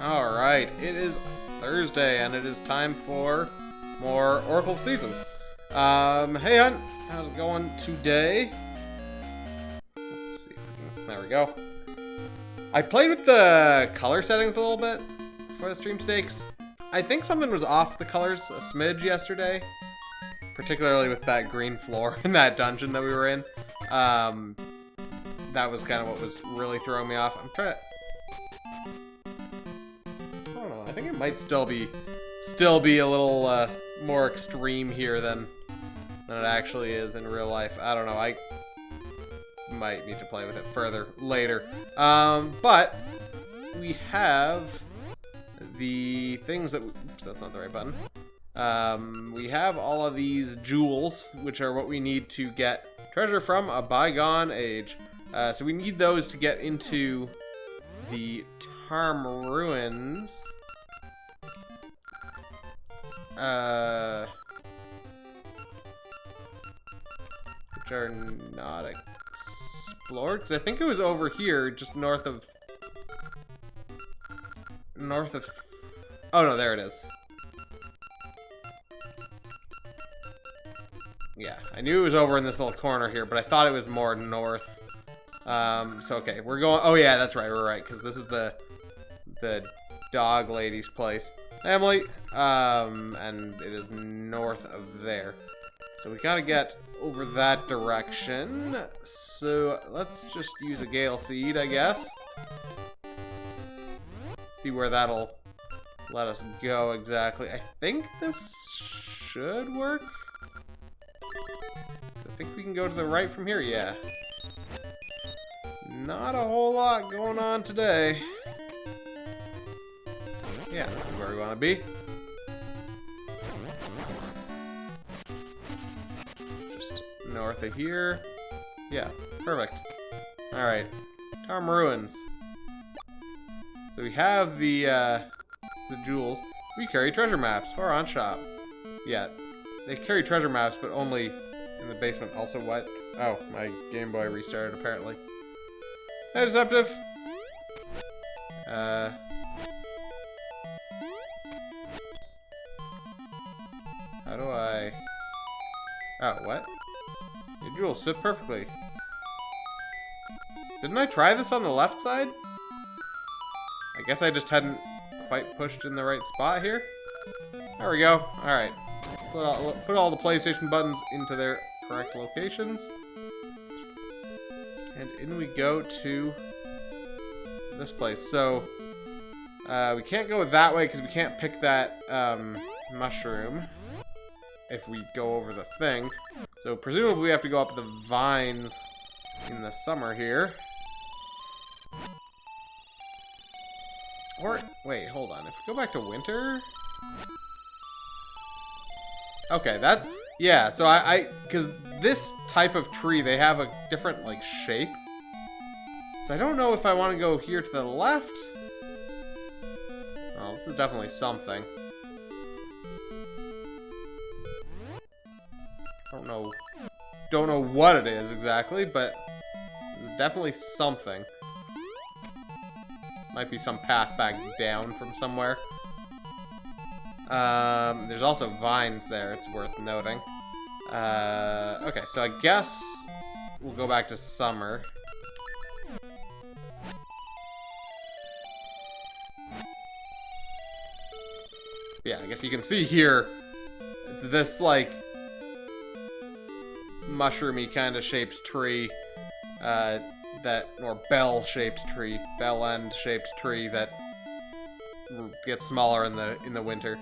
Alright, it is Thursday, and it is time for more Oracle of Seasons. Hey Hunt, how's it going today? Let's see if we can... There we go. I played with the color settings a little bit for the stream today, because I think something was off the colors a smidge yesterday. Particularly with that green floor in that dungeon that we were in. That was kind of what was really throwing me off. I'm trying to... I don't know, I think it might still be a little more extreme here than it actually is in real life. I don't know, I might need to play with it further later. But we have the things that... Oops, that's not the right button. We have all of these jewels, which are what we need to get treasure from a bygone age. So we need those to get into the Tarm Ruins. Which are not explored, because I think it was over here, just north of... Oh no, there it is. Yeah, I knew it was over in this little corner here, but I thought it was more north. So okay, we're going... Oh yeah, that's right, we're right, because this is the dog lady's place. Emily, and it is north of there. So we gotta get over that direction. So let's just use a Gale Seed, I guess. See where that'll let us go exactly. I think this should work. I think we can go to the right from here, yeah. Not a whole lot going on today. Yeah, this is where we want to be. Just north of here. Yeah, perfect. Alright, Tarm Ruins. So we have the jewels. We carry treasure maps. Or on shop. Yeah, they carry treasure maps, but only in the basement. Also, what? Oh, my Game Boy restarted, apparently. Hey, Deceptive! How do I... Oh, what? Your jewels fit perfectly. Didn't I try this on the left side? I guess I just hadn't quite pushed in the right spot here. There we go. Alright. Put all the PlayStation buttons into their correct locations. And in we go to this place. So, we can't go that way because we can't pick that mushroom if we go over the thing. So presumably we have to go up the vines in the summer here. Or, wait, hold on. If we go back to winter... Okay, that... Yeah, so because this type of tree, they have a different, like, shape. So I don't know if I want to go here to the left. Oh, this is definitely something. Don't know what it is exactly, but it's definitely something. Might be some path back down from somewhere. There's also vines there, it's worth noting. Okay, so I guess we'll go back to summer. Yeah, I guess you can see here, it's this, like, mushroomy kind of shaped tree, or bell-shaped tree, bell-end-shaped tree that gets smaller in the winter.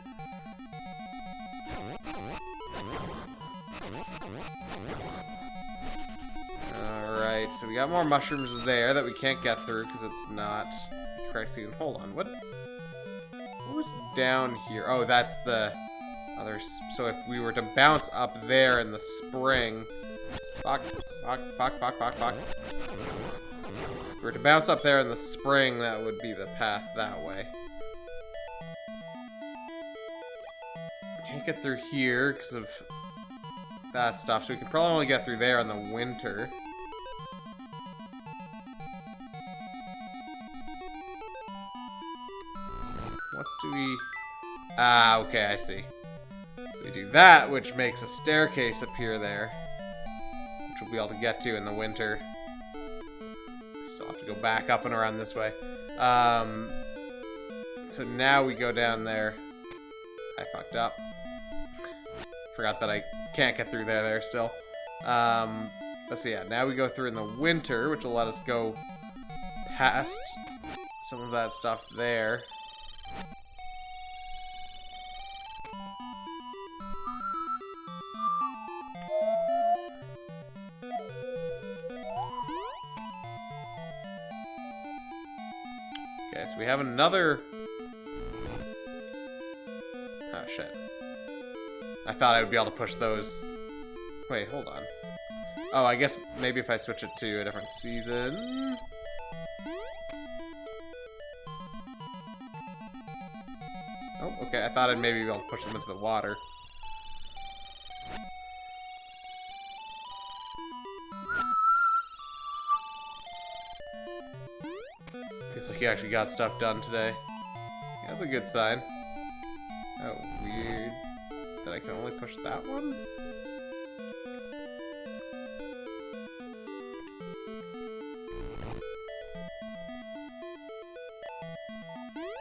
Alright, so we got more mushrooms there that we can't get through because it's not the correct season. Hold on, what was down here? Oh, that's the other... So if we were to bounce up there in the spring... Fuck. If we were to bounce up there in the spring, that would be the path that way. Can't get through here because of that stuff, so we can probably only get through there in the winter. do we... Ah, okay, I see. We do that, which makes a staircase appear there, which we'll be able to get to in the winter. Still have to go back up and around this way. So now we go down there. I fucked up. Forgot that I can't get through there still. Let's see, yeah, now we go through in the winter, which will let us go past some of that stuff there. Okay, so we have another... Oh, shit. I thought I would be able to push those... Wait, hold on. Oh, I guess maybe if I switch it to a different season... Oh, okay, I thought I'd maybe be able to push them into the water. Looks like he actually got stuff done today. That's a good sign. Oh, weird. That I can only push that one?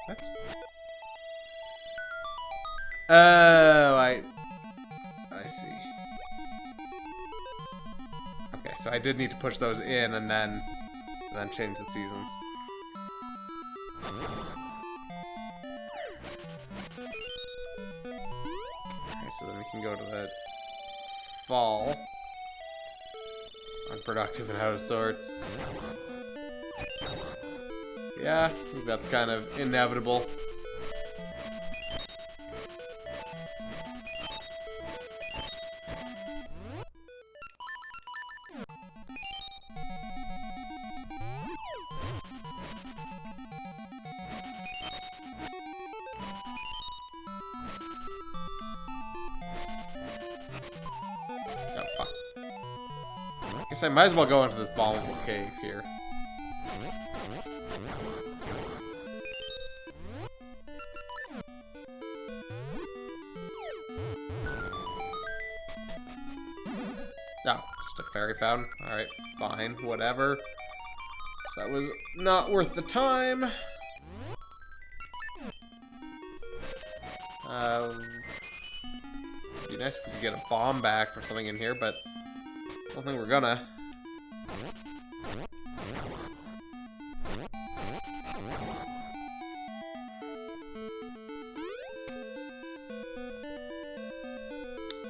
What? Oh, I see. Okay, so I did need to push those in and then change the seasons. Okay, so then we can go to the fall. Unproductive and out of sorts. Yeah, I think that's kind of inevitable. I might as well go into this bombable cave here. No, just a fairy fountain. Alright, fine, whatever. That was not worth the time. It'd be nice if we could get a bomb back or something in here, but I don't think we're gonna.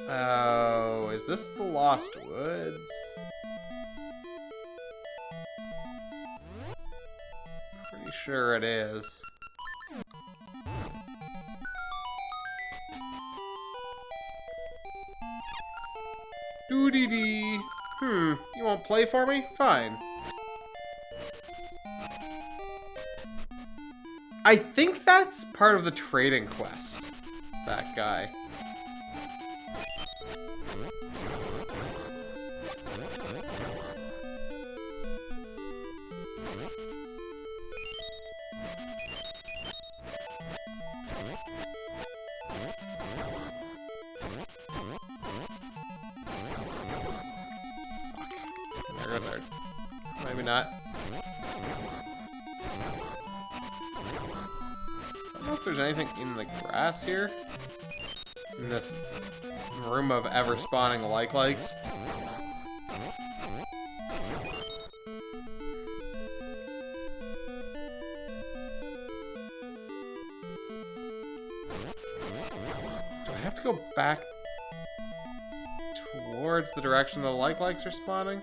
Oh, is this the Lost Woods? Pretty sure it is. Doo-dee-dee. You won't play for me? Fine. I think that's part of the trading quest. That guy. There goes our... Maybe not. I don't know if there's anything in the grass here. In this room of ever spawning like-likes. Do I have to go back towards the direction the like-likes are spawning?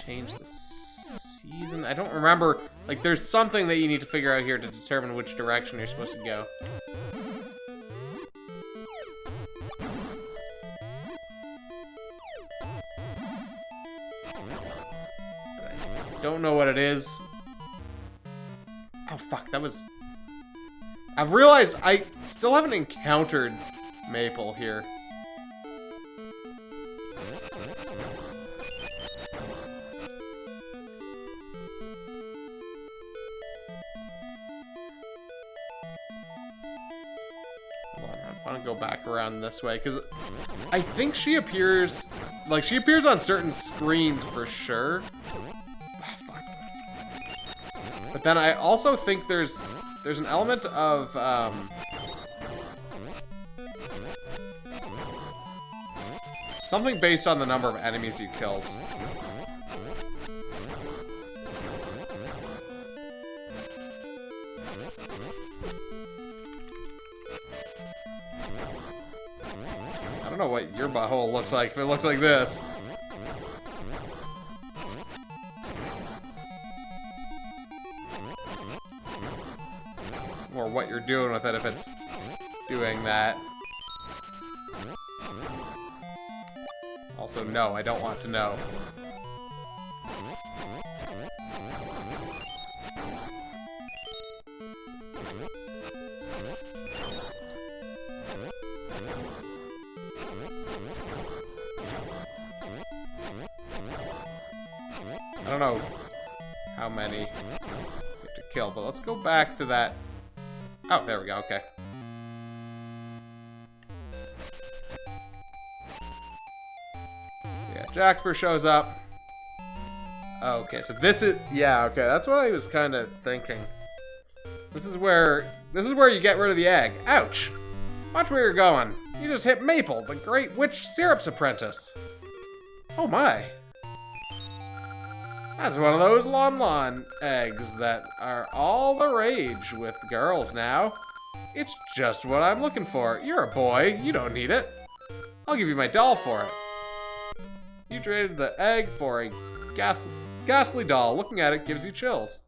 Change the season? I don't remember. Like, there's something that you need to figure out here to determine which direction you're supposed to go. But I don't know what it is. Oh, fuck, that was... I've realized I still haven't encountered Maple here. Hold on, I want to go back around this way, because I think she appears... Like, she appears on certain screens for sure. But then I also think there's an element of, something based on the number of enemies you killed. I don't know what your butthole looks like, if it looks like this. Or what you're doing with it if it's doing that. Also, no, I don't want to know. I don't know how many you have to kill, but let's go back to that. Oh, there we go, okay. So yeah, Jaxper shows up. Okay, so this is... Yeah, okay, that's what I was kind of thinking. This is where you get rid of the egg. Ouch! Watch where you're going. You just hit Maple, the great witch syrup's apprentice. Oh my. That's one of those Lon eggs that are all the rage with girls now. It's just what I'm looking for. You're a boy. You don't need it. I'll give you my doll for it. You traded the egg for a ghastly doll. Looking at it gives you chills.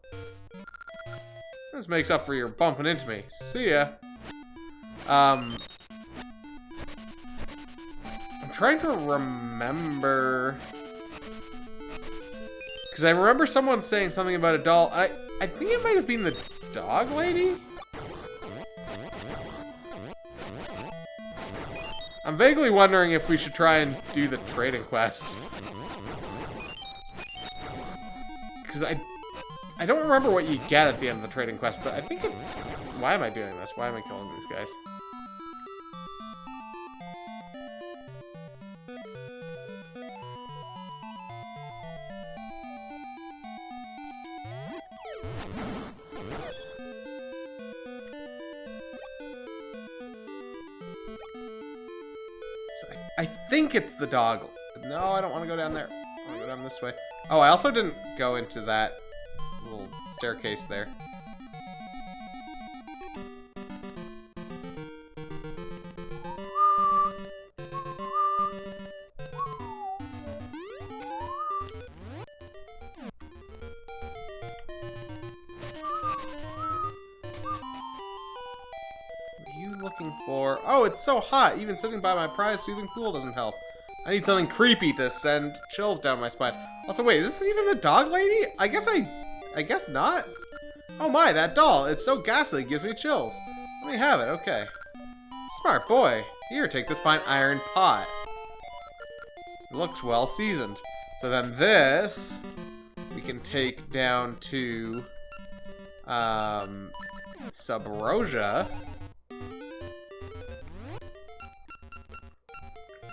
This makes up for your bumping into me. See ya. I'm trying to remember... Because I remember someone saying something about a doll. I think it might have been the dog lady? I'm vaguely wondering if we should try and do the trading quest. Because I don't remember what you get at the end of the trading quest, but I think it's... Why am I doing this? Why am I killing these guys? I think it's the dog. No, I don't want to go down there. I want to go down this way. Oh, I also didn't go into that little staircase there. Looking for... Oh, it's so hot. Even sitting by my prized soothing pool doesn't help. I need something creepy to send chills down my spine. Also, wait, is this even the dog lady? I guess not. Oh my, that doll. It's so ghastly, it gives me chills. Let me have it, okay. Smart boy. Here, take this fine iron pot. It looks well seasoned. So then this, we can take down to, Subrosia.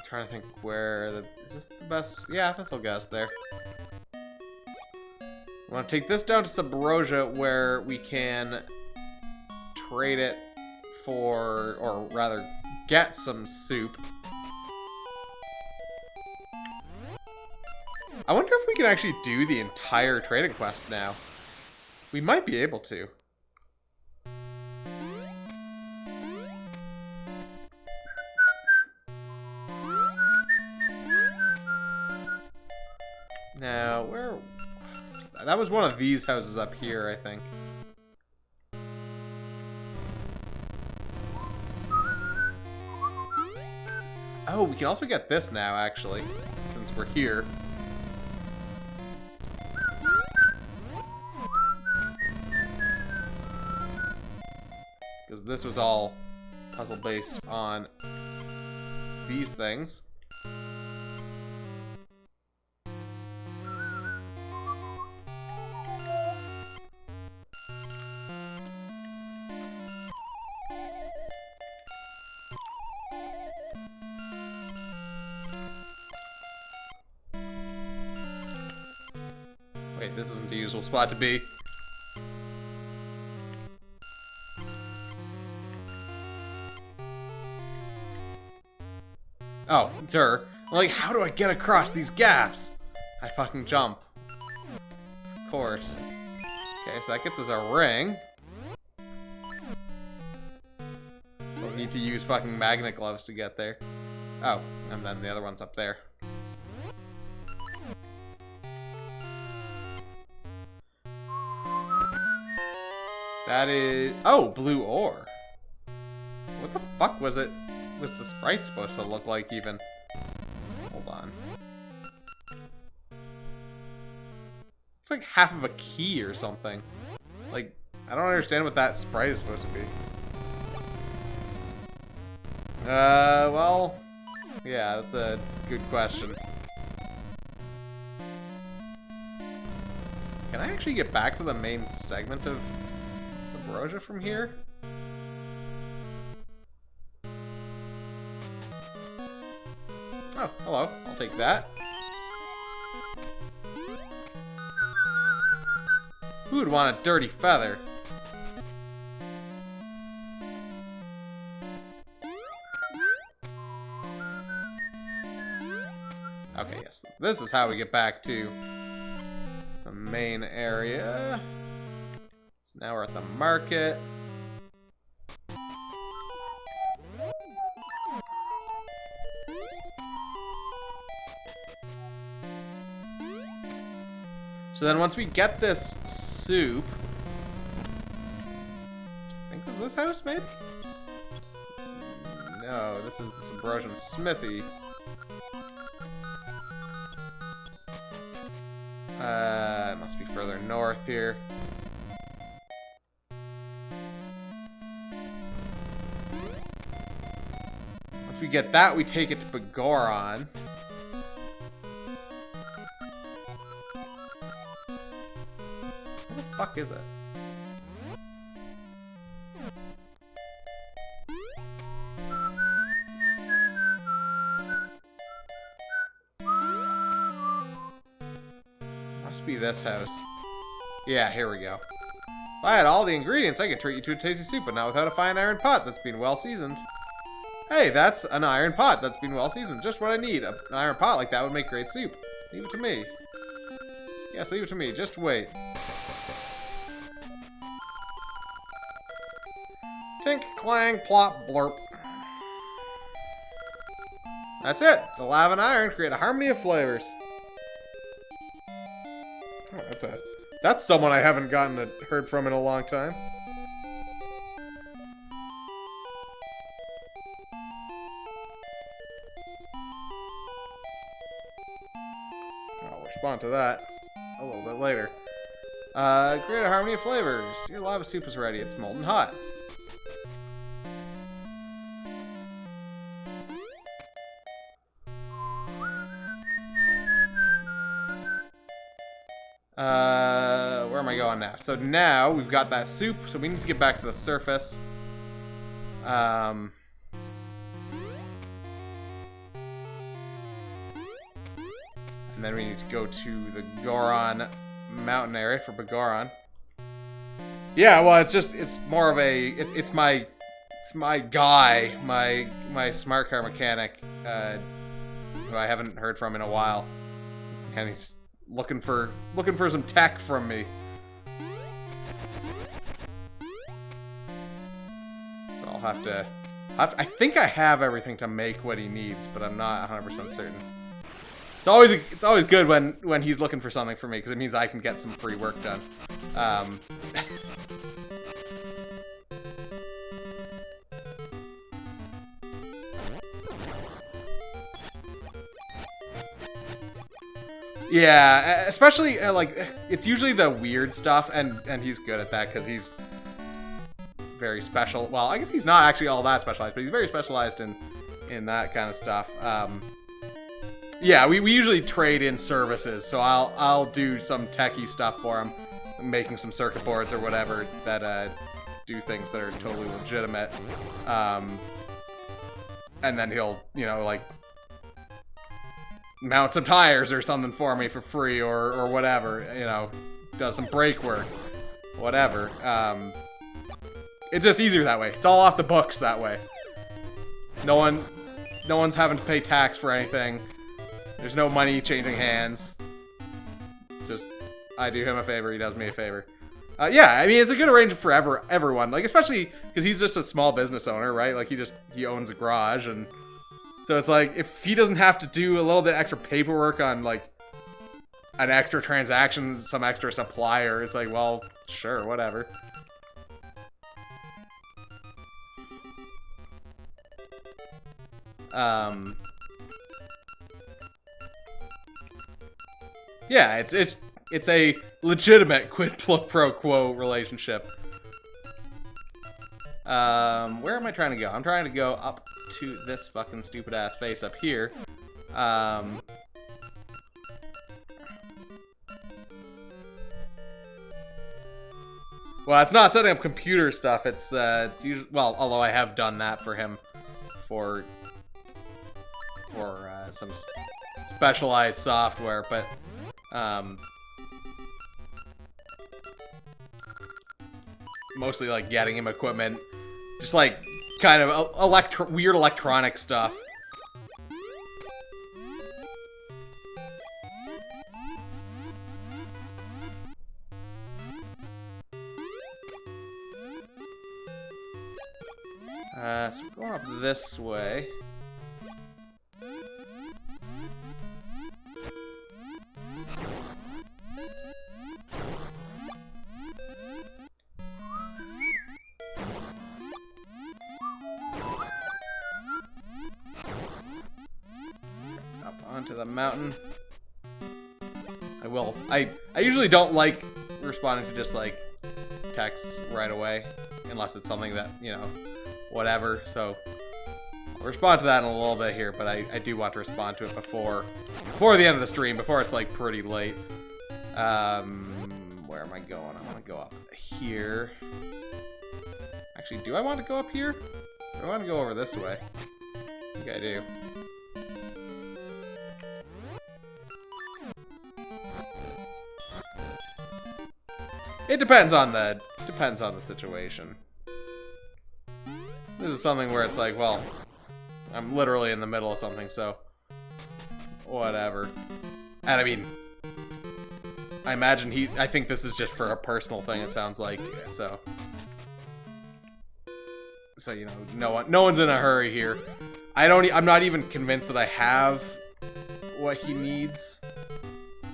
Trying to think where the... Is this the best? Yeah, this will get us there. I want to take this down to Subrosia where we can trade it for... Or rather, get some soup. I wonder if we can actually do the entire trading quest now. We might be able to. Now, where... That was one of these houses up here, I think. Oh, we can also get this now, actually, since we're here. Because this was all puzzle based on these things. Wait, this isn't the usual spot to be. Oh, like, how do I get across these gaps? I fucking jump. Of course. Okay, so that gets us a ring. We'll need to use fucking magnet gloves to get there. Oh, and then the other one's up there. That is... Oh, blue ore. What the fuck was it? Was the sprite supposed to look like even? Hold on. It's like half of a key or something. Like, I don't understand what that sprite is supposed to be. Well... Yeah, that's a good question. Can I actually get back to the main segment of Subrosia from here? Oh, hello. I'll take that. Who would want a dirty feather? Okay, yes. This is how we get back to the main area. So now we're at the market. So then once we get this soup... I think was this house made? No, this is the Subrosian Smithy. It must be further north here. Once we get that, we take it to Begoron. What the fuck is it? Must be this house. Yeah, here we go. If I had all the ingredients, I could treat you to a tasty soup, but not without a fine iron pot that's been well seasoned. Hey, that's an iron pot that's been well seasoned. Just what I need. An iron pot like that would make great soup. Leave it to me. Yes, leave it to me. Just wait. Tink, clang, plop, blurp. That's it. The lava and iron create a harmony of flavors. Oh, that's someone I haven't heard from in a long time. I'll respond to that a little bit later. Create a harmony of flavors. Your lava soup is ready. It's molten hot. Where am I going now? So now we've got that soup, so we need to get back to the surface. And then we need to go to the Goron mountain area for Begoron. Yeah, well, it's more of a, it's my guy, my smart car mechanic, who I haven't heard from in a while, and he's looking for some tech from me. So I'll have to I think I have everything to make what he needs, but I'm not 100% certain. It's always good when he's looking for something for me, because it means I can get some free work done. Yeah, especially like it's usually the weird stuff, and he's good at that because very special. Well, I guess he's not actually all that specialized, but he's very specialized in that kind of stuff. Yeah, we usually trade in services, so I'll do some techie stuff for him, making some circuit boards or whatever that do things that are totally legitimate. And then he'll, you know, like, mount some tires or something for me for free or whatever, you know, does some brake work, whatever. It's just easier that way. It's all off the books that way. No one's having to pay tax for anything. There's no money changing hands. Just, I do him a favor, he does me a favor. Yeah, I mean, it's a good arrangement for everyone. Like, especially because he's just a small business owner, right? Like, he owns a garage, and so it's like, if he doesn't have to do a little bit extra paperwork on, like, an extra transaction, some extra supplier, it's like, well, sure, whatever. Yeah, it's a legitimate quid pro quo relationship. Where am I trying to go? I'm trying to go up to this fucking stupid ass face up here. Well, it's not setting up computer stuff. It's usually, well, although I have done that for him for some specialized software, but mostly like getting him equipment, just like kind of weird electronic stuff. So we're going up this way. Up onto the mountain. I usually don't like responding to just like texts right away, unless it's something that, you know, whatever. So I'll respond to that in a little bit here, but I do want to respond to it before the end of the stream, before it's like pretty late. Where am I going? I want to go up here. Actually, do I want to go up here? Or I want to go over this way. I think I do. It depends on the situation. This is something where it's like, well, I'm literally in the middle of something, so whatever. And I mean, I imagine I think this is just for a personal thing, it sounds like, so you know, no one's in a hurry here. I'm not even convinced that I have what he needs.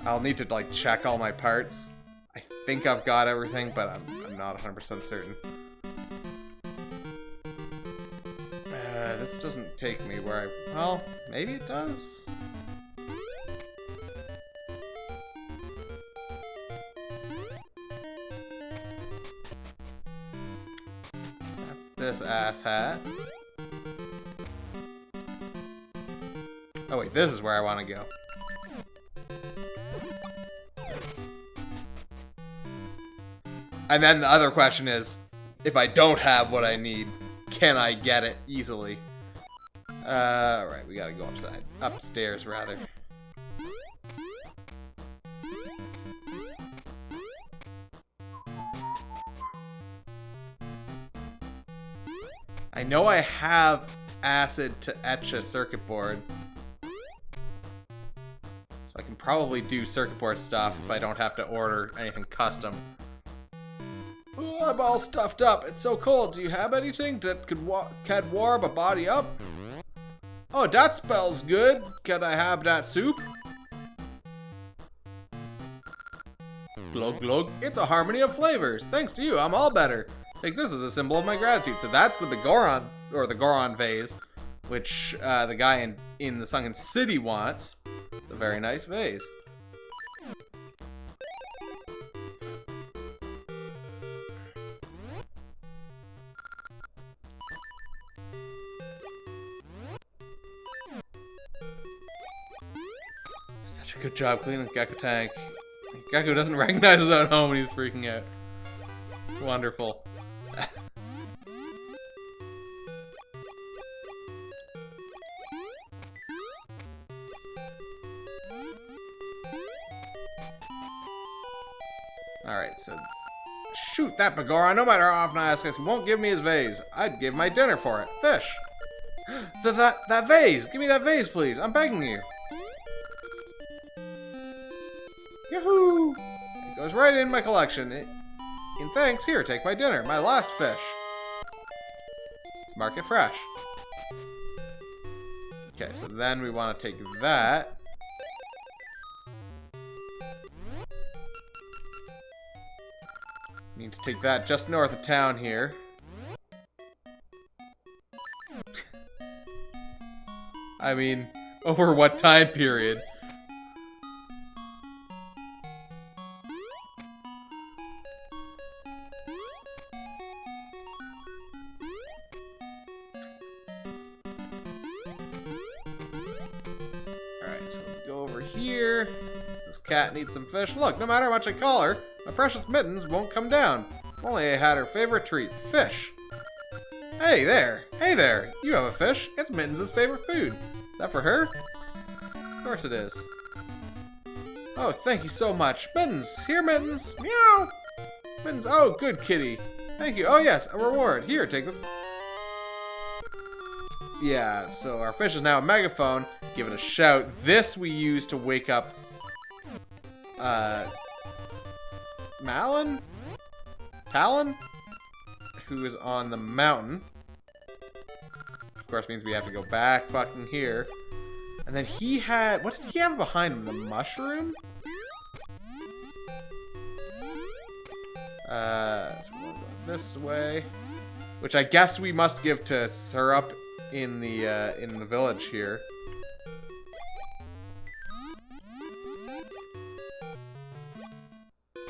I'll need to like check all my parts. I think I've got everything, but I'm not 100% certain. This doesn't take me where well, maybe it does. That's this asshat. Oh wait, this is where I want to go. And then the other question is, if I don't have what I need, can I get it easily? Alright, we gotta go upstairs rather. I know I have acid to etch a circuit board. So I can probably do circuit board stuff if I don't have to order anything custom. Oh, I'm all stuffed up. It's so cold. Do you have anything that could warm a body up? Oh, that smells good. Can I have that soup? Glug glug. It's a harmony of flavors. Thanks to you, I'm all better. Take this as a symbol of my gratitude. So that's the Goron, or the Goron vase, which the guy in the Sunken City wants. It's a very nice vase. Good job cleaning the Gecko tank. Gecko doesn't recognize his own home and he's freaking out. Wonderful. Alright, so... Shoot that Begora! No matter how often I ask, he won't give me his vase. I'd give my dinner for it. Fish! That vase! Give me that vase, please! I'm begging you! Yahoo! It goes right in my collection. In thanks, here, take my dinner. My last fish. Let's mark it fresh. Okay, so then we want to take that. Need to take that just north of town here. I mean, over what time period? Alright, so let's go over here. This cat needs some fish. Look, no matter how much I call her, my precious Mittens won't come down. If only I had her favorite treat, fish. Hey there! Hey there! You have a fish. It's Mittens' favorite food. Is that for her? Of course it is. Oh, thank you so much. Mittens! Here, Mittens! Meow! Mittens, oh, good kitty. Thank you. Oh, yes, a reward. Here, take this. Yeah, so our fish is now a megaphone. Give it a shout. This we use to wake up... Malin? Talon? Who is on the mountain. Of course means we have to go back fucking here. And then he had... What did he have behind him? The mushroom? So we'll go this way. Which I guess we must give to Syrup in the village here.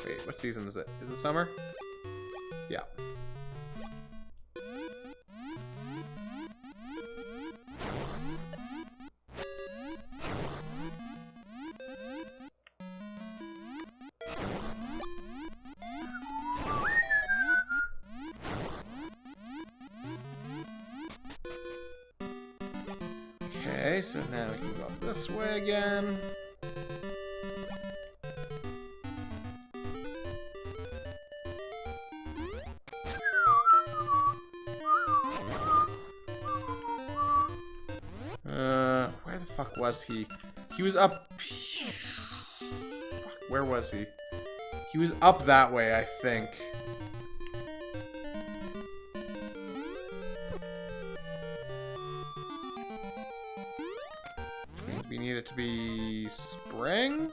Wait, what season is it? Is it summer? Yeah. Okay, so now we can go up this way again. Where the fuck was he? He was up... Fuck, where was he? He was up that way, I think. Which means we need it to be... spring?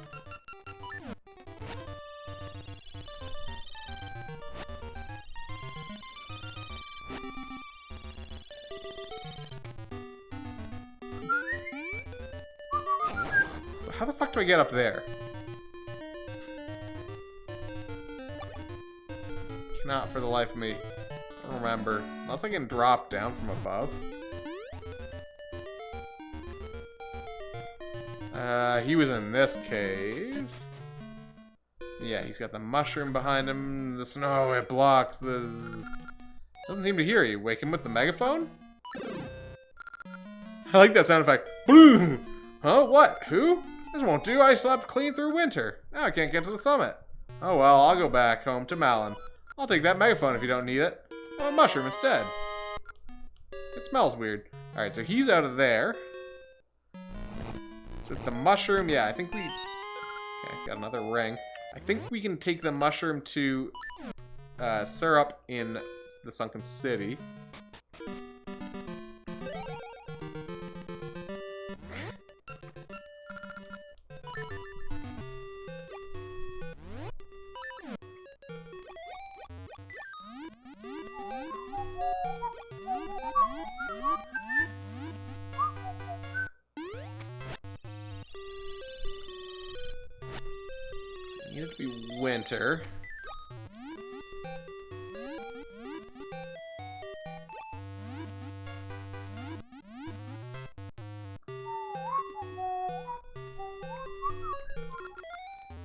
How the fuck do I get up there? Cannot for the life of me remember. Unless I can drop down from above. He was in this cave. Yeah, he's got the mushroom behind him. The snow, it blocks the... Doesn't seem to hear you. Wake him with the megaphone? I like that sound effect. Boom! Huh? What? Who? This won't do. I slept clean through winter. Now I can't get to the summit. Oh well, I'll go back home to Malin. I'll take that megaphone if you don't need it. I want a mushroom instead. It smells weird. Alright, so he's out of there. So with the mushroom, yeah, I think we... Okay, got another ring. I think we can take the mushroom to Syrup in the Sunken City. Need it to be winter.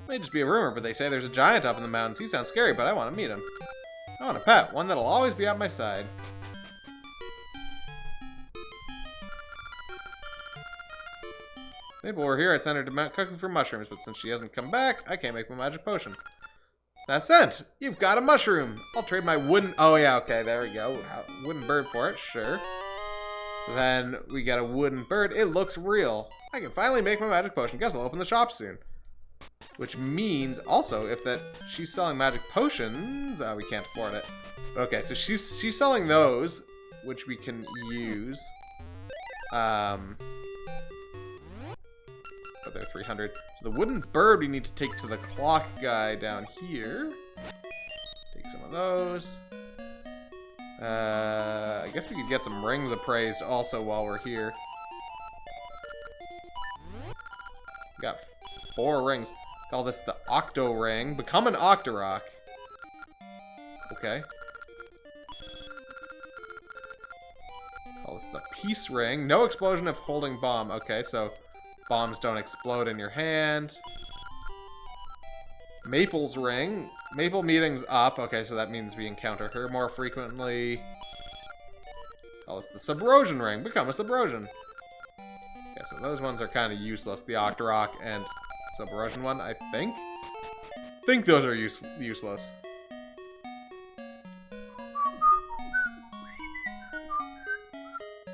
May just be a rumor, but they say there's a giant up in the mountains. He sounds scary, but I want to meet him. I want a pet, one that'll always be at my side. Maybe we're here, I'd send her to cooking for mushrooms, but since she hasn't come back, I can't make my magic potion. That's sent! You've got a mushroom! I'll trade my wooden... Oh yeah, okay, there we go. Wooden bird for it, sure. So then we got a wooden bird. It looks real. I can finally make my magic potion. Guess I'll open the shop soon. Which means also if she's selling magic potions, we can't afford it. Okay, so she's selling those, which we can use. Oh, they're 300. So the wooden bird we need to take to the clock guy down here. Take some of those. I guess we could get some rings appraised also while we're here. We got 4 rings. Call this the Octo Ring. Become an Octorok. Okay. Call this the Peace Ring. No explosion if holding bomb. Okay, so bombs don't explode in your hand. Maple's Ring. Maple meeting's up. Okay, so that means we encounter her more frequently. Call this the Subrosion Ring. Become a Subrosion. Okay, so those ones are kind of useless. The Octorok and Subrosion one, I think. I think those are useless.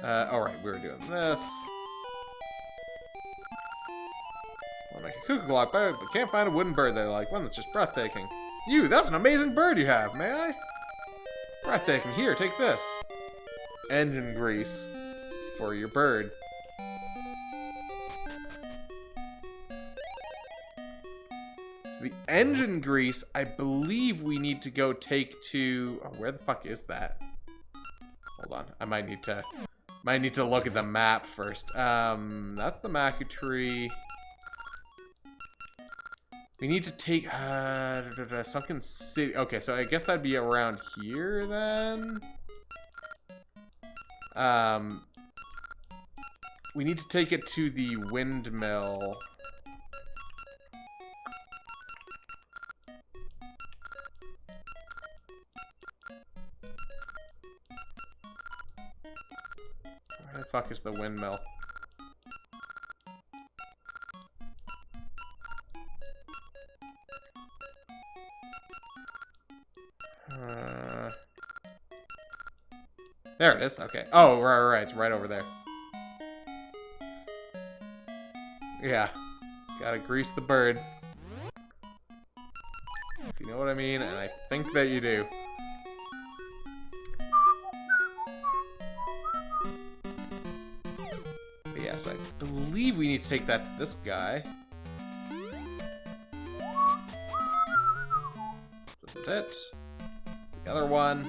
Alright, we were doing this. Want to make a cuckoo clock better, but can't find a wooden bird that I like. One that's just breathtaking. You, that's an amazing bird you have, may I? Breathtaking. Here, take this. Engine grease for your bird. So the engine grease, I believe we need to go take to... Oh, where the fuck is that? Hold on. I might need to look at the map first. That's the Maku tree. We need to take Sunken City. Okay, so I guess that'd be around here then. We need to take it to the windmill. Where the fuck is the windmill? There it is. Okay. Oh, right. It's right over there. Yeah. Gotta grease the bird. If you know what I mean, and I think that you do. But yes, I believe we need to take that to this guy. This isn't it. It's the other one.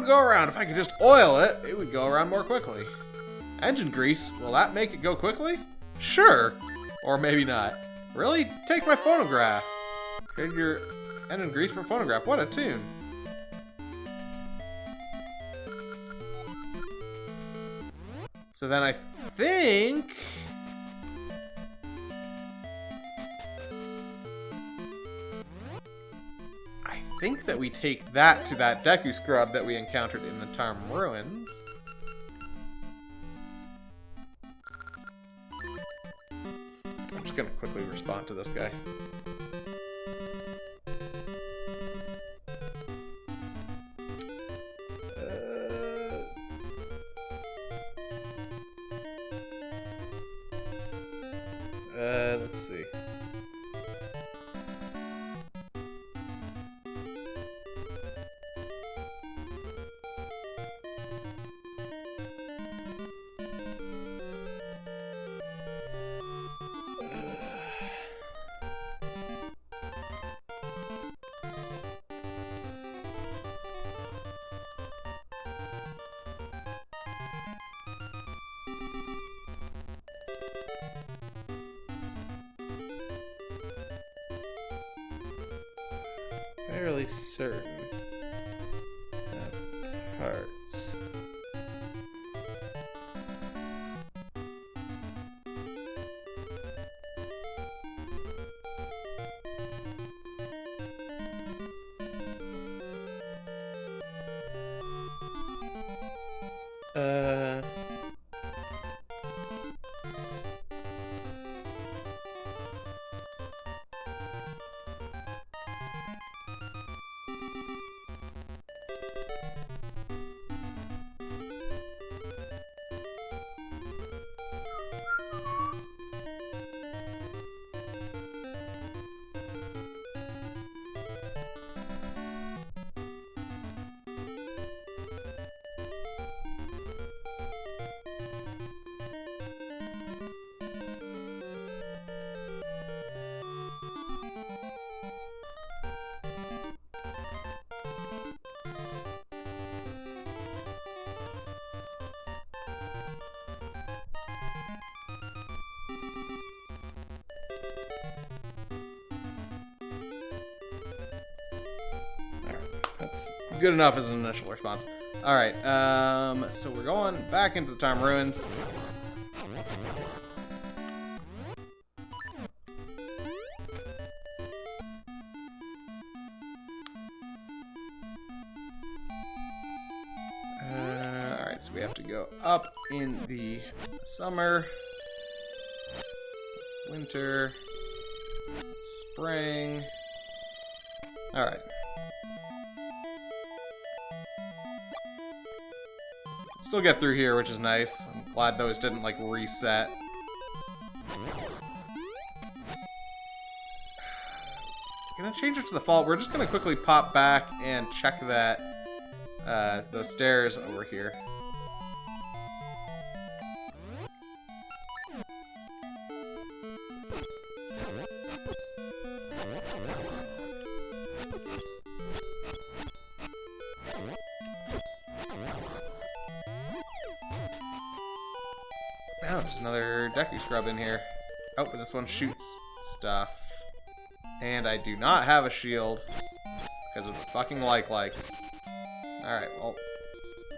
Go around. If I could just oil it, it would go around more quickly. Engine grease, will that make it go quickly? Sure. Or maybe not. Really? Take my phonograph. Trade your engine grease for phonograph. What a tune. So then I think... I think that we take that to that Deku Scrub that we encountered in the Tarm Ruins. I'm just gonna quickly respond to this guy. Let's see. Fairly certain that parts. Uh... That's good enough as an initial response. Alright, so we're going back into the Time Ruins. Alright, so we have to go up in the summer. Winter. Spring. Alright. Still get through here, which is nice. I'm glad those didn't, like, reset. Gonna change it to the fall. We're just gonna quickly pop back and check that, those stairs over here. Oh, there's another Deku Scrub in here. Oh, but this one shoots stuff. And I do not have a shield because of the fucking likes. Alright, well,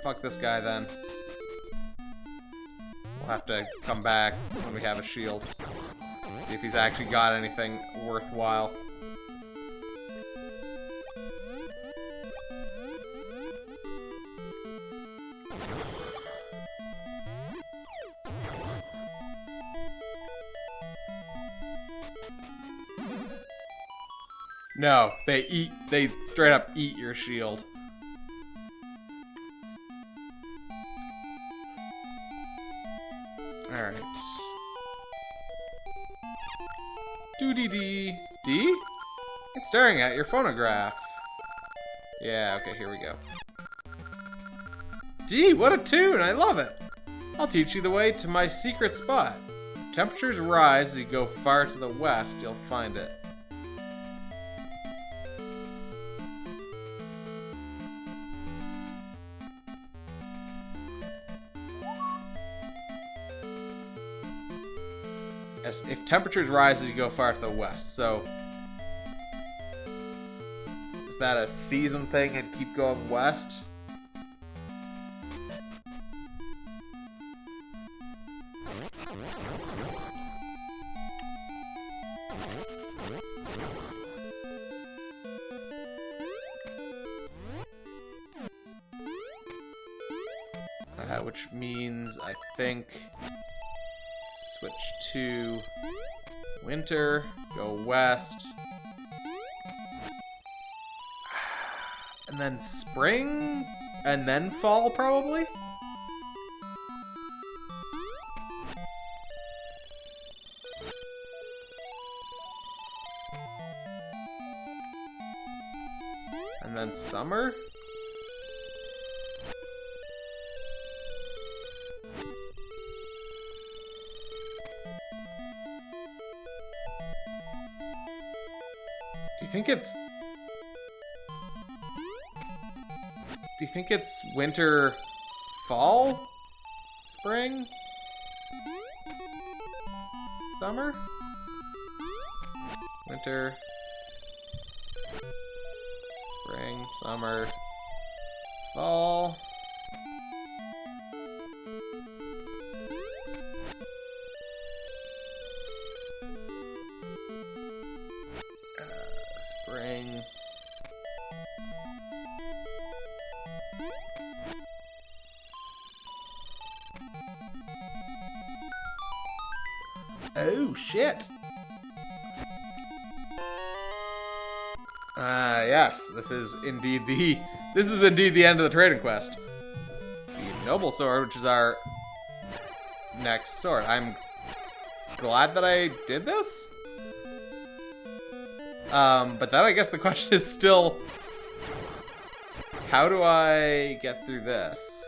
fuck this guy then. We'll have to come back when we have a shield. See if he's actually got anything worthwhile. No, they straight up eat your shield. Alright. Doo-dee-dee. D? It's staring at your phonograph. Yeah, okay, here we go. D, what a tune! I love it! I'll teach you the way to my secret spot. Temperatures rise as you go far to the west, you'll find it. If temperatures rise as you go far to the west, so is that a season thing and keep going west? Which means I think switch to winter, go west, and then spring, and then fall probably? And then summer? Do you think it's winter, fall, spring, summer, winter, spring, summer, fall? Spring. Oh, shit. Yes, this is indeed the end of the trading quest. The Noble Sword, which is our next sword. I'm glad that I did this. But then I guess the question is still, how do I get through this?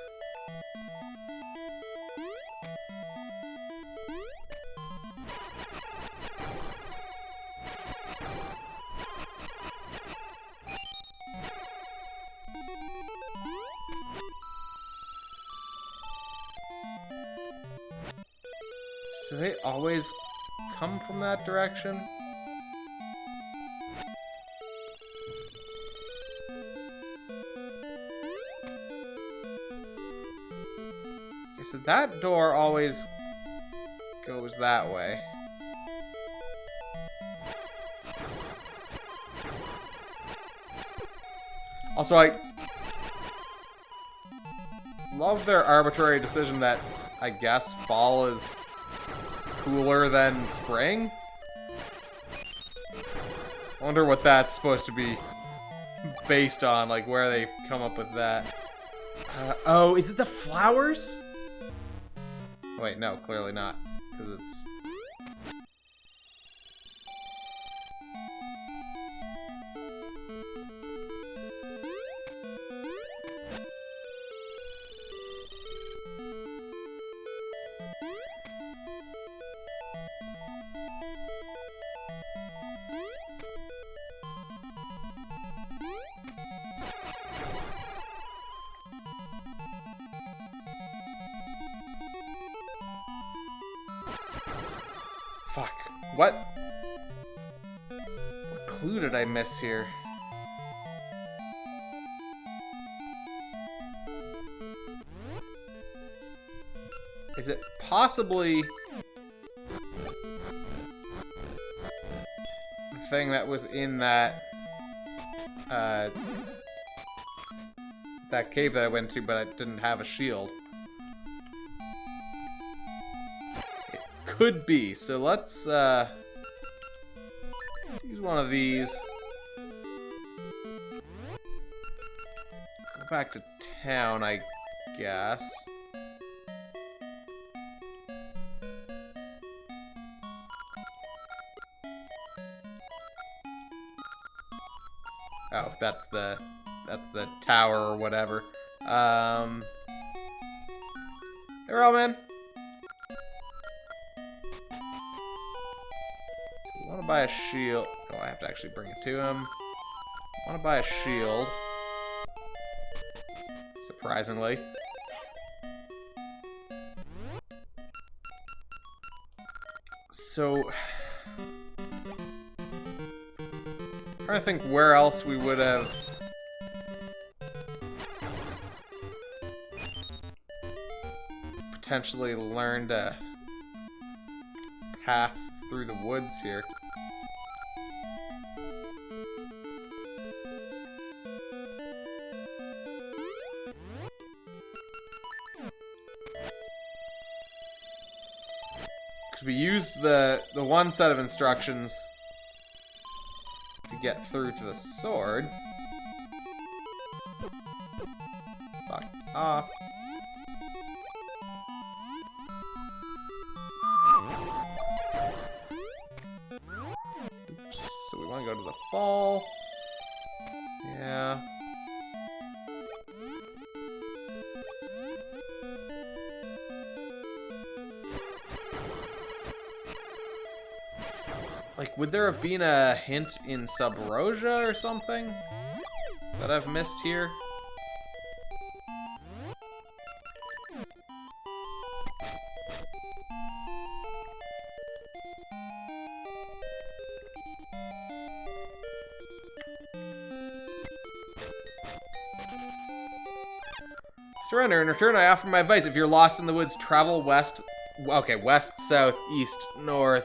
Do they always come from that direction? Okay, so that door always goes that way. Also, I love their arbitrary decision that I guess fall is cooler than spring. I wonder what that's supposed to be based on, like where they come up with that. Oh, is it the flowers? Wait, no, clearly not, because it's... Fuck. What clue did I miss here? Is it possibly the thing that was in that that cave that I went to, but I didn't have a shield? Could be. So let's use one of these. Go back to town, I guess. Oh, that's the tower or whatever. Hey, Roman. I want to buy a shield. Oh, I have to actually bring it to him. I want to buy a shield. Surprisingly. So... I'm trying to think where else we would have... potentially learned a path through the woods here. Because we used the one set of instructions to get through to the sword. Fuck off. Oops. So we want to go to the fall. Yeah. Like, would there have been a hint in Sub Rosa or something that I've missed here? Surrender. In return, I offer my advice. If you're lost in the woods, travel west. Okay, west, south, east, north.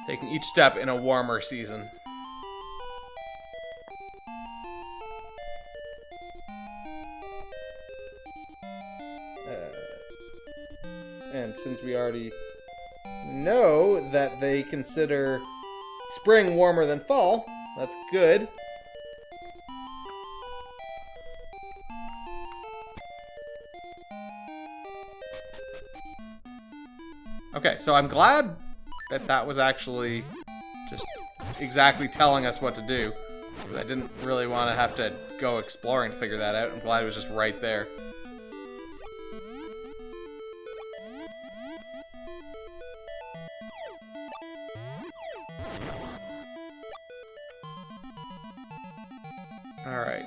Take taking each step in a warmer season. And since we already know that they consider spring warmer than fall, that's good. Okay, so I'm glad that that was actually just exactly telling us what to do. I didn't really want to have to go exploring to figure that out. I'm glad it was just right there. Alright,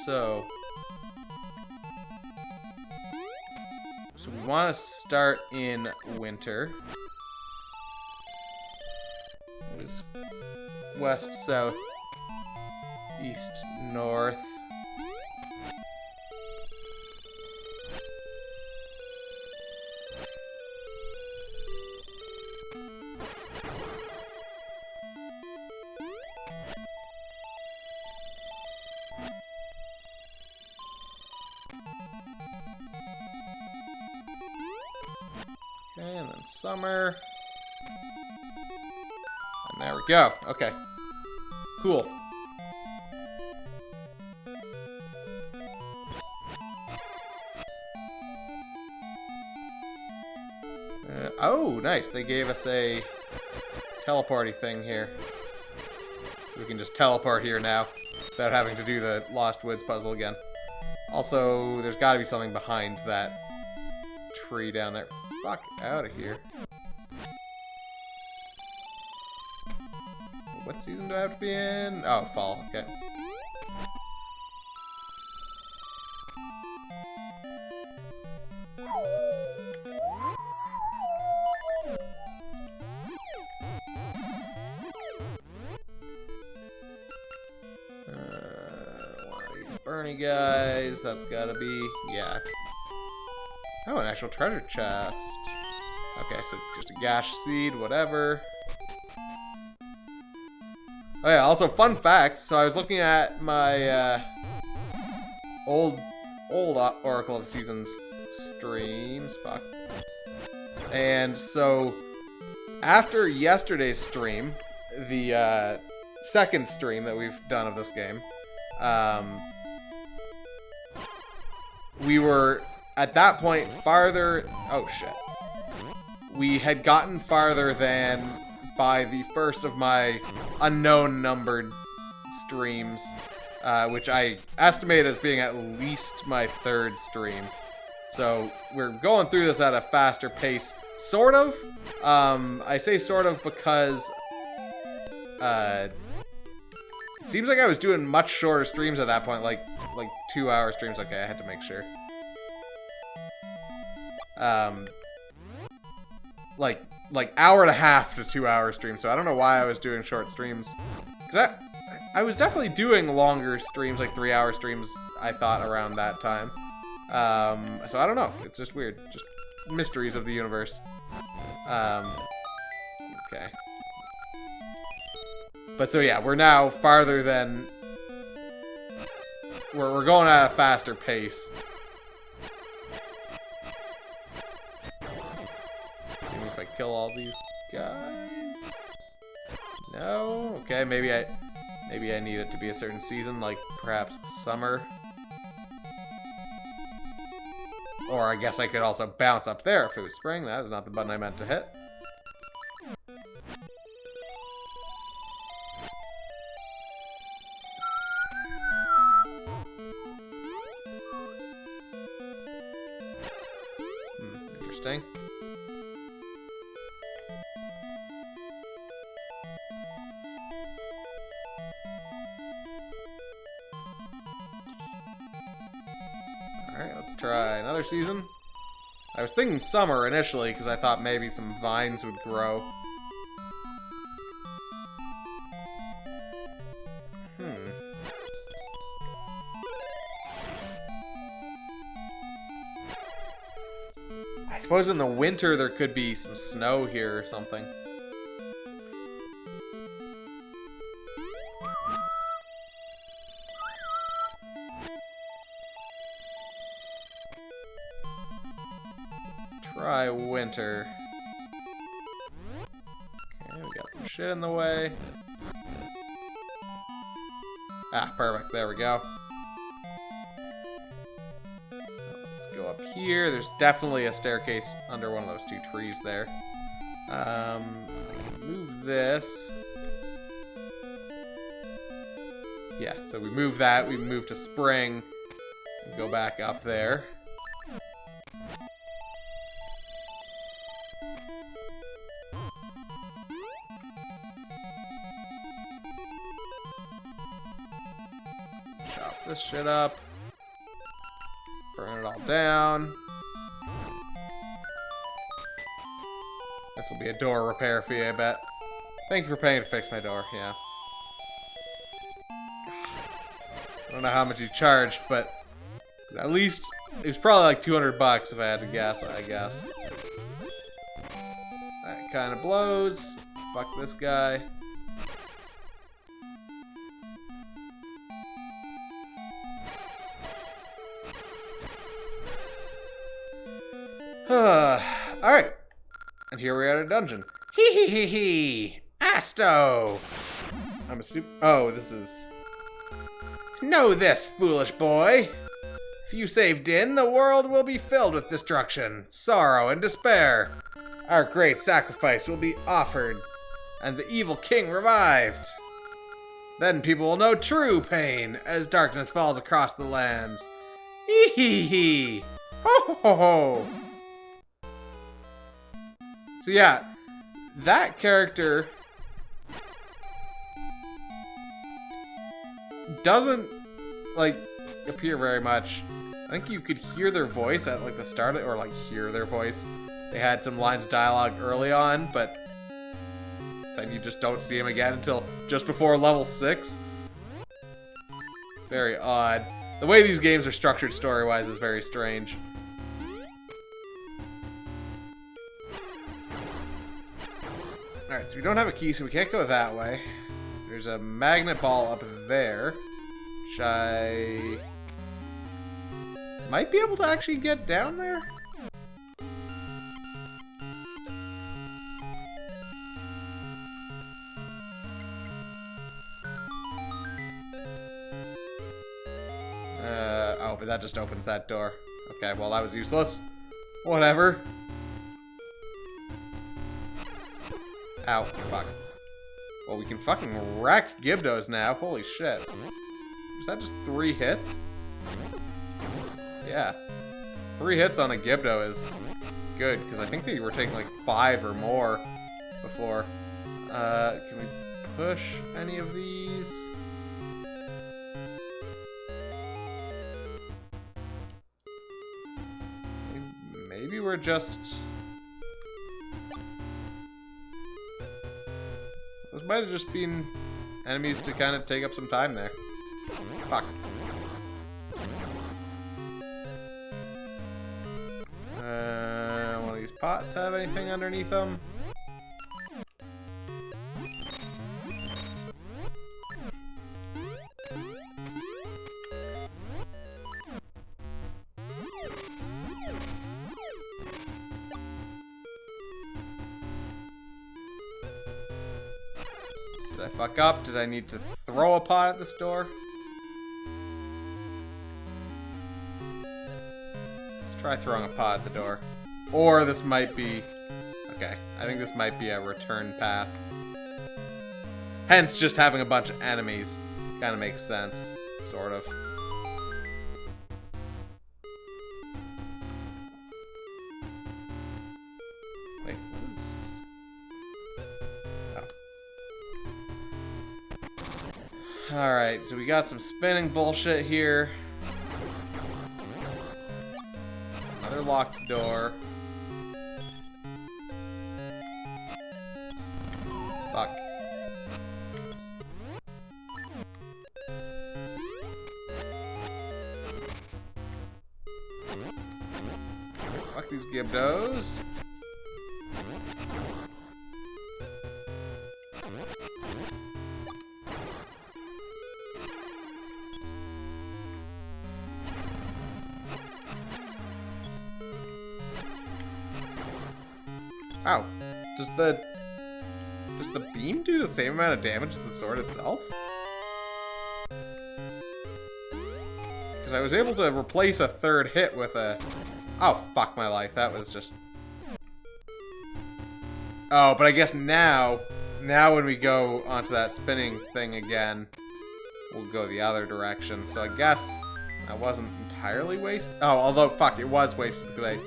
so we want to start in winter. It was west, south, east, north. Okay, and then summer. And there we go. Okay. Cool. Oh, nice. They gave us a teleporty thing here. We can just teleport here now without having to do the Lost Woods puzzle again. Also, there's got to be something behind that tree down there. Fuck out of here. What season do I have to be in? Oh, fall. Okay. Bernie guys, that's gotta be, yeah. Oh, an actual treasure chest. Okay, so just a gash seed, whatever. Oh yeah, also fun fact, so I was looking at my old Oracle of Seasons streams, fuck. And so, after yesterday's stream, the second stream that we've done of this game, we were, at that point, farther... Oh, shit. We had gotten farther than by the first of my unknown numbered streams, which I estimate as being at least my third stream. So, we're going through this at a faster pace. Sort of. I say sort of because... it seems like I was doing much shorter streams at that point, like 2-hour streams. Okay, I had to make sure. Like hour and a half to 2-hour streams. So I don't know why I was doing short streams. Cause I was definitely doing longer streams, like 3-hour streams, I thought, around that time. So I don't know. It's just weird. Just mysteries of the universe. Okay. But so yeah, we're now farther than... We're going at a faster pace. Assuming if I kill all these guys... No? Okay, maybe I need it to be a certain season, like perhaps summer. Or I guess I could also bounce up there if it was spring. That is not the button I meant to hit. Interesting. Alright, let's try another season. I was thinking summer initially because I thought maybe some vines would grow. I suppose in the winter there could be some snow here or something. by winter. Okay, we got some shit in the way. Ah, perfect. There we go. Let's go up here. There's definitely a staircase under one of those two trees there. Move this. Yeah, so we move that. We move to spring. And go back up there. Chop this shit up. Burn it all down. This will be a door repair fee, I bet. Thank you for paying to fix my door, yeah. I don't know how much you charged, but at least it was probably like 200 bucks if I had to guess, I guess. That kind of blows. Fuck this guy. Alright. And here we are at a dungeon. Hee hee hee hee! Asto! I'm a oh, this is... Know this, foolish boy! If you save Din, the world will be filled with destruction, sorrow, and despair. Our great sacrifice will be offered, and the evil king revived. Then people will know true pain as darkness falls across the lands. Hee hee hee! Ho ho ho ho! So yeah, that character doesn't, like, appear very much. I think you could hear their voice at, like, the start, or, like, hear their voice. They had some lines of dialogue early on, but then you just don't see them again until just before level 6. Very odd. The way these games are structured story-wise is very strange. Alright, so we don't have a key, so we can't go that way. There's a magnet ball up there, which I might be able to actually get down there. Oh, but that just opens that door. Okay, well that was useless. Whatever. Ow, fuck. Well, we can fucking wreck Gibdos now. Holy shit. Was that just 3 hits? Yeah. 3 hits on a Gibdo is good, because I think they were taking like 5 or more before. Can we push any of these? Maybe we're just... Those might have just been enemies to kind of take up some time there. Fuck. One of these pots have anything underneath them? Did I fuck up? Did I need to throw a pot at this door? Let's try throwing a pot at the door. Or this might be... Okay, I think this might be a return path. Hence, just having a bunch of enemies kind of makes sense, sort of. Wait, what is... Oh. Alright, so we got some spinning bullshit here. Another locked door. Fuck. Fuck these Gibdos. Wow. Does the beam do the same amount of damage as the sword itself? Because I was able to replace a third hit with a... Oh, fuck my life. That was just... Oh, but I guess now when we go onto that spinning thing again, we'll go the other direction. So I guess I wasn't entirely wasted. Oh, although, fuck, it was wasted because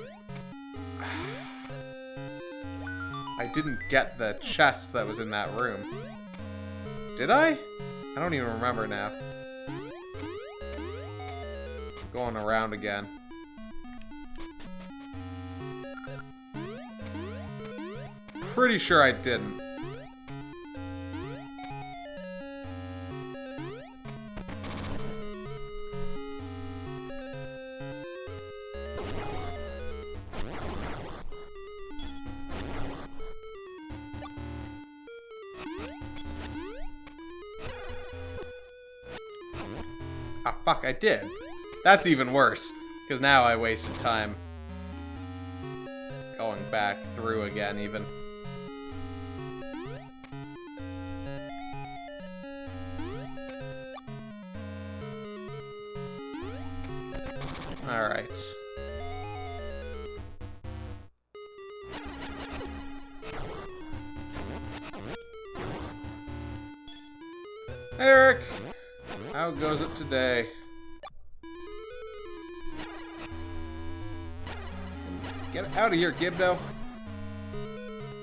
I didn't get the chest that was in that room. Did I? I don't even remember now. Going around again. Pretty sure I didn't. Ah, fuck, I did. That's even worse, because now I wasted time going back through again, even. Alright. Eric! How goes it today? Get out of here, Gibdo.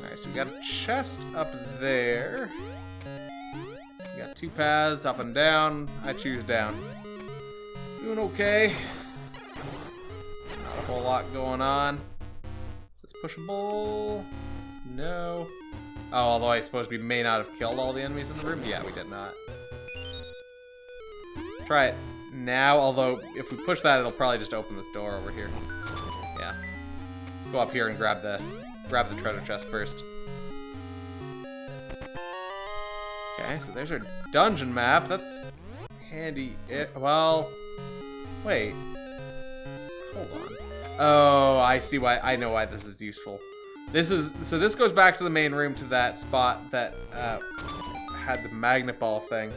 Alright, so we got a chest up there. We got two paths, up and down. I choose down. Doing okay. Not a whole lot going on. Is this pushable? No. Oh, although I suppose we may not have killed all the enemies in the room. Yeah, we did not. Let's try it now, although if we push that, it'll probably just open this door over here. Yeah. Let's go up here and grab the treasure chest first. Okay, so there's our dungeon map. That's handy. Well, wait. Hold on. Oh, I see why. I know why this is useful. So this goes back to the main room, to that spot that had the magnet ball thing.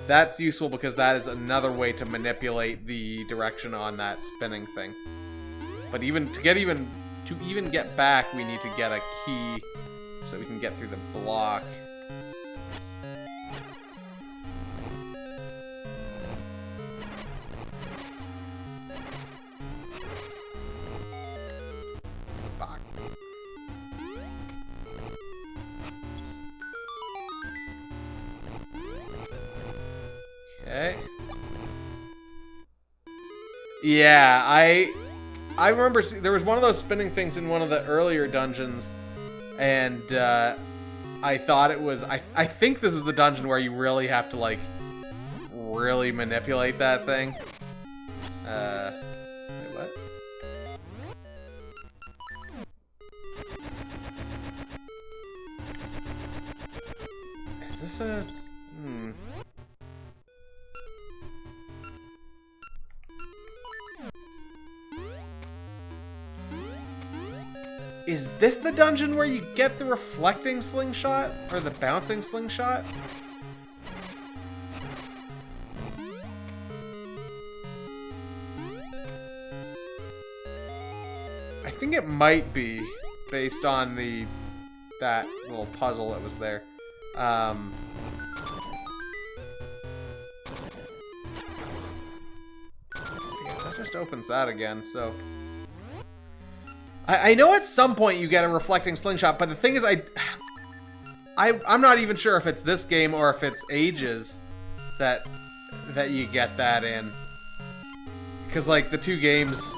That's useful because that is another way to manipulate the direction on that spinning thing. But to even get back, we need to get a key so we can get through the block. Fuck. Okay. Yeah, I remember there was one of those spinning things in one of the earlier dungeons, and I thought it was... I think this is the dungeon where you really have to, like, really manipulate that thing. Wait, what? Is this a... Is this the dungeon where you get the reflecting slingshot? Or the bouncing slingshot? I think it might be, based on that little puzzle that was there. Yeah, that just opens that again, so... I know at some point you get a reflecting slingshot, but the thing is I'm not even sure if it's this game or if it's Ages that you get that in. Because, like, the two games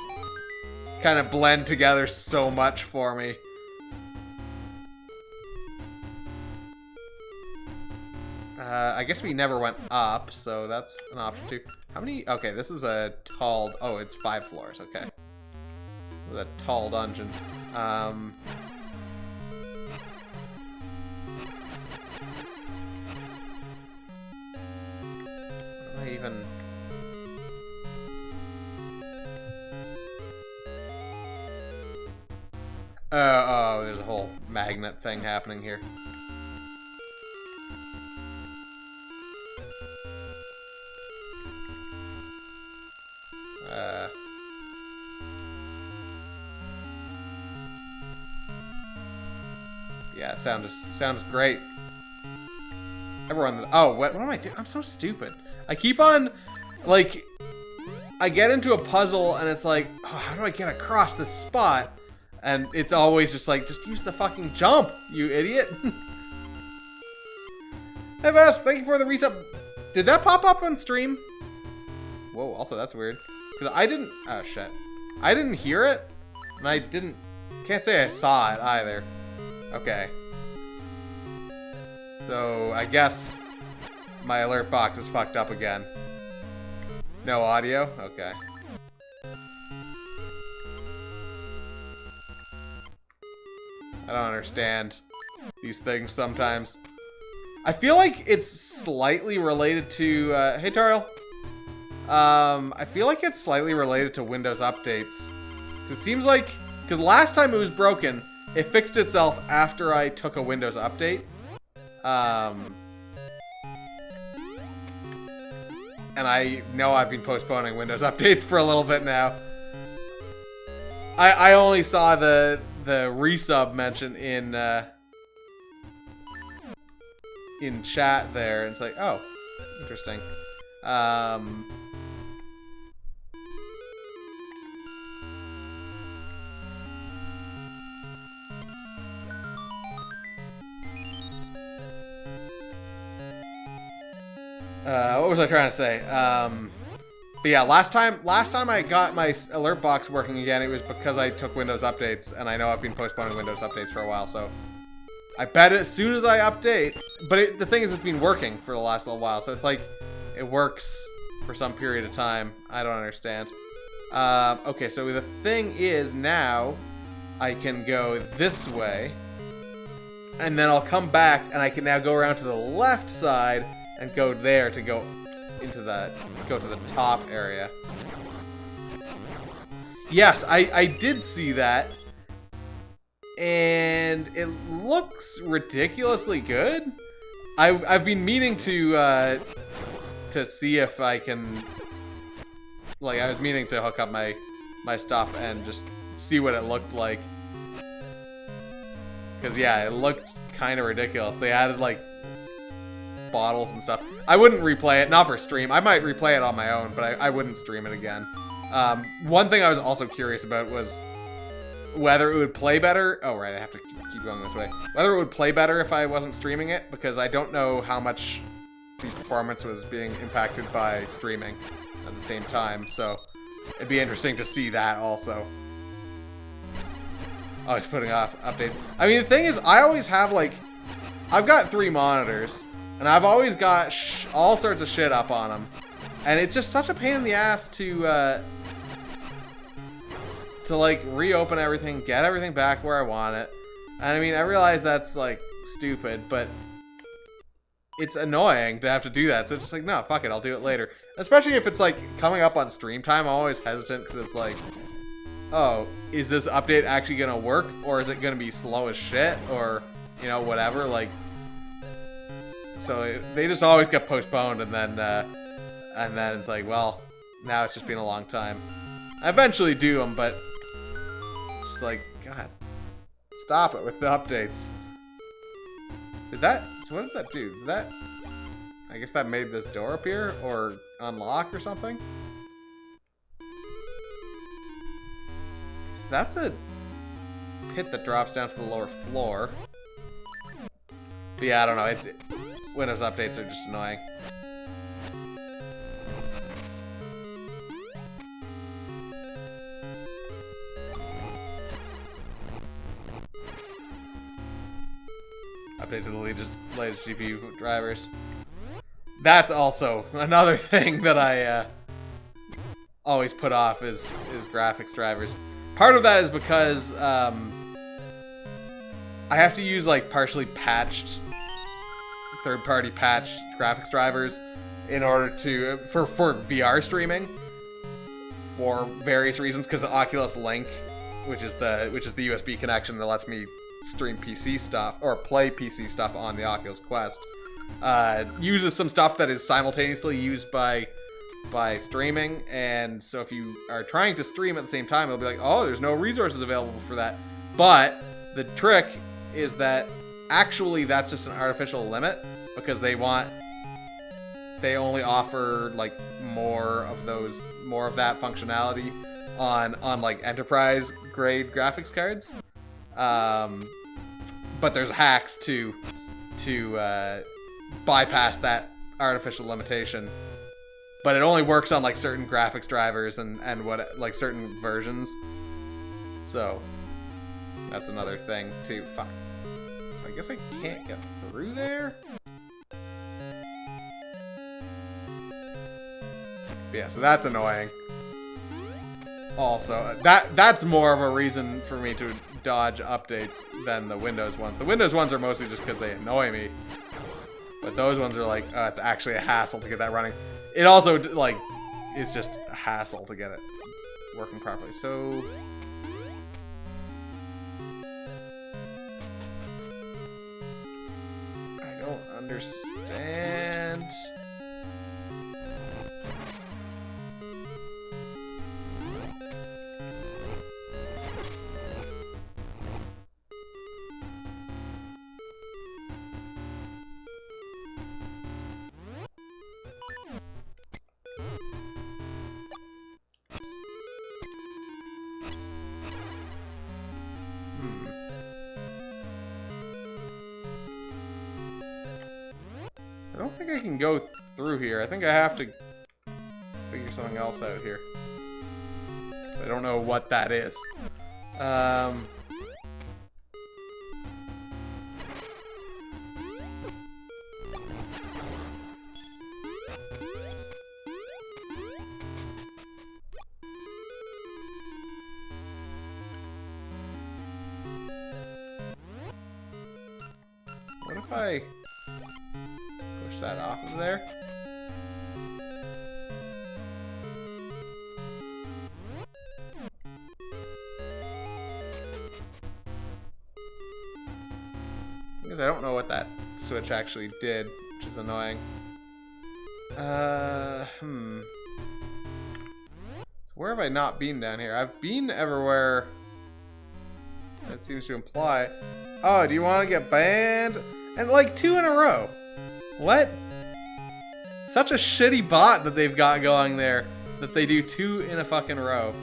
kind of blend together so much for me. I guess we never went up, so that's an option too. How many? Okay, this is a tall... Oh, it's 5 floors, okay. A tall dungeon. Am I even... Oh, there's a whole magnet thing happening here. Yeah, sounds great. Everyone, oh, what am I doing? I'm so stupid. I keep on, like, I get into a puzzle and it's like, oh, how do I get across this spot? And it's always just like, just use the fucking jump, you idiot. Hey, Vess, thank you for the resub. Did that pop up on stream? Whoa, also that's weird. Because I didn't, oh shit. I didn't hear it, and I can't say I saw it either. Okay. So, I guess my alert box is fucked up again. No audio? Okay. I don't understand these things sometimes. I feel like it's slightly related to, hey Tariel. I feel like it's slightly related to Windows updates. It seems like, because last time it was broken, it fixed itself after I took a Windows update. And I know I've been postponing Windows updates for a little bit now. I only saw the resub mention in chat there, and it's like, oh, interesting. What was I trying to say? But yeah, last time I got my alert box working again, it was because I took Windows updates, and I know I've been postponing Windows updates for a while, so I bet as soon as I update, but the thing is, it's been working for the last little while, so it's like, it works for some period of time. I don't understand. Okay, so the thing is, now I can go this way, and then I'll come back, and I can now go around to the left side, and go there to go into go to the top area. Yes, I did see that. And it looks ridiculously good. I've been meaning to see if I can, like, I was meaning to hook up my stuff and just see what it looked like. Cause yeah, it looked kind of ridiculous. They added like bottles and stuff. I wouldn't replay it, not for stream. I might replay it on my own, but I wouldn't stream it again. One thing I was also curious about was whether it would play better. Oh, right, I have to keep going this way. Whether it would play better if I wasn't streaming it, because I don't know how much the performance was being impacted by streaming at the same time, so it'd be interesting to see that also. Oh, he's putting off updates. I mean, the thing is, I always have, like, I've got 3 monitors, and I've always got all sorts of shit up on them. And it's just such a pain in the ass to like, reopen everything, get everything back where I want it. And I mean, I realize that's, like, stupid, but it's annoying to have to do that. So it's just like, no, fuck it, I'll do it later. Especially if it's, like, coming up on stream time, I'm always hesitant, because it's like, oh, is this update actually gonna work? Or is it gonna be slow as shit? Or, you know, whatever, like... So they just always get postponed, and then it's like, well, now it's just been a long time. I eventually do them, but just like, God, stop it with the updates. So what did that do? I guess that made this door appear or unlock or something? So that's a pit that drops down to the lower floor. But yeah, I don't know. Windows updates are just annoying. Update to the latest GPU drivers. That's also another thing that I always put off is graphics drivers. Part of that is because I have to use like partially patched, third-party patched graphics drivers in order to for VR streaming for various reasons, because of Oculus Link, which is the USB connection that lets me stream PC stuff or play PC stuff on the Oculus Quest uses some stuff that is simultaneously used by streaming, and so if you are trying to stream at the same time, it'll be like, oh, there's no resources available for that. But the trick is that actually that's just an artificial limit, because they only offer like more of that functionality on like enterprise grade graphics cards. But there's hacks to bypass that artificial limitation. But it only works on like certain graphics drivers and what, like, certain versions. So that's another thing too. Fuck. So I guess I can't get through there. Yeah, so that's annoying. Also, that's more of a reason for me to dodge updates than the Windows ones. The Windows ones are mostly just because they annoy me. But those ones are like, it's actually a hassle to get that running. It also, like, it's just a hassle to get it working properly. So I don't understand. I don't think I can go through here. I think I have to figure something else out here. I don't know what that is. What if I push that off of there? Because I don't know what that switch actually did, which is annoying. So where have I not been down here? I've been everywhere. That seems to imply. Oh, do you want to get banned? And like 2 in a row. What? Such a shitty bot that they've got going there that they do 2 in a fucking row.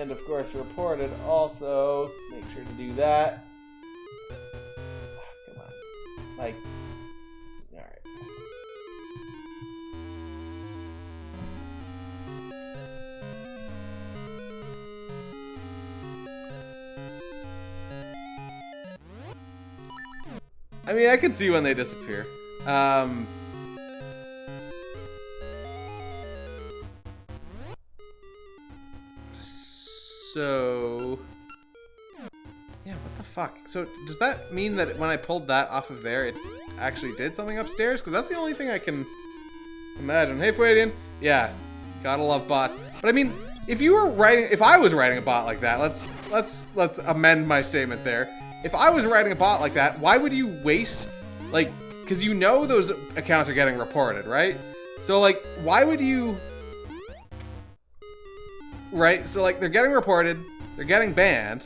And of course reported also. Make sure to do that. Come on. Like, alright. I mean, I can see when they disappear. So yeah, what the fuck? So does that mean that when I pulled that off of there, it actually did something upstairs? Because that's the only thing I can imagine. Hey, Fuadian. Yeah, gotta love bots. But I mean, if I was writing a bot like that, let's amend my statement there. If I was writing a bot like that, why would you waste, like, because you know those accounts are getting reported, right? So like, why would you? Right, so like they're getting reported, they're getting banned.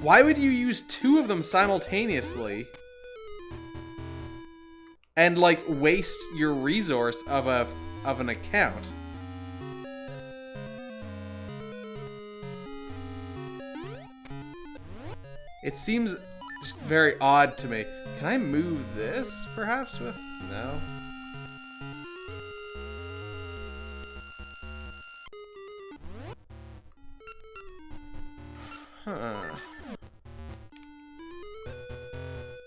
Why would you use 2 of them simultaneously and like waste your resource of an account? It seems just very odd to me. Can I move this perhaps with no?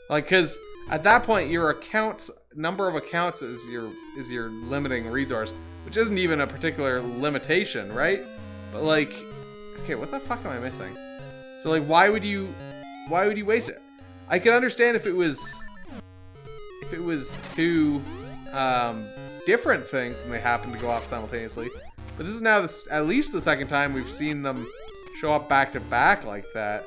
Like, cause at that point your number of accounts is your limiting resource, which isn't even a particular limitation, right? But like, okay, what the fuck am I missing? So like, why would you waste it? I could understand if it was 2 different things and they happen to go off simultaneously. But this is now at least the second time we've seen them show up back to back like that.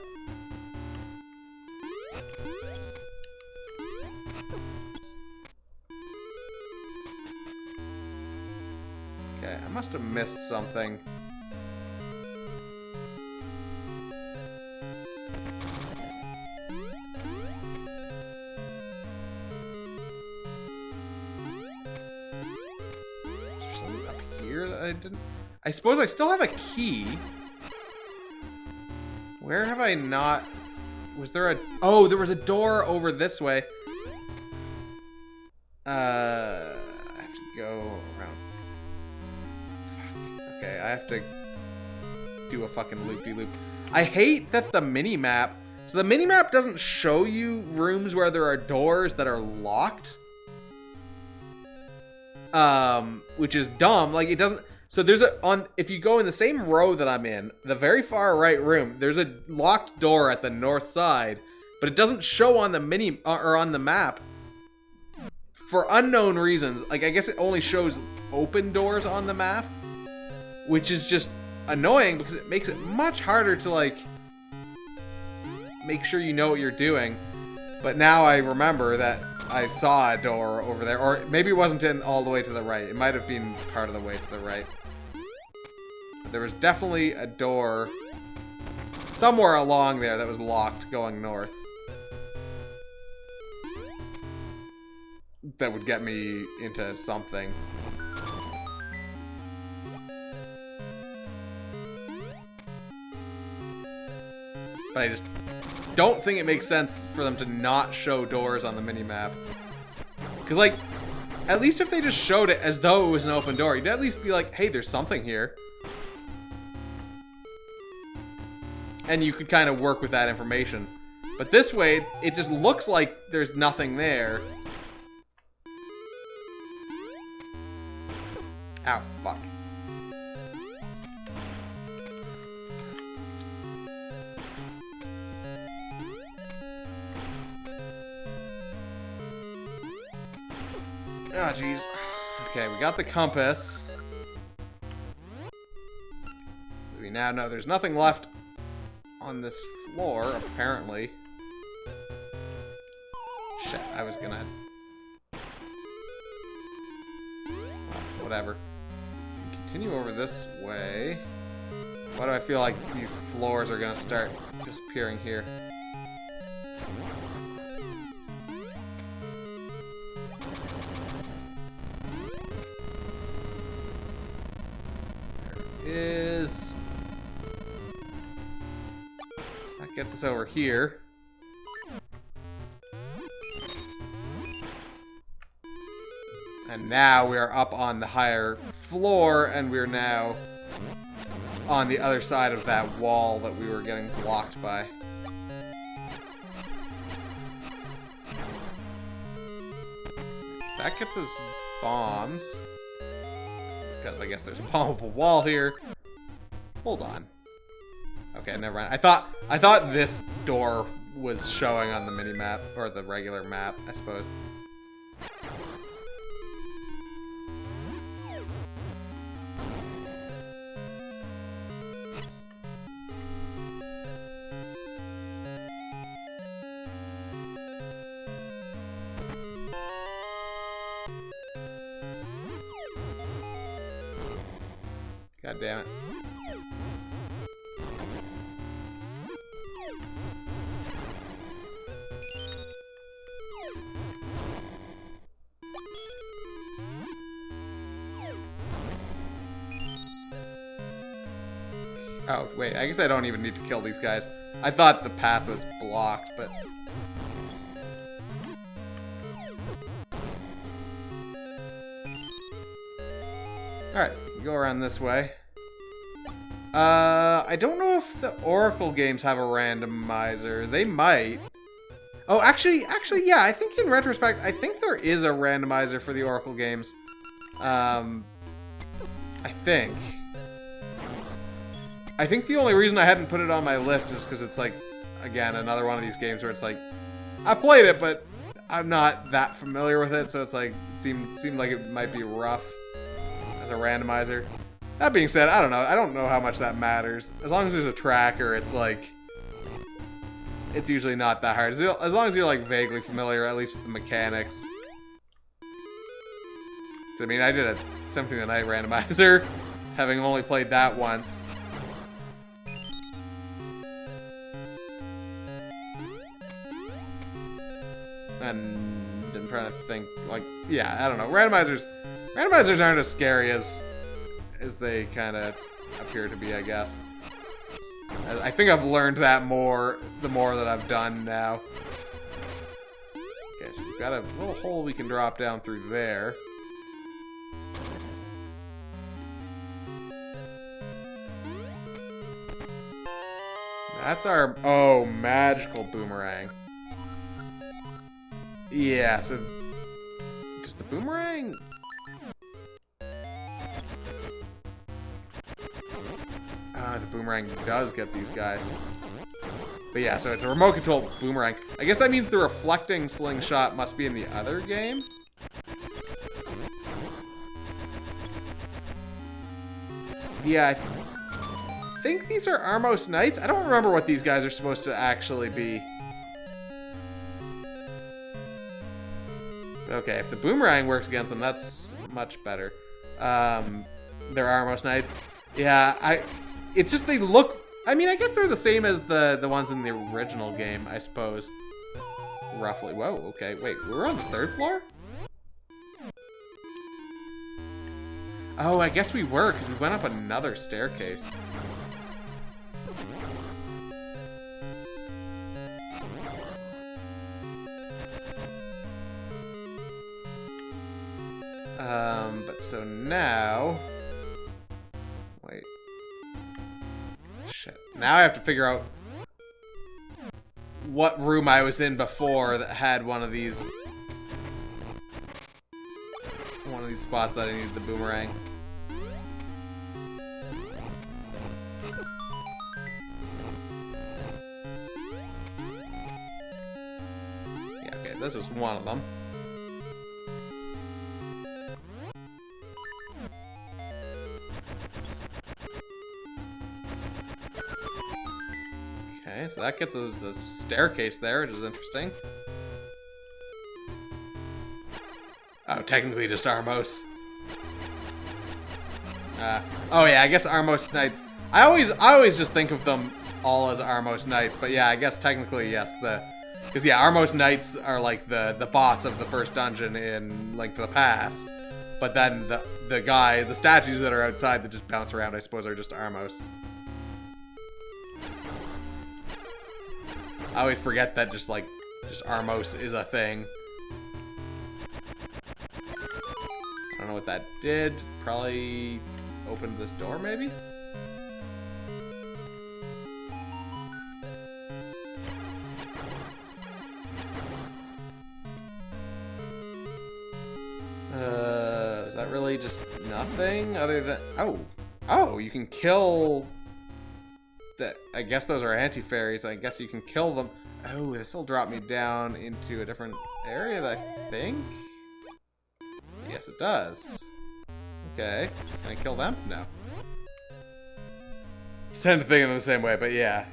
Okay, I must have missed something. I suppose I still have a key. Where have I not... Was there a... Oh, there was a door over this way. I have to go around. Fuck. Okay, I have to do a fucking loop-de-loop. I hate that the mini-map... So the mini-map doesn't show you rooms where there are doors that are locked. Which is dumb. Like, it doesn't... So there's if you go in the same row that I'm in, the very far right room, there's a locked door at the north side, but it doesn't show on the or on the map for unknown reasons. Like, I guess it only shows open doors on the map, which is just annoying because it makes it much harder to, like, make sure you know what you're doing. But now I remember that I saw a door over there, or maybe it wasn't in all the way to the right. It might have been part of the way to the right. There was definitely a door somewhere along there that was locked going north. That would get me into something. But I just don't think it makes sense for them to not show doors on the mini-map. Because, like, at least if they just showed it as though it was an open door, you'd at least be like, hey, there's something here. And you could kind of work with that information. But this way, it just looks like there's nothing there. Ow, fuck. Ah, jeez. Okay, we got the compass. So we now know there's nothing left on this floor, apparently. Shit, I was gonna... Well, whatever. Continue over this way. Why do I feel like these floors are gonna start disappearing here? There it is. That gets us over here. And now we are up on the higher floor, and we're now on the other side of that wall that we were getting blocked by. That gets us bombs. Because I guess there's a bombable wall here. Hold on. Okay, never mind. I thought this door was showing on the mini-map, or the regular map, I suppose. God damn it. Oh, wait, I guess I don't even need to kill these guys. I thought the path was blocked, but... Alright, go around this way. I don't know if the Oracle games have a randomizer. They might. Oh, actually, yeah, I think in retrospect, I think there is a randomizer for the Oracle games. I think. I think the only reason I hadn't put it on my list is because it's like, again, another one of these games where it's like, I played it, but I'm not that familiar with it, so it's like, it seemed like it might be rough as a randomizer. That being said, I don't know. I don't know how much that matters. As long as there's a tracker, it's like... It's usually not that hard. As long as you're like vaguely familiar, at least with the mechanics. I mean, I did a Symphony of the Night randomizer, having only played that once. And I'm trying to think, like, yeah, I don't know. Randomizers aren't as scary as they kind of appear to be, I guess. I think I've learned that the more that I've done now. Okay, so we've got a little hole we can drop down through there. That's our... Oh, magical boomerang. Yeah, so... Does the boomerang... the boomerang does get these guys. But yeah, so it's a remote control boomerang. I guess that means the reflecting slingshot must be in the other game. Yeah, I think these are Armos Knights. I don't remember what these guys are supposed to actually be. Okay, if the boomerang works against them, that's much better. They're Armos Knights. Yeah, it's just they look... I mean, I guess they're the same as the ones in the original game, I suppose. Roughly. Whoa, okay. Wait, we're on the 3rd floor? Oh, I guess we were, because we went up another staircase. But so now... Wait. Shit. Now I have to figure out what room I was in before that had one of these spots that I needed the boomerang. Yeah, okay, this was one of them. Okay, so that gets us a staircase there, which is interesting. Oh, technically just Armos. Oh yeah, I guess Armos Knights. I always just think of them all as Armos Knights, but yeah, I guess technically yes. Because yeah, Armos Knights are like the boss of the first dungeon in Link to the Past, but then the statues that are outside that just bounce around, I suppose, are just Armos. I always forget that just Armos is a thing. I don't know what that did. Probably opened this door, maybe? Is that really just nothing other than... Oh, you can kill... I guess those are anti-fairies. I guess you can kill them. Oh, this will drop me down into a different area, I think? Yes, it does. Okay. Can I kill them? No. I tend to think of them the same way, but yeah.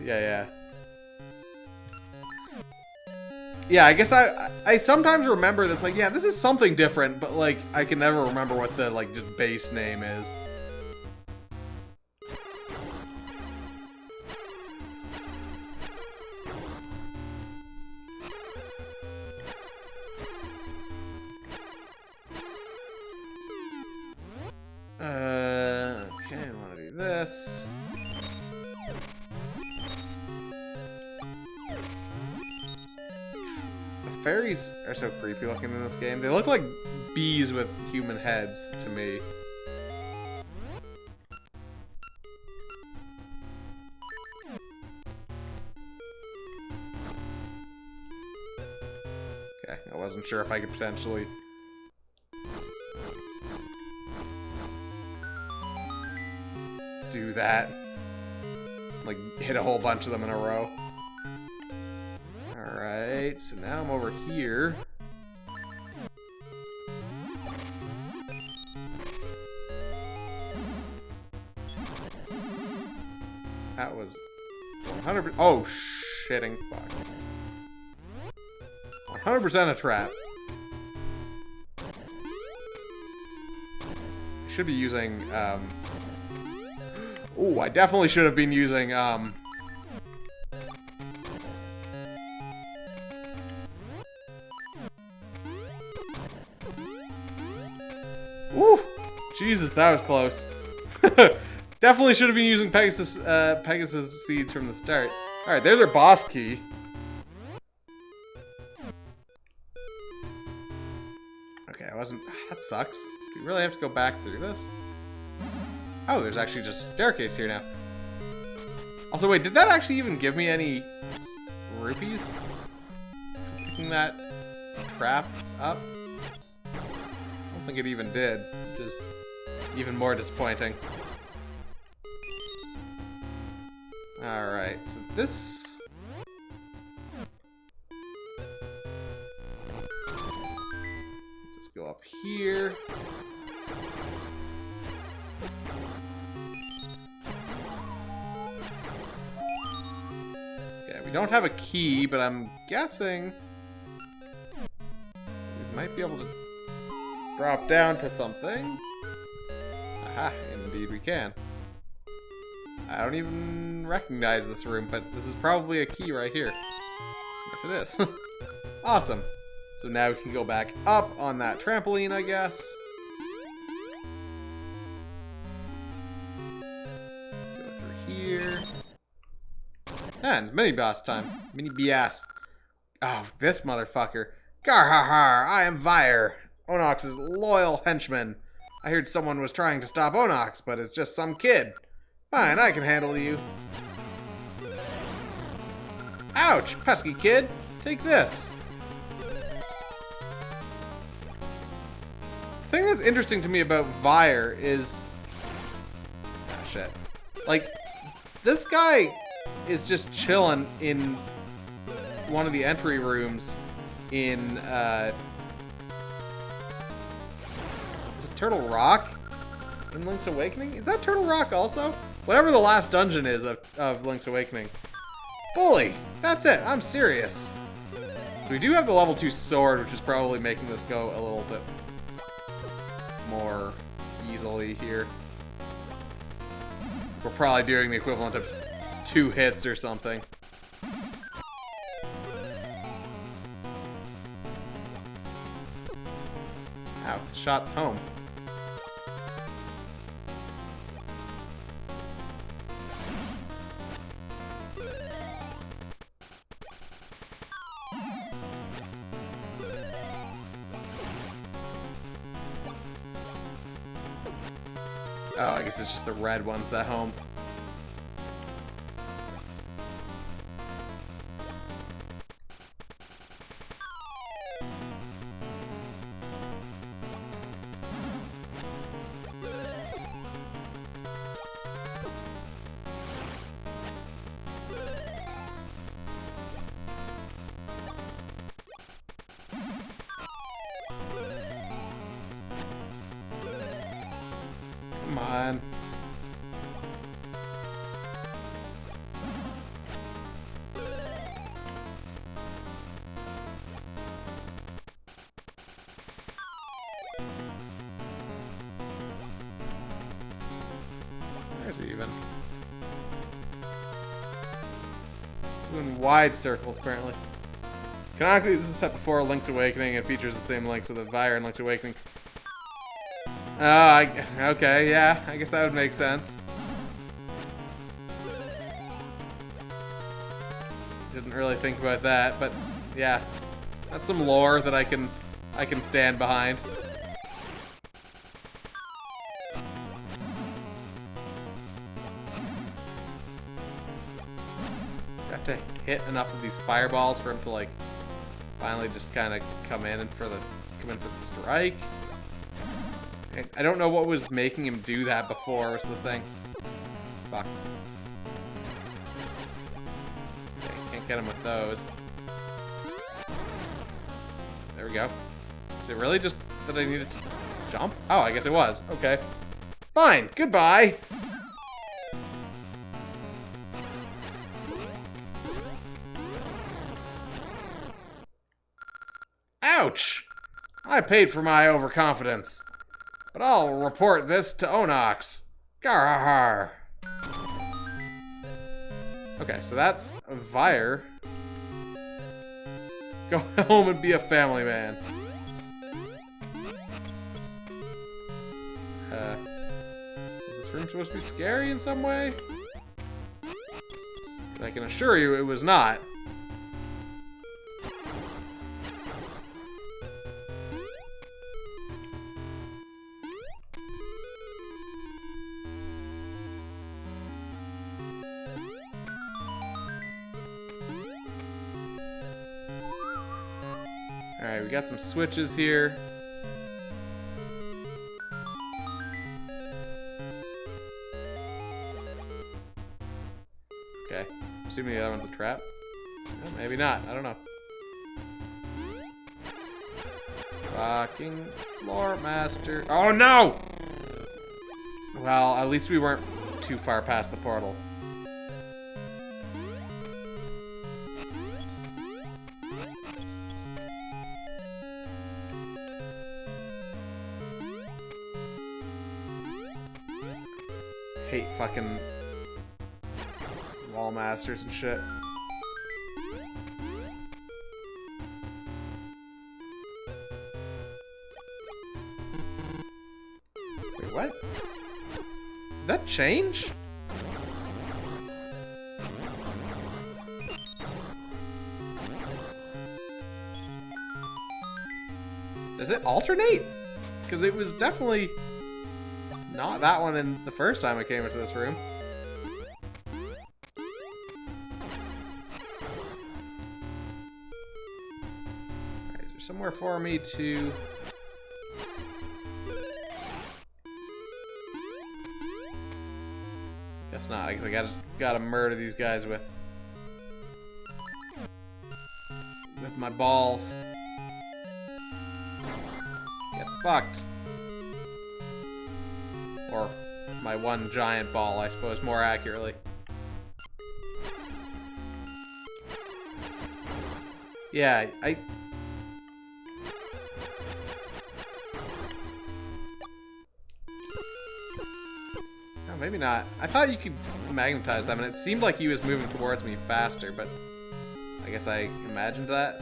Yeah, I guess I sometimes remember this, like, yeah, this is something different, but, like, I can never remember what the, like, just base name is. Okay, I want to do this. The fairies are so creepy looking in this game. They look like bees with human heads to me. Okay, I wasn't sure if I could potentially... do that. Like, hit a whole bunch of them in a row. Alright, so now I'm over here. 100%. Oh, shitting fuck. 100% a trap. I should be using, Ooh, I definitely should have been using, Woo! Jesus, that was close. Definitely should have been using Pegasus seeds from the start. Alright, there's our boss key. Okay, I wasn't... That sucks. Do we really have to go back through this? Oh, there's actually just a staircase here now. Also, wait, did that actually even give me any rupees? For picking that trap up? I don't think it even did, which is even more disappointing. Alright, so this... Let's just go up here. Okay, we don't have a key, but I'm guessing we might be able to drop down to something. Aha, indeed we can. I don't even recognize this room, but this is probably a key right here. Yes, it is. Awesome. So now we can go back up on that trampoline, I guess. Go through here. And mini boss time. Mini BS. Oh, this motherfucker. Garhahar, I am Vire, Onox's loyal henchman. I heard someone was trying to stop Onox, but it's just some kid. Fine, I can handle you. Ouch, pesky kid. Take this. The thing that's interesting to me about Vire is... Oh, shit. Like, this guy is just chilling in one of the entry rooms in, is it Turtle Rock? In Link's Awakening? Is that Turtle Rock also? Whatever the last dungeon is of Link's Awakening. Bully! That's it, I'm serious. So we do have the level 2 sword, which is probably making this go a little bit more easily here. We're probably doing the equivalent of 2 hits or something. Ow, shot's home. Oh, I guess it's just the red ones that home. Come on. Where's he even? Doing wide circles, apparently. Canonically, this is set before Link's Awakening and features the same links with the Vire in Link's Awakening. Oh, okay, yeah, I guess that would make sense. Didn't really think about that, but yeah, that's some lore that I can stand behind. Have to hit enough of these fireballs for him to like finally just kind of come in for the strike. I don't know what was making him do that before, was the thing. Fuck. Okay, can't get him with those. There we go. Is it really just that I needed to jump? Oh, I guess it was. Okay. Fine. Goodbye. Ouch! I paid for my overconfidence. But I'll report this to Onox. Garhar. Okay, so that's Vire. Go home and be a family man. Is this room supposed to be scary in some way? I can assure you it was not. Alright, we got some switches here. Okay, assuming the other one's a trap. Well, maybe not, I don't know. Fucking floor master. Oh no! Well, at least we weren't too far past the portal. Hate fucking wall masters and shit. Wait, what? Did that change? Does it alternate? Because it was definitely not that one in the first time I came into this room. Alright, is there somewhere for me to... Guess not. I guess I just gotta murder these guys with my balls. Get fucked. Or my one giant ball, I suppose, more accurately. Yeah, oh, maybe not. I thought you could magnetize them, and it seemed like he was moving towards me faster, but I guess I imagined that.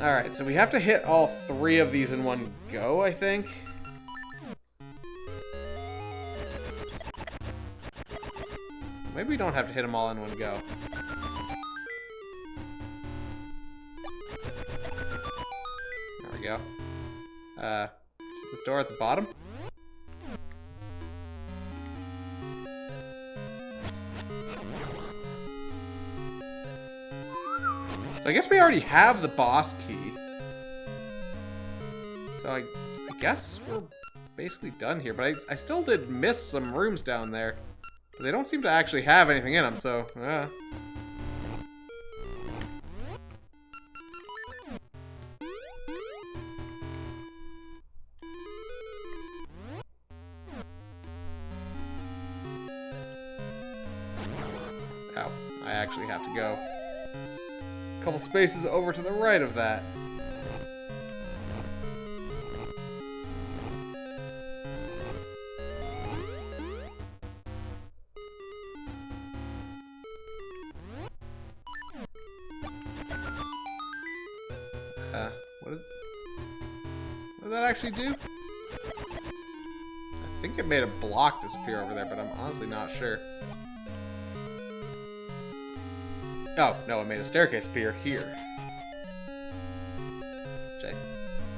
Alright, so we have to hit all 3 of these in one go, I think. Maybe we don't have to hit them all in one go. There we go. Is this door at the bottom? So I guess we already have the boss key. So I guess we're basically done here, but I still did miss some rooms down there. They don't seem to actually have anything in them, so... Oh, I actually have to go a couple spaces over to the right of that. What did that actually do? I think it made a block disappear over there, but I'm honestly not sure. Oh, no, it made a staircase appear here. Which I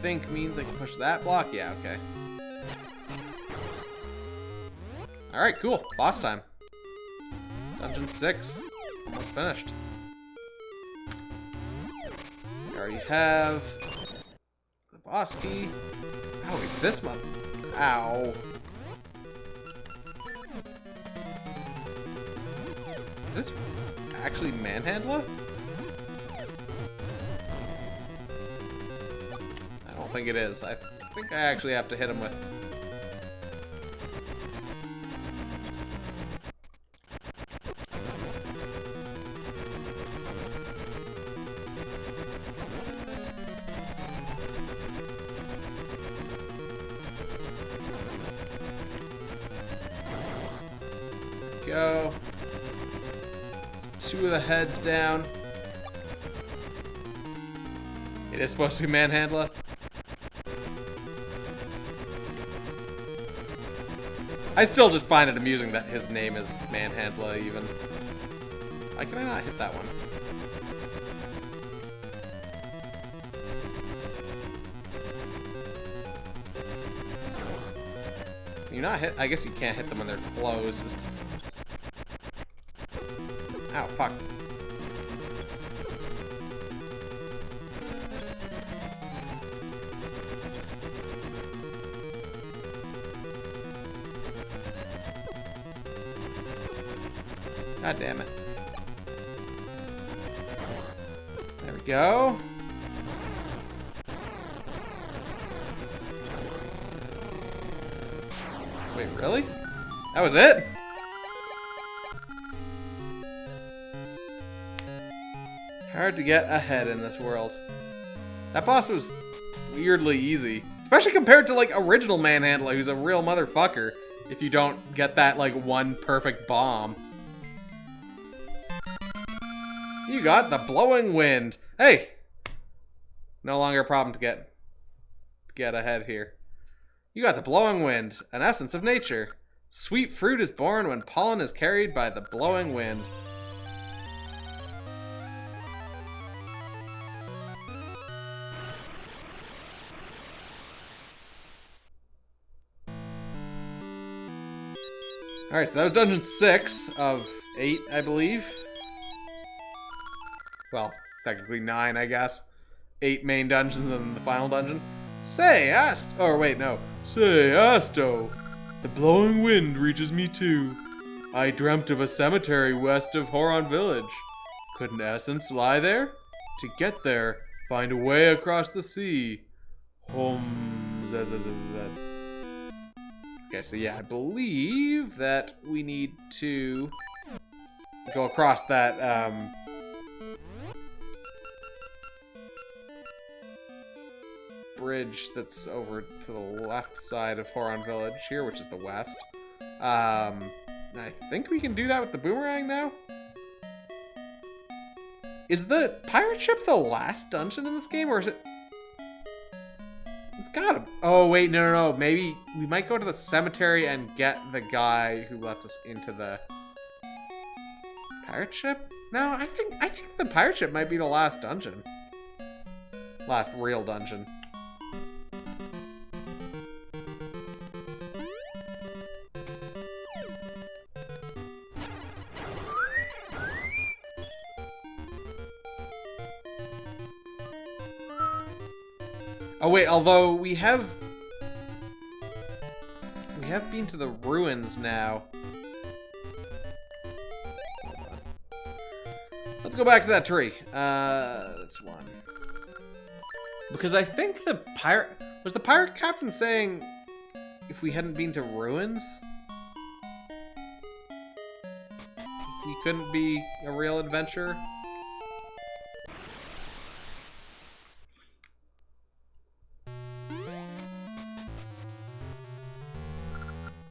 think means I can push that block? Yeah, okay. Alright, cool. Boss time. Dungeon 6. Almost finished. We already have the boss key. Oh, wait, this one. Ow. Is this actually Manhandler? I don't think it is. I think I actually have to hit him with... 2 of the heads down. It is supposed to be Manhandler. I still just find it amusing that his name is Manhandler, even. Why can I not hit that one? Can you not hit? I guess you can't hit them when they're closed. Just... Ow, fuck. God damn it. There we go. Wait, really? That was it? Hard to get ahead in this world. That boss was weirdly easy. Especially compared to, like, original Manhandler, who's a real motherfucker. If you don't get that, like, one perfect bomb. You got the blowing wind. Hey! No longer a problem to get ahead here. You got the blowing wind, an essence of nature. Sweet fruit is born when pollen is carried by the blowing wind. Alright, so that was dungeon 6 of 8, I believe. Well, technically 9, I guess. 8 main dungeons and the final dungeon. Say, or wait, no. Say, Asto, the blowing wind reaches me too. I dreamt of a cemetery west of Horon Village. Could an essence lie there? To get there, find a way across the sea. Okay, so yeah, I believe that we need to go across that, bridge that's over to the left side of Horon Village here, which is the west. I think we can do that with the boomerang now. Is the pirate ship the last dungeon in this game, or is it? It's gotta. Oh wait, no. Maybe we might go to the cemetery and get the guy who lets us into the pirate ship. No, I think the pirate ship might be the last dungeon. Last real dungeon. Oh wait, although we have been to the ruins now. Hold on. Let's go back to that tree. That's one. Because I think the pirate captain saying if we hadn't been to ruins, we couldn't be a real adventurer.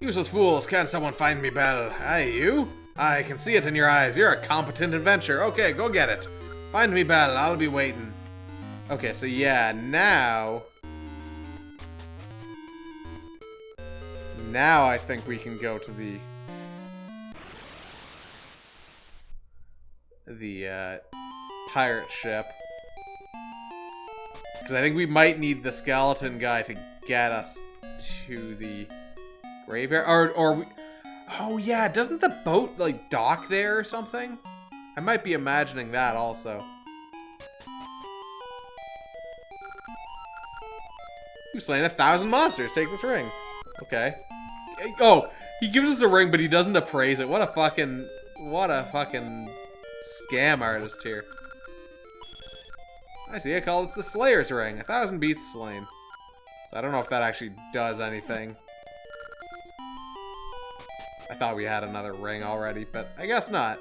Useless fools, can't someone find me Belle? Aye, you? I can see it in your eyes. You're a competent adventurer. Okay, go get it. Find me Belle, I'll be waiting. Okay, so yeah, now I think we can go to the pirate ship. Because I think we might need the skeleton guy to get us to the graveyard, or we, oh yeah, doesn't the boat like dock there or something? I might be imagining that also. You've slain 1,000 monsters. Take this ring. Okay. Oh, he gives us a ring, but he doesn't appraise it. What a fucking scam artist here. I see. I call it the Slayer's ring. 1,000 beasts slain. So I don't know if that actually does anything. I thought we had another ring already, but I guess not.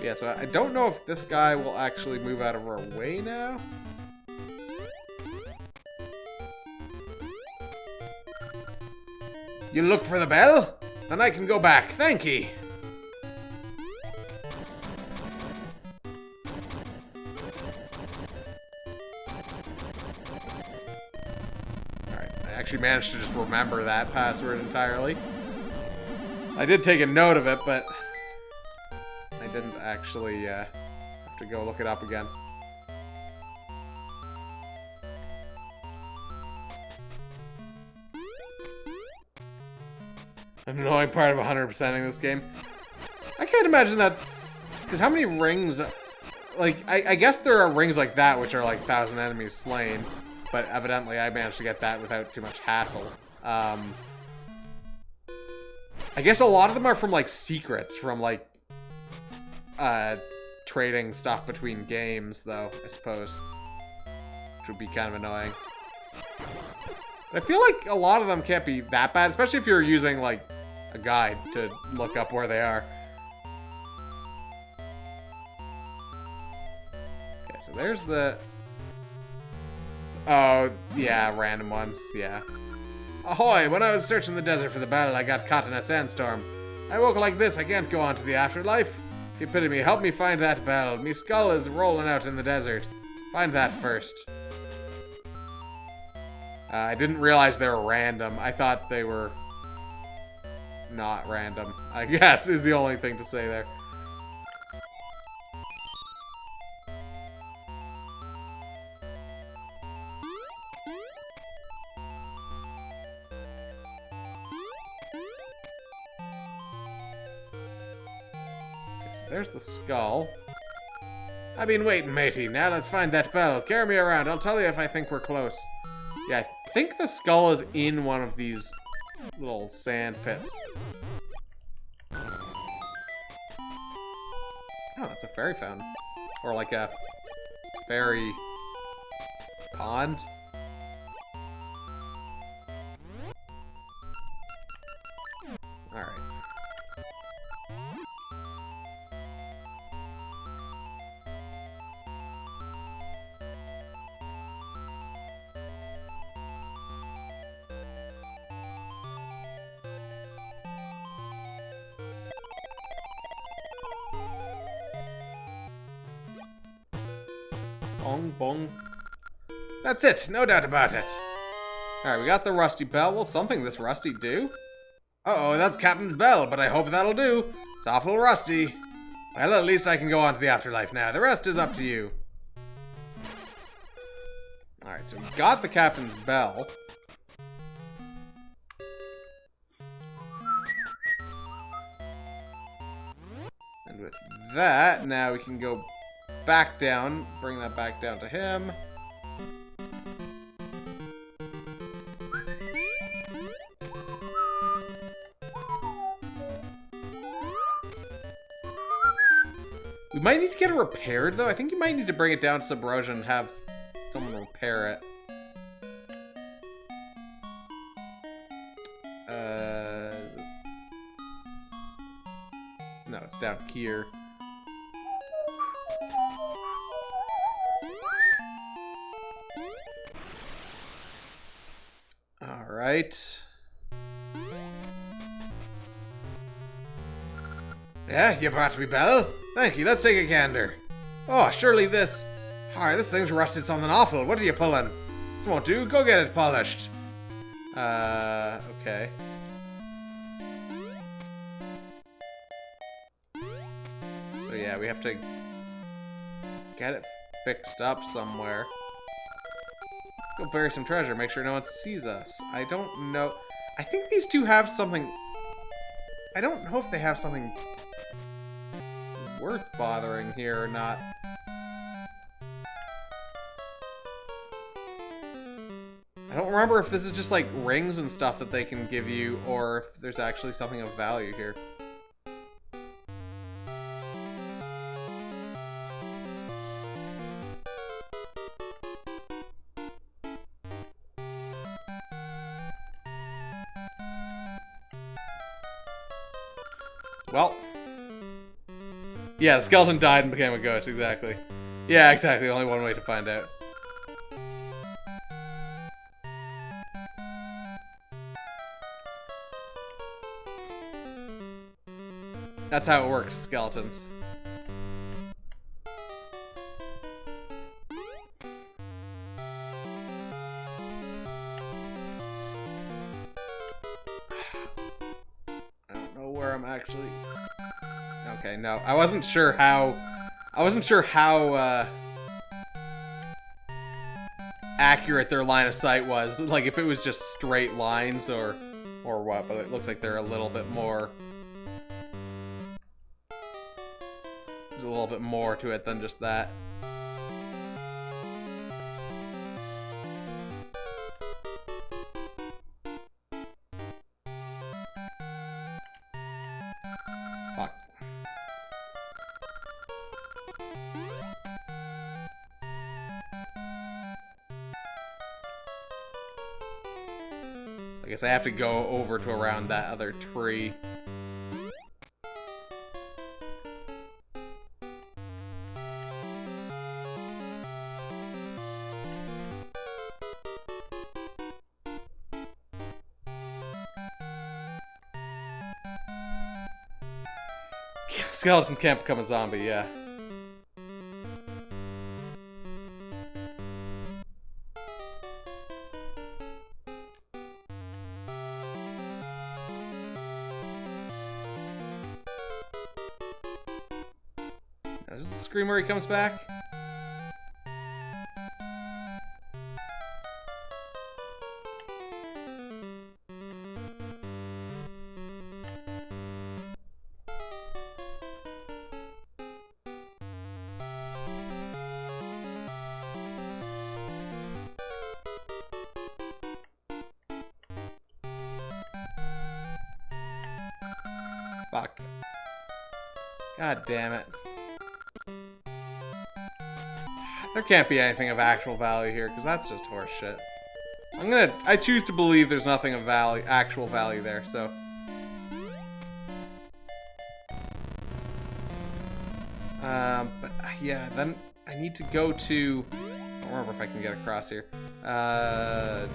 Yeah, so I don't know if this guy will actually move out of our way now. You look for the bell? Then I can go back. Thank ye. Alright, I actually managed to just remember that password entirely. I did take a note of it, but I didn't actually have to go look it up again. An annoying part of 100%ing this game. I can't imagine that's... Because how many rings... Like, I guess there are rings like that which are like 1,000 enemies slain. But evidently I managed to get that without too much hassle. I guess a lot of them are from like secrets. From like... trading stuff between games, though, I suppose. Which would be kind of annoying. But I feel like a lot of them can't be that bad, especially if you're using, like, a guide to look up where they are. Okay, so there's the... Oh, yeah, random ones, yeah. Ahoy! When I was searching the desert for the battle, I got caught in a sandstorm. I woke like this, I can't go on to the afterlife. Epitome, help me find that bell. Me skull is rolling out in the desert. Find that first. I didn't realize they were random. I thought they were not random, I guess, is the only thing to say there. There's the skull. I've been waiting, matey. Now let's find that bell. Carry me around. I'll tell you if I think we're close. Yeah, I think the skull is in one of these little sand pits. Oh, that's a fairy fountain. Or like a fairy pond. Alright. Bong, bong. That's it, no doubt about it. Alright, we got the rusty bell. Will something this rusty do? Uh-oh, that's Captain's bell, but I hope that'll do. It's awful rusty. Well, at least I can go on to the afterlife now. The rest is up to you. Alright, so we got the Captain's bell. And with that, now we can go back down, bring that back down to him. We might need to get it repaired, though. I think you might need to bring it down to Subrosia and have someone repair it. No, it's down here. Alright. Yeah, you brought me bell. Thank you, let's take a gander. Oh, surely this... Alright, this thing's rusted something awful. What are you pulling? This won't do. Go get it polished. Okay. So yeah, we have to get it fixed up somewhere. Let's go bury some treasure. Make sure no one sees us. I don't know. I think these two have something... I don't know if they have something worth bothering here or not. I don't remember if this is just like rings and stuff that they can give you, or if there's actually something of value here. Well. Yeah, the skeleton died and became a ghost, exactly. Yeah, exactly, only one way to find out. That's how it works with skeletons. I don't know where I'm actually... Okay, no. I wasn't sure how accurate their line of sight was. Like, if it was just straight lines or what, but it looks like they're a little bit more... There's a little bit more to it than just that. Fuck. I guess I have to go over to around that other tree. Skeleton can't become a zombie, yeah. Is this the scream where he comes back? Fuck. God damn it. There can't be anything of actual value here, because that's just horse shit. I choose to believe there's nothing of actual value there, so. But yeah, then I need to go to, I don't remember if I can get across here. Oh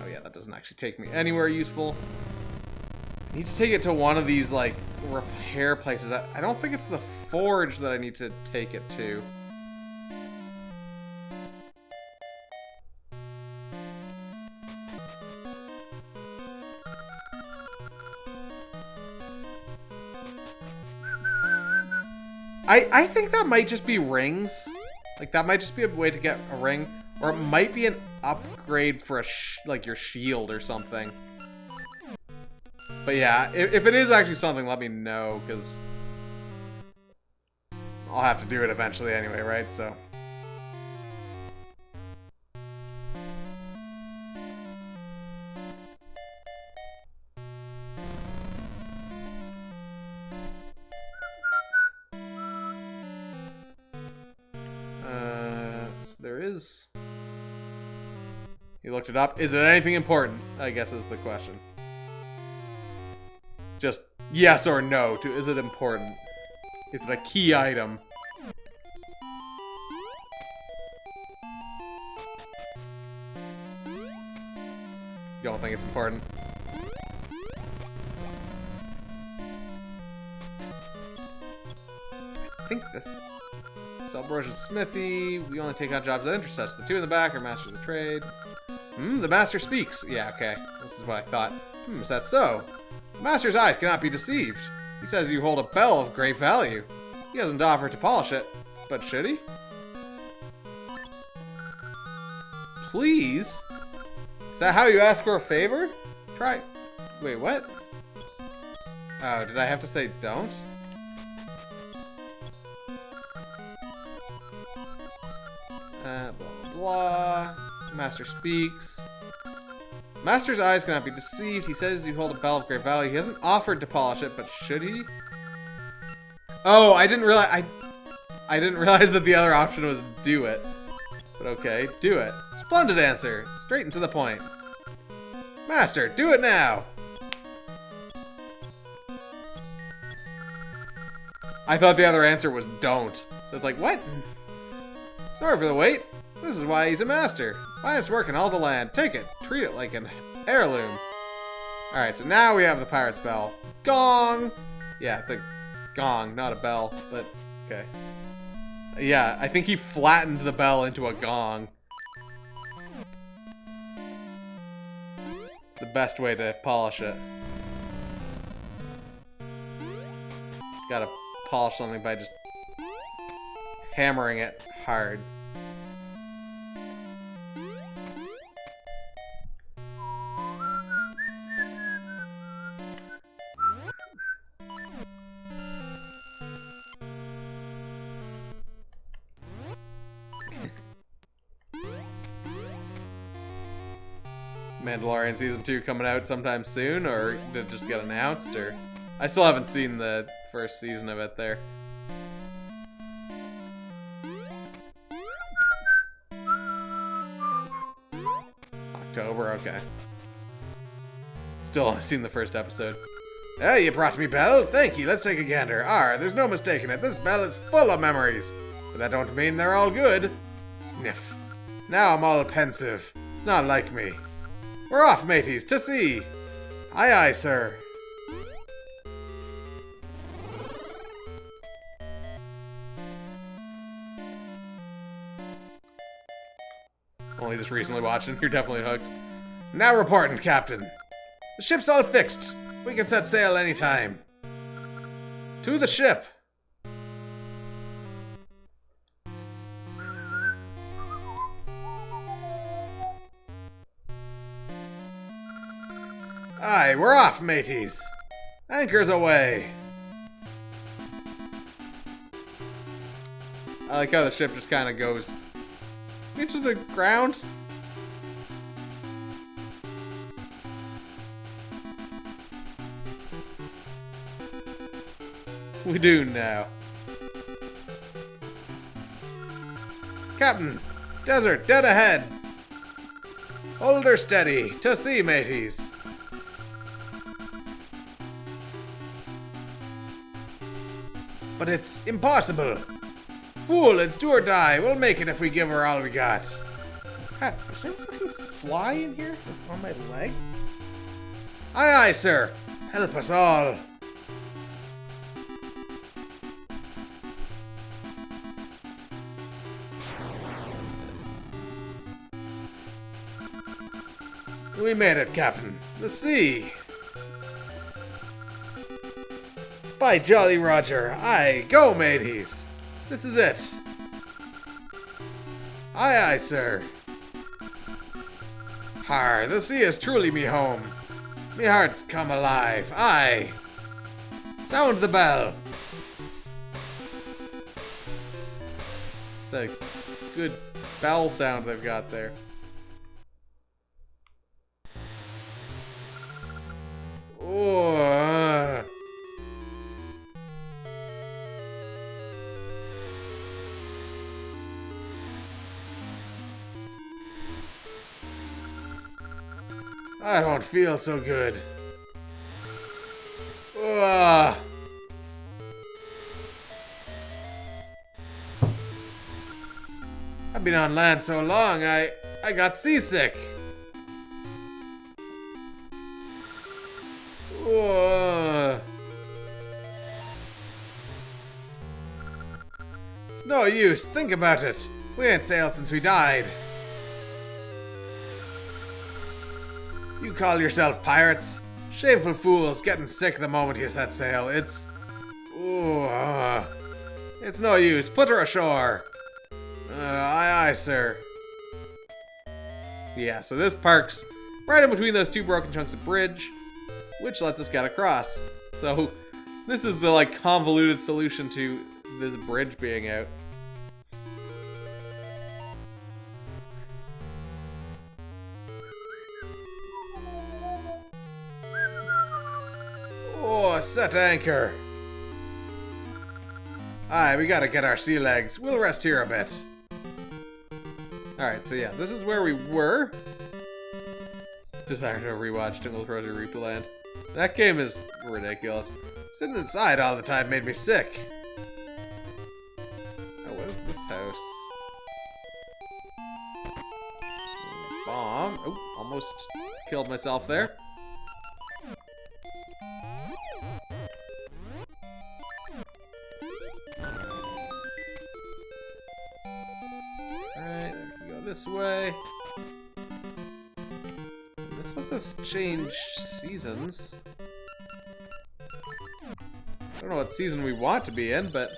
yeah, that doesn't actually take me anywhere useful. I need to take it to one of these, like, repair places. I don't think it's the forge that I need to take it to. I think that might just be rings. Like, that might just be a way to get a ring. Or it might be an upgrade for like your shield or something. But yeah, if it is actually something, let me know, because I'll have to do it eventually anyway, right? So. There is... You looked it up. Is it anything important? I guess is the question. Just yes or no to is it important? Is it a key item? You don't think it's important? I think this... Celebration Smithy. We only take on jobs that interest us. The two in the back are masters of the trade. The master speaks. Yeah, okay. This is what I thought. Is that so? The master's eyes cannot be deceived. He says you hold a bell of great value. He hasn't offered to polish it, but should he? Please? Is that how you ask for a favor? Try... Wait, what? Oh, did I have to say don't? Blah, blah, blah. Master speaks. Master's eyes cannot be deceived. He says you hold a bell of great value. He hasn't offered to polish it, but should he? Oh, I didn't realize... I didn't realize that the other option was do it. But okay, do it. Splendid answer. Straight and to the point. Master, do it now! I thought the other answer was don't. So it's like, what? Sorry for the wait. This is why he's a master. Finest work in all the land. Take it. Treat it like an heirloom. Alright, so now we have the pirate's bell. Gong! Yeah, it's a gong, not a bell, but okay. Yeah, I think he flattened the bell into a gong. It's the best way to polish it. Just gotta polish something by just hammering it hard. Mandalorian Season 2 coming out sometime soon, or did it just get announced, or... I still haven't seen the first season of it there. October, okay. Still haven't seen the first episode. Oh, you brought me bell? Thank you, let's take a gander. There's no mistaking it, this bell is full of memories. But that don't mean they're all good. Sniff. Now I'm all pensive. It's not like me. We're off, mateys, to sea. Aye, aye, sir. Only just recently watched it. You're definitely hooked. Now reporting, Captain. The ship's all fixed. We can set sail anytime. To the ship. Aye, we're off, mateys. Anchors away. I like how the ship just kind of goes into the ground. We do now. Captain, desert dead ahead. Hold her steady. To sea, mateys. But it's impossible. Fool, it's do or die. We'll make it if we give her all we got. God, is there a fucking fly in here? On my leg? Aye, aye, sir. Help us all. We made it, Captain. The sea. By Jolly Roger. Aye, go, mateys. This is it. Aye, aye, sir. Har, the sea is truly me home. Me heart's come alive. Aye. Sound the bell. It's a good bell sound they've got there. Oh. I don't feel so good. Ugh. I've been on land so long, I got seasick. Ugh. It's no use, think about it. We ain't sailed since we died. You call yourself pirates? Shameful fools, getting sick the moment you set sail. It's... It's no use. Put her ashore. Aye, aye, sir. Yeah, so this park's right in between those two broken chunks of bridge, which lets us get across. So, this is the, like, convoluted solution to this bridge being out. Oh, set anchor. Aye, we gotta get our sea legs. We'll rest here a bit. Alright, so yeah, this is where we were. Desire to rewatch Tingle's Rosy Reaper Land. That game is ridiculous. Sitting inside all the time made me sick. Oh, what is this house? Bomb. Oh, almost killed myself there. this way. This lets us change seasons. I don't know what season we want to be in, but...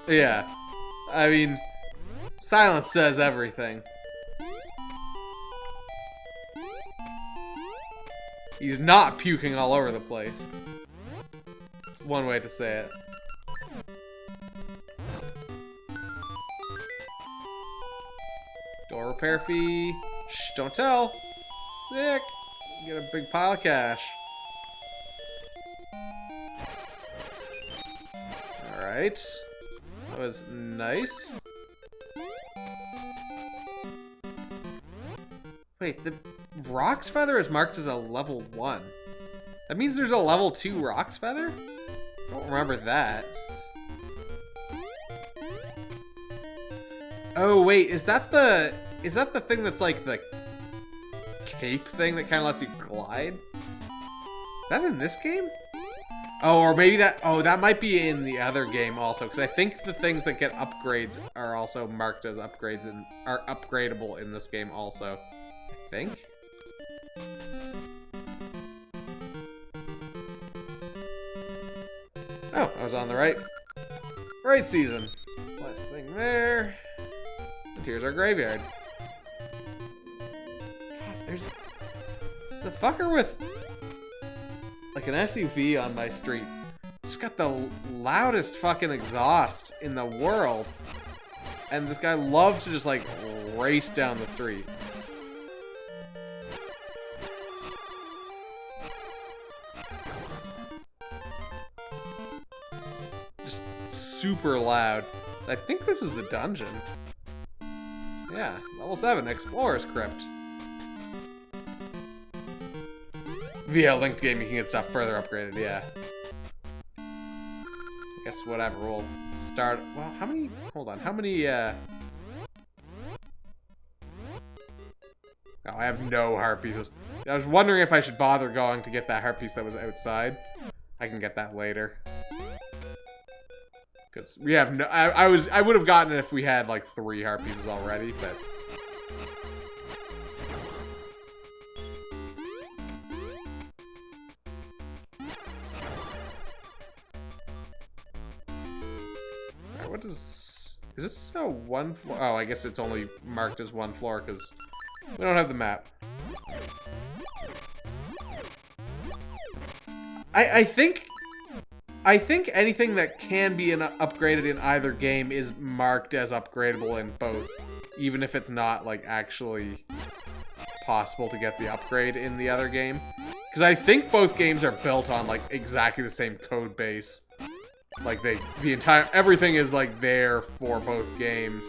yeah. I mean, silence says everything. He's not puking all over the place. That's one way to say it. Door repair fee. Shh, don't tell. Sick. Get a big pile of cash. Alright. That was nice. Wait, the Rock's Feather is marked as a level 1. That means there's a level 2 Rock's Feather? I don't remember that. Oh wait, is that the thing that's like the cape thing that kind of lets you glide? Is that in this game? Oh, or maybe that might be in the other game also, because I think the things that get upgrades are also marked as upgrades and are upgradable in this game also. I think. Oh, I was on the right season. Splash thing there. And here's our graveyard. God, there's the fucker with like an SUV on my street. Just got the loudest fucking exhaust in the world. And this guy loves to just like race down the street. Just super loud. I think this is the dungeon. Yeah, level 7, Explorer's Crypt. Via linked game, you can get stuff further upgraded, yeah. I guess whatever, we'll start... Well, how many... Hold on, how many, Oh, I have no heart pieces. I was wondering if I should bother going to get that heart piece that was outside. I can get that later. Because we have no... I would have gotten it if we had, like, 3 heart pieces already, but... What is this a 1 floor? Oh, I guess it's only marked as 1 floor because we don't have the map. I think anything that can be upgraded in either game is marked as upgradable in both, even if it's not like actually possible to get the upgrade in the other game. Because I think both games are built on like exactly the same code base. Like everything is like there for both games.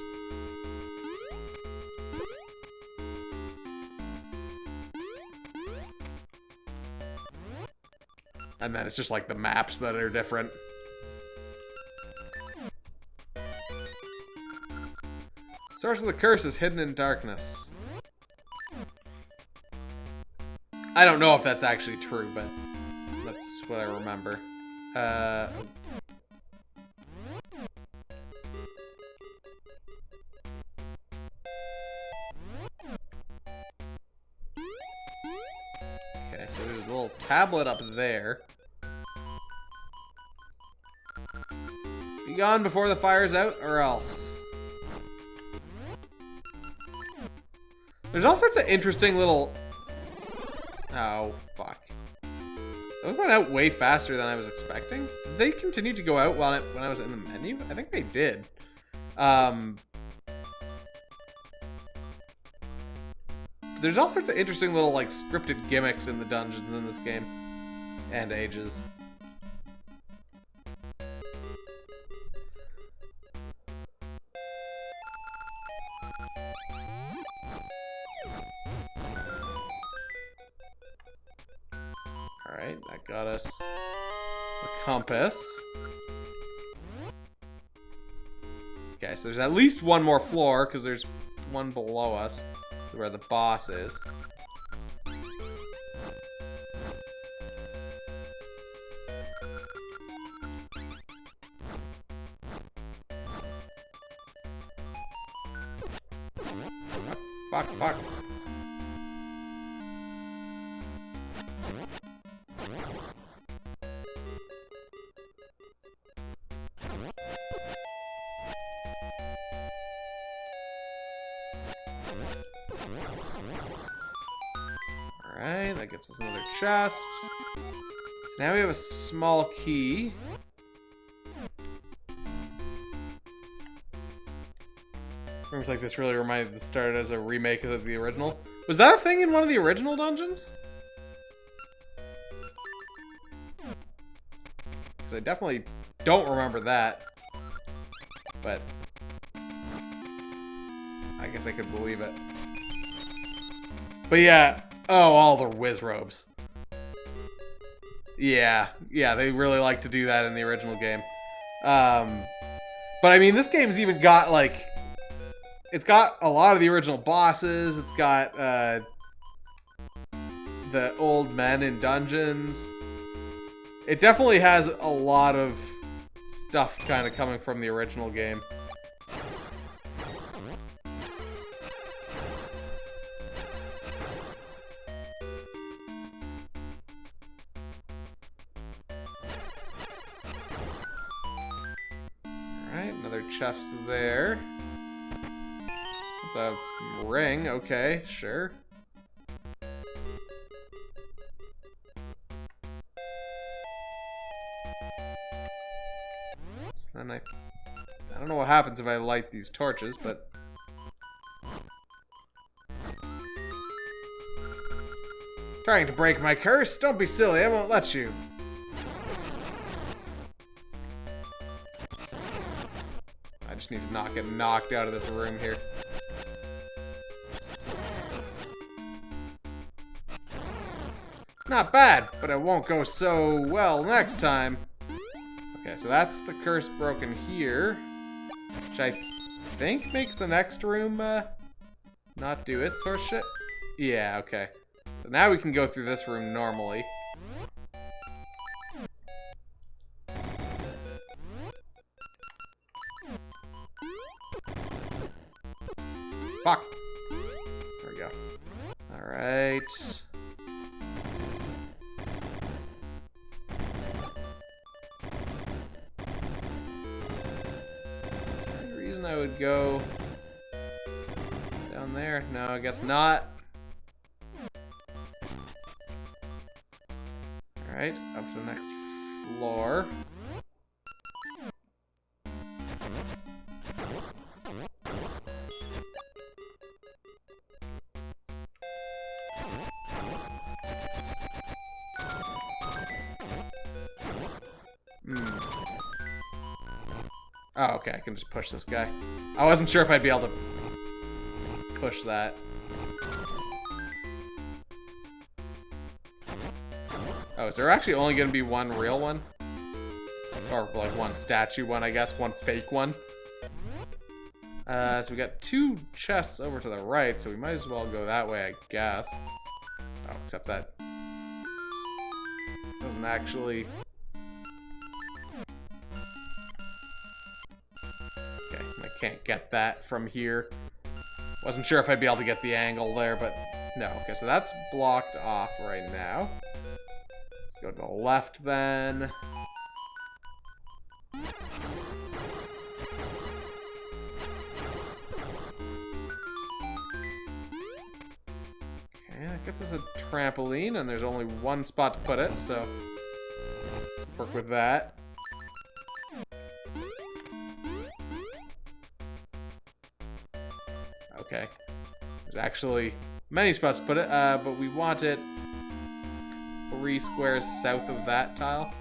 And then it's just like the maps that are different. Source of the curse is hidden in darkness. I don't know if that's actually true, but that's what I remember. So there's a little tablet up there. Be gone before the fire's out, or else. There's all sorts of interesting little... Oh, fuck. Those went out way faster than I was expecting. Did they continue to go out when I was in the menu? I think they did. There's all sorts of interesting little, like, scripted gimmicks in the dungeons in this game. And ages. Alright, that got us the compass. Okay, so there's at least one more floor, because there's one below us. Where the boss is. Fuck, fuck. Alright, that gets us another chest. So now we have a small key. Rooms like this really reminded the start as a remake of the original. Was that a thing in one of the original dungeons? Because I definitely don't remember that. But I guess I could believe it. But yeah, oh, all the whiz robes. Yeah, they really like to do that in the original game. But I mean, this game's even got like, it's got a lot of the original bosses. It's got the old men in dungeons. It definitely has a lot of stuff kind of coming from the original game. Alright, another chest there. It's a ring, okay, sure. So then I don't know what happens if I light these torches, but trying to break my curse? Don't be silly, I won't let you. I just need to not get knocked out of this room here. Not bad, but it won't go so well next time. Okay, so that's the curse broken here. Which I think makes the next room, not do it sort of shit. Yeah, okay. So now we can go through this room normally. Fuck! There we go. Alright. I would go down there. No, I guess not. Alright, up to the next floor. Oh, okay, I can just push this guy. I wasn't sure if I'd be able to push that. Oh, is there actually only going to be one real one? Or, like, one statue one, I guess. One fake one. So we got two chests over to the right, so we might as well go that way, I guess. Oh, except that doesn't actually... Can't get that from here. Wasn't sure if I'd be able to get the angle there, but no. Okay, so that's blocked off right now. Let's go to the left then. Okay, I guess it's a trampoline, and there's only one spot to put it, so let's work with that. Okay. There's actually many spots to put it, but we want it 3 squares south of that tile.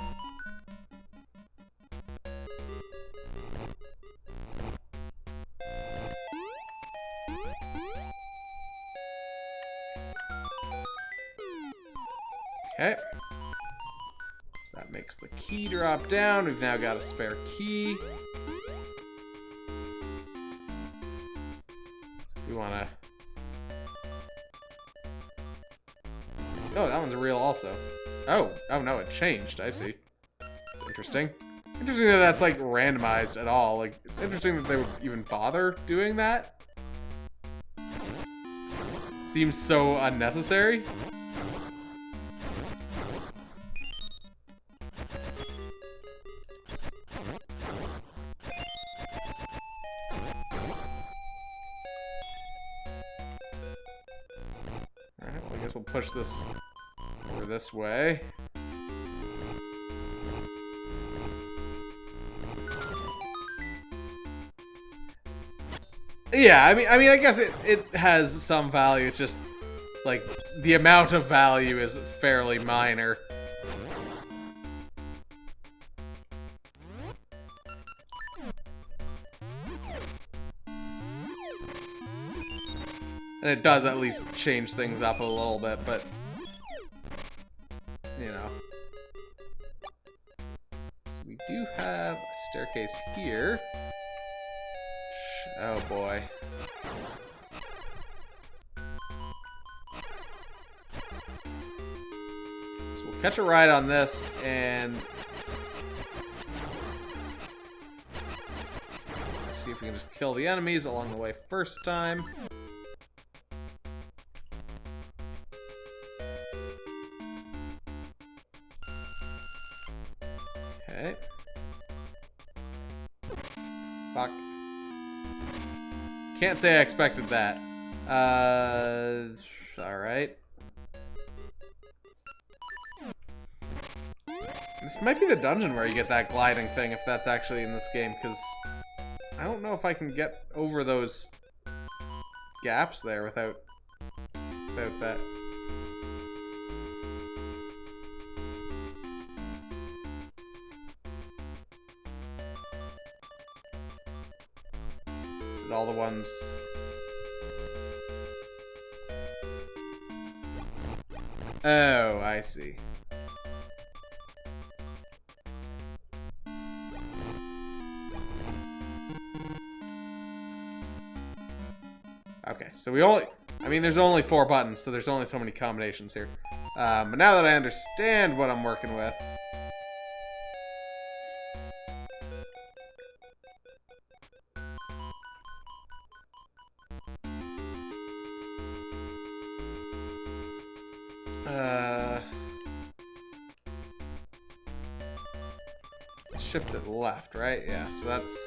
Okay. So that makes the key drop down. We've now got a spare key. We want to... Oh, that one's real also. Oh no, it changed. I see. It's interesting. Interesting that that's, like, randomized at all. Like, it's interesting that they would even bother doing that. seems so unnecessary. Alright, well I guess we'll push this over this way. Yeah, I mean, I guess it has some value. It's just like the amount of value is fairly minor. And it does at least change things up a little bit, but you know. So we do have a staircase here. Oh boy. So we'll catch a ride on this and see if we can just kill the enemies along the way first time. Okay. Fuck. Can't say I expected that. Alright. This might be the dungeon where you get that gliding thing, if that's actually in this game, because I don't know if I can get over those gaps there without that. All the ones. Oh, I see. Okay, so we only... I mean, there's only 4 buttons, so there's only so many combinations here. But now that I understand what I'm working with... shift it left, right? Yeah, so that's...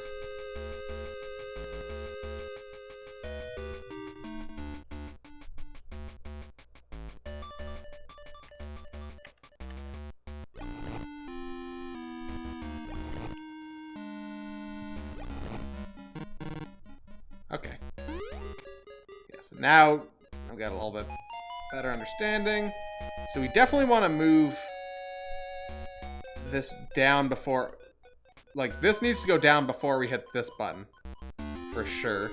Okay. Yeah, so now I've got a little bit better understanding. So we definitely want to move this down before... Like, this needs to go down before we hit this button. For sure.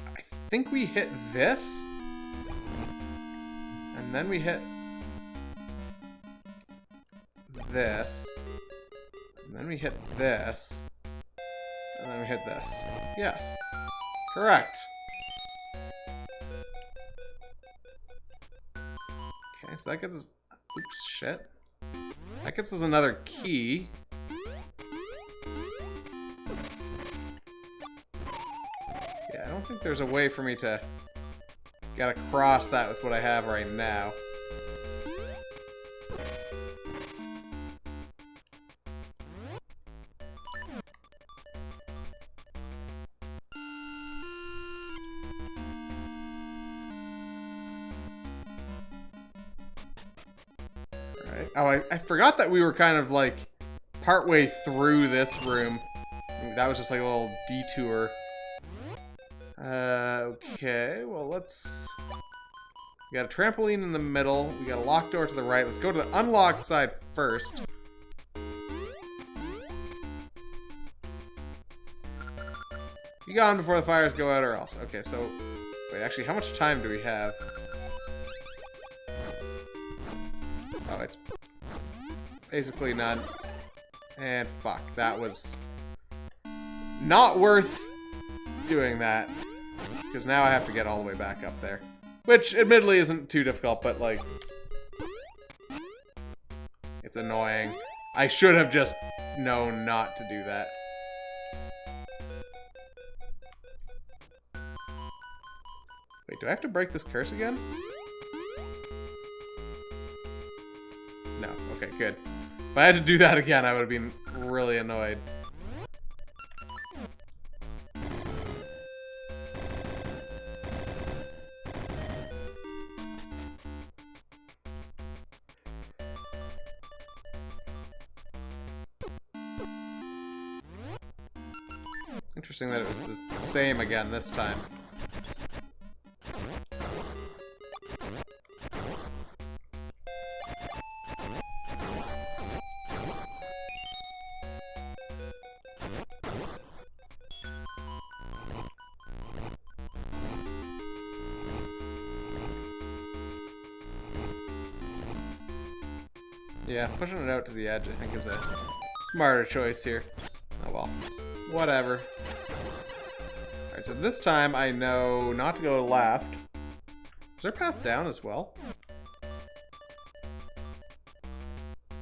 I think we hit this. And then we hit... this, and then we hit this, and then we hit this. Yes. Correct. Okay, so that gets us... Oops, shit. That gets us another key. Yeah, I don't think there's a way for me to get across that with what I have right now. Oh, I forgot that we were kind of like partway through this room. That was just like a little detour. Okay, well let's... We got a trampoline in the middle. We got a locked door to the right. Let's go to the unlocked side first. Be gone before the fires go out or else. Okay, so... Wait, actually, how much time do we have? Oh, it's... basically none. And fuck, that was... not worth doing that. Because now I have to get all the way back up there. Which, admittedly, isn't too difficult, but, like... It's annoying. I should have just known not to do that. Wait, do I have to break this curse again? No. Okay, good. If I had to do that again, I would have been really annoyed. Interesting that it was the same again this time. Yeah, pushing it out to the edge, I think, is a smarter choice here. Oh well. Whatever. Alright, so this time I know not to go left. Is there a path down as well?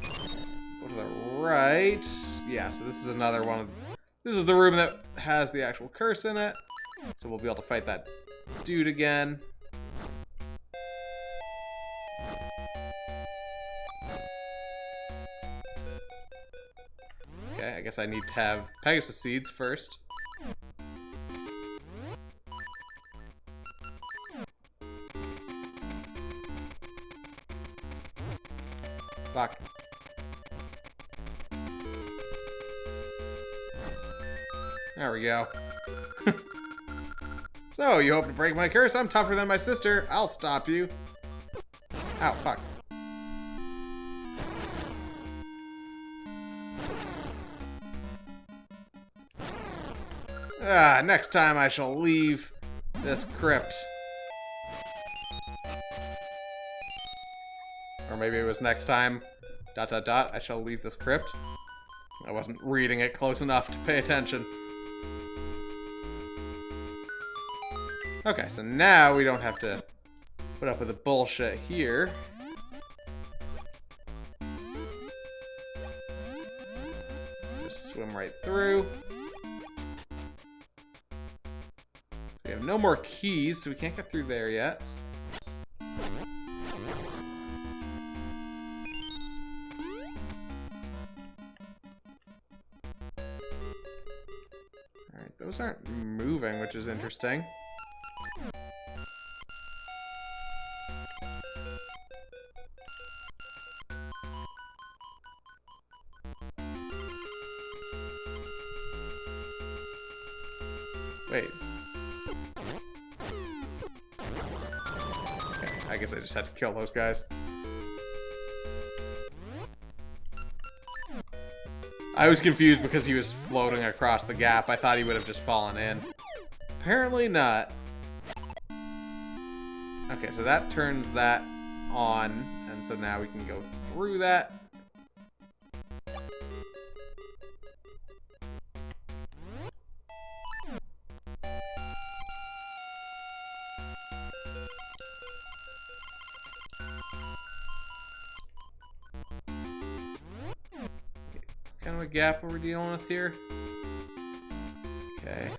Go to the right. Yeah, so this is another one of... This is the room that has the actual curse in it. So we'll be able to fight that dude again. Okay, I guess I need to have Pegasus seeds first. Fuck. There we go. So, you hope to break my curse? I'm tougher than my sister. I'll stop you. Ow, fuck. Ah, next time I shall leave this crypt. Or maybe it was next time, ... I shall leave this crypt. I wasn't reading it close enough to pay attention. Okay, so now we don't have to put up with the bullshit here. Just swim right through. We have no more keys, so we can't get through there yet. Alright, those aren't moving, which is interesting. Wait. Okay, I guess I just had to kill those guys. I was confused because he was floating across the gap. I thought he would have just fallen in. Apparently not. Okay, so that turns that on, and so now we can go through that. Kind of a gap we're dealing with here. Okay.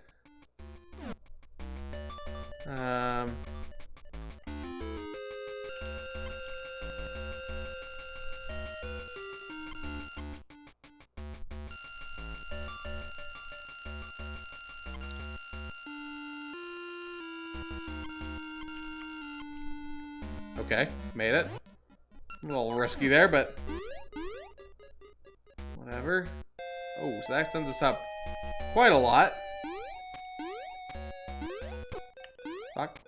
Okay, made it. A little risky there, but whatever. Oh, so that sends us up quite a lot. Fuck.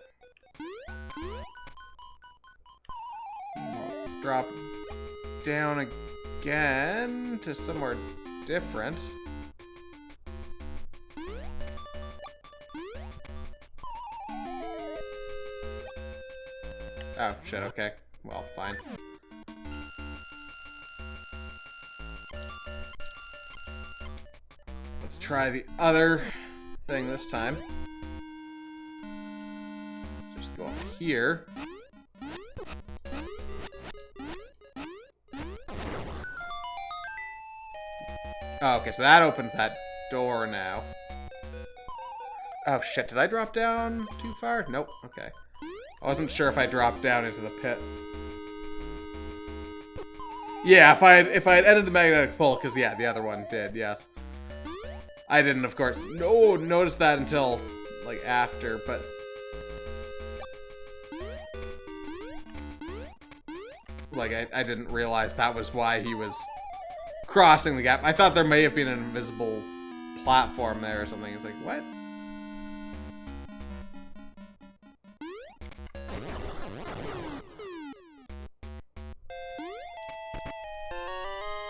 Let's just drop down again to somewhere different. Oh, shit, okay. Well, fine. Let's try the other thing this time. Just go up here. Oh, okay, so that opens that door now. Oh shit, did I drop down too far? Nope, okay. I wasn't sure if I dropped down into the pit. Yeah, if I had ended the magnetic pull, because yeah, the other one did, yes. I didn't, of course, notice that until, like, after, but... Like, I didn't realize that was why he was crossing the gap. I thought there may have been an invisible platform there or something. It's like, what?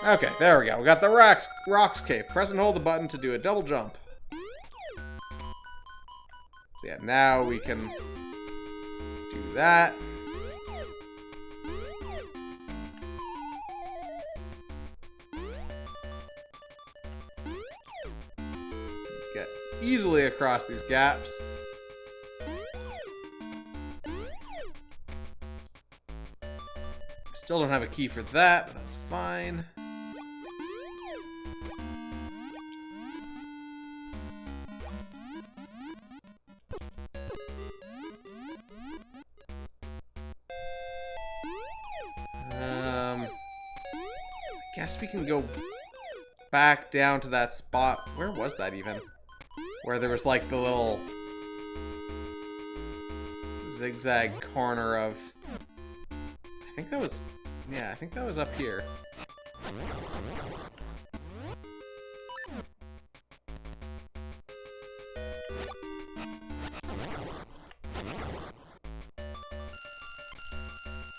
Okay, there we go. We got the rocks cave. Press and hold the button to do a double jump. So yeah, now we can do that. Get easily across these gaps. Still don't have a key for that, but that's fine. I guess we can go back down to that spot. Where was that even? Where there was like the little zigzag corner of... I think that was... Yeah, I think that was up here.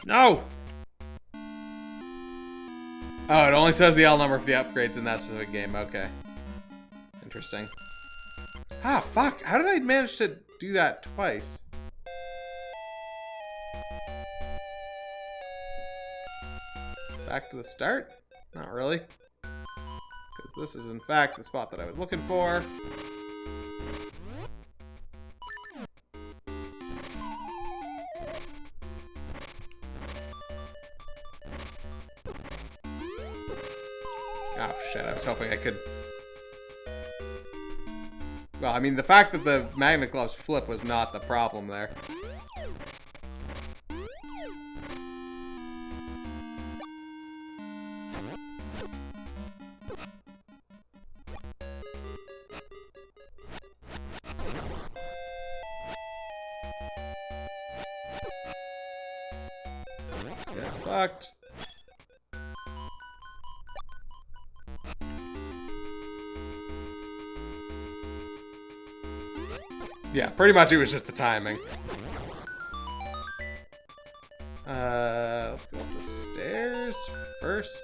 No! Oh, it only says the L number for the upgrades in that specific game. Okay. Interesting. Ah, fuck. How did I manage to do that twice? Back to the start? Not really. Because this is, in fact, the spot that I was looking for. Oh, shit. I was hoping I could... Well, I mean, the fact that the magnet gloves flip was not the problem there. That's fucked. Yeah, pretty much it was just the timing. Let's go up the stairs first.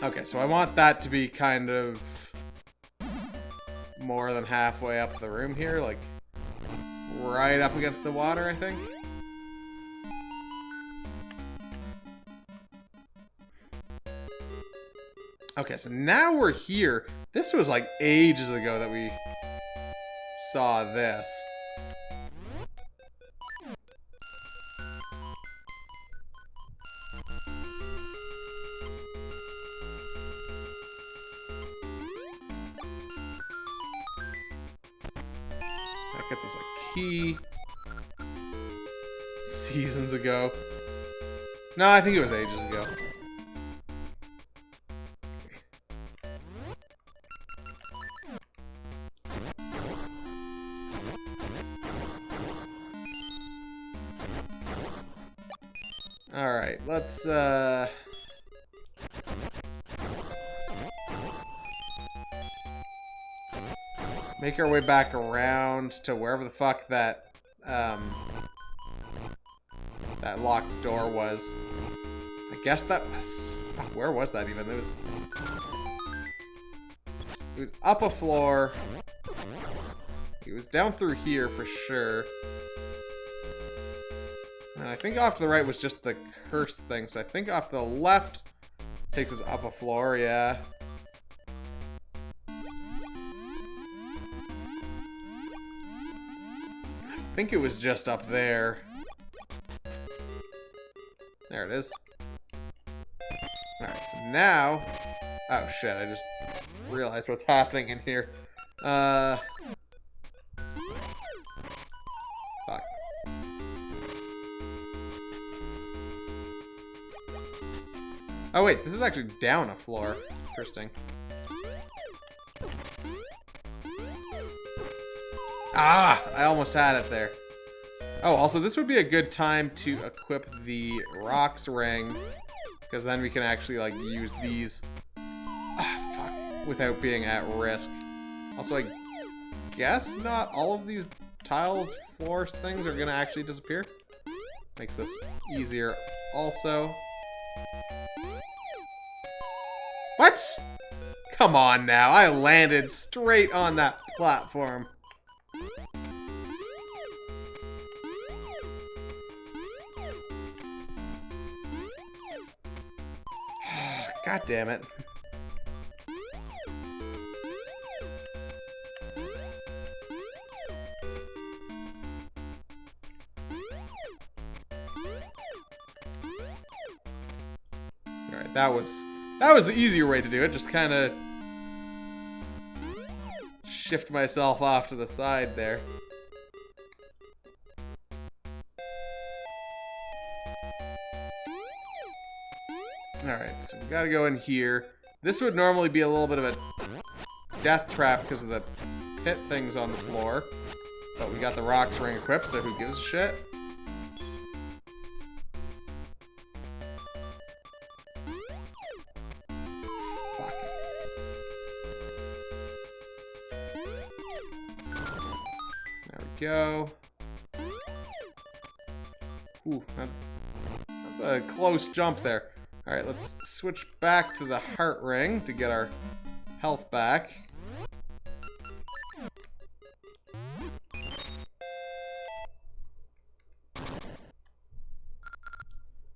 Okay, so I want that to be kind of more than halfway up the room here, like right up against the water, I think. Okay, so now we're here. This was like ages ago that we saw this. That gets us a key. Seasons ago. No, I think it was ages ago. Alright, let's, make our way back around to wherever the fuck that, that locked door was. I guess that was... Fuck, where was that even? It was up a floor. It was down through here for sure. And I think off to the right was just the curse thing, so I think off to the left takes us up a floor, yeah. I think it was just up there. There it is. Alright, so now... Oh shit, I just realized what's happening in here. Fuck. Oh wait, this is actually down a floor. Interesting. Ah! I almost had it there. Oh, also this would be a good time to equip the rocks ring, because then we can actually like use these without being at risk. Also, I guess not all of these tiled floor things are gonna actually disappear. Makes this easier also. What? Come on now, I landed straight on that platform. God damn it. Alright, that was the easier way to do it. Just kind of shift myself off to the side there. Alright, so we gotta go in here. This would normally be a little bit of a death trap because of the pit things on the floor. But we got the rocks ring equipped, so who gives a shit? Fuck. There we go. Ooh, that's a close jump there. Alright, let's switch back to the heart ring to get our health back.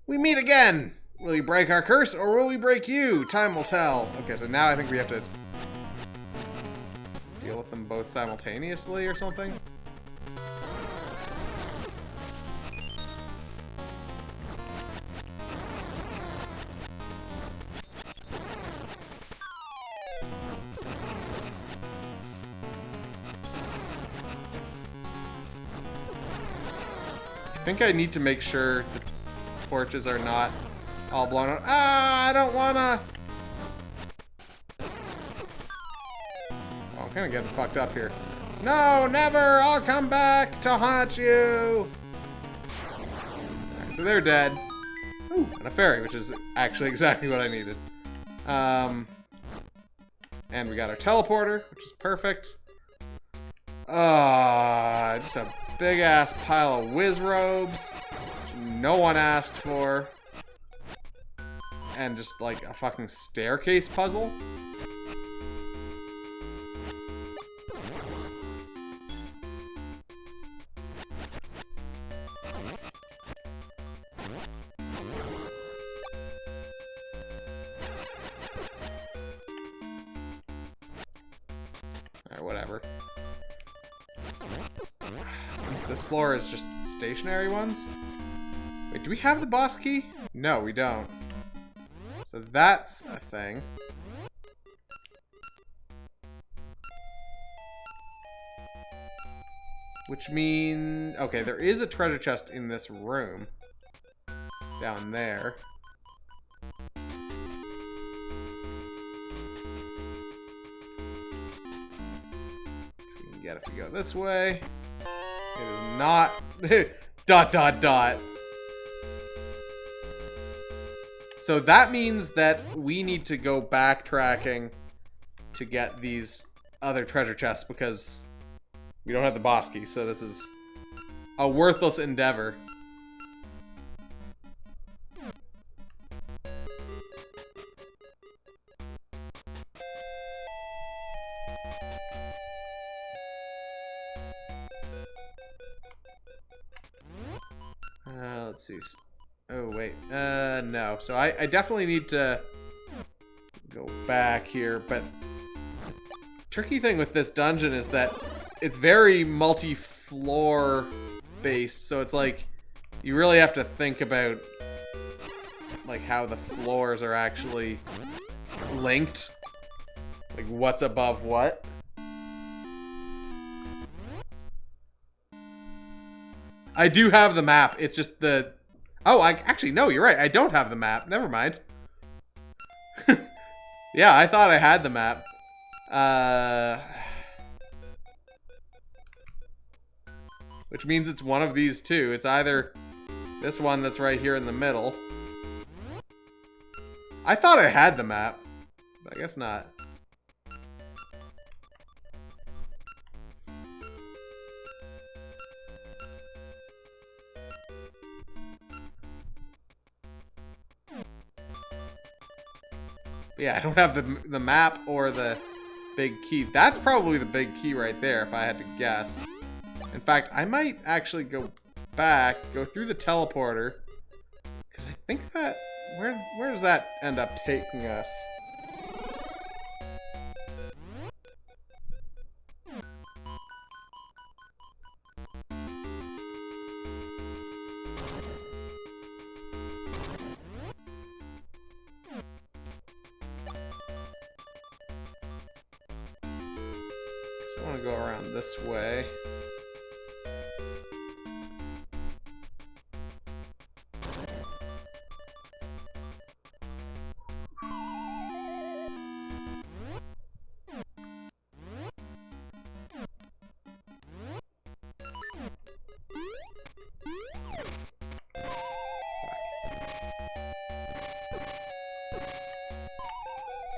We meet again! Will you break our curse, or will we break you? Time will tell. Okay, so now I think we have to deal with them both simultaneously or something? I think I need to make sure the torches are not all blown out. Ah, I don't wanna! Oh, I'm kinda getting fucked up here. No, never! I'll come back to haunt you! Alright, so they're dead. Ooh, and a fairy, which is actually exactly what I needed. And we got our teleporter, which is perfect. Just a big-ass pile of whiz robes. No one asked for. And just, like, a fucking staircase puzzle. Alright, whatever. This floor is just stationary ones? Wait, do we have the boss key? No, we don't. So that's a thing. Which means... Okay, there is a treasure chest in this room. Down there. We can get if we go this way. It is not... dot, dot, dot. So that means that we need to go backtracking to get these other treasure chests because we don't have the boss key, so this is a worthless endeavor. Let's see. Oh, wait. No. So I definitely need to go back here, but the tricky thing with this dungeon is that it's very multi-floor based, so it's like you really have to think about like how the floors are actually linked, like what's above what. I do have the map. It's just the... Oh, actually, no, you're right. I don't have the map. Never mind. Yeah, I thought I had the map. Which means it's one of these two. It's either this one that's right here in the middle. I thought I had the map, but I guess not. Yeah, I don't have the map or the big key. That's probably the big key right there, if I had to guess. In fact, I might actually go back, go through the teleporter, because I think that... Where does that end up taking us? I want to go around this way.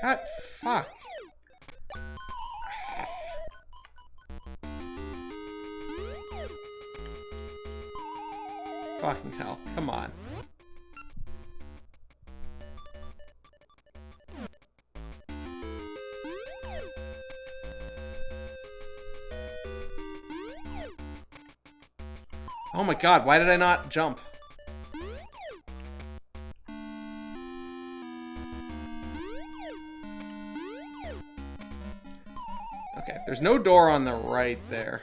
God, fuck. Fucking hell, come on. Oh my god, why did I not jump? Okay, there's no door on the right there.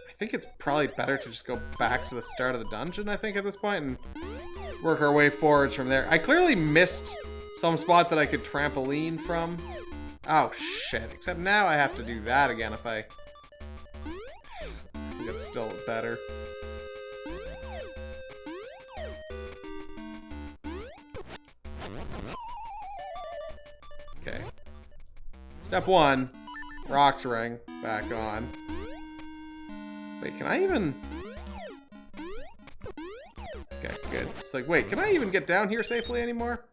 I think it's probably better to just go back to the start of the dungeon, I think, at this point, and work our way forwards from there. I clearly missed some spot that I could trampoline from. Oh, shit. Except now I have to do that again if I think it's still better. Okay. Step one, rocks ring, back on. Wait, can I even... Okay, good. It's like, wait, can I even get down here safely anymore?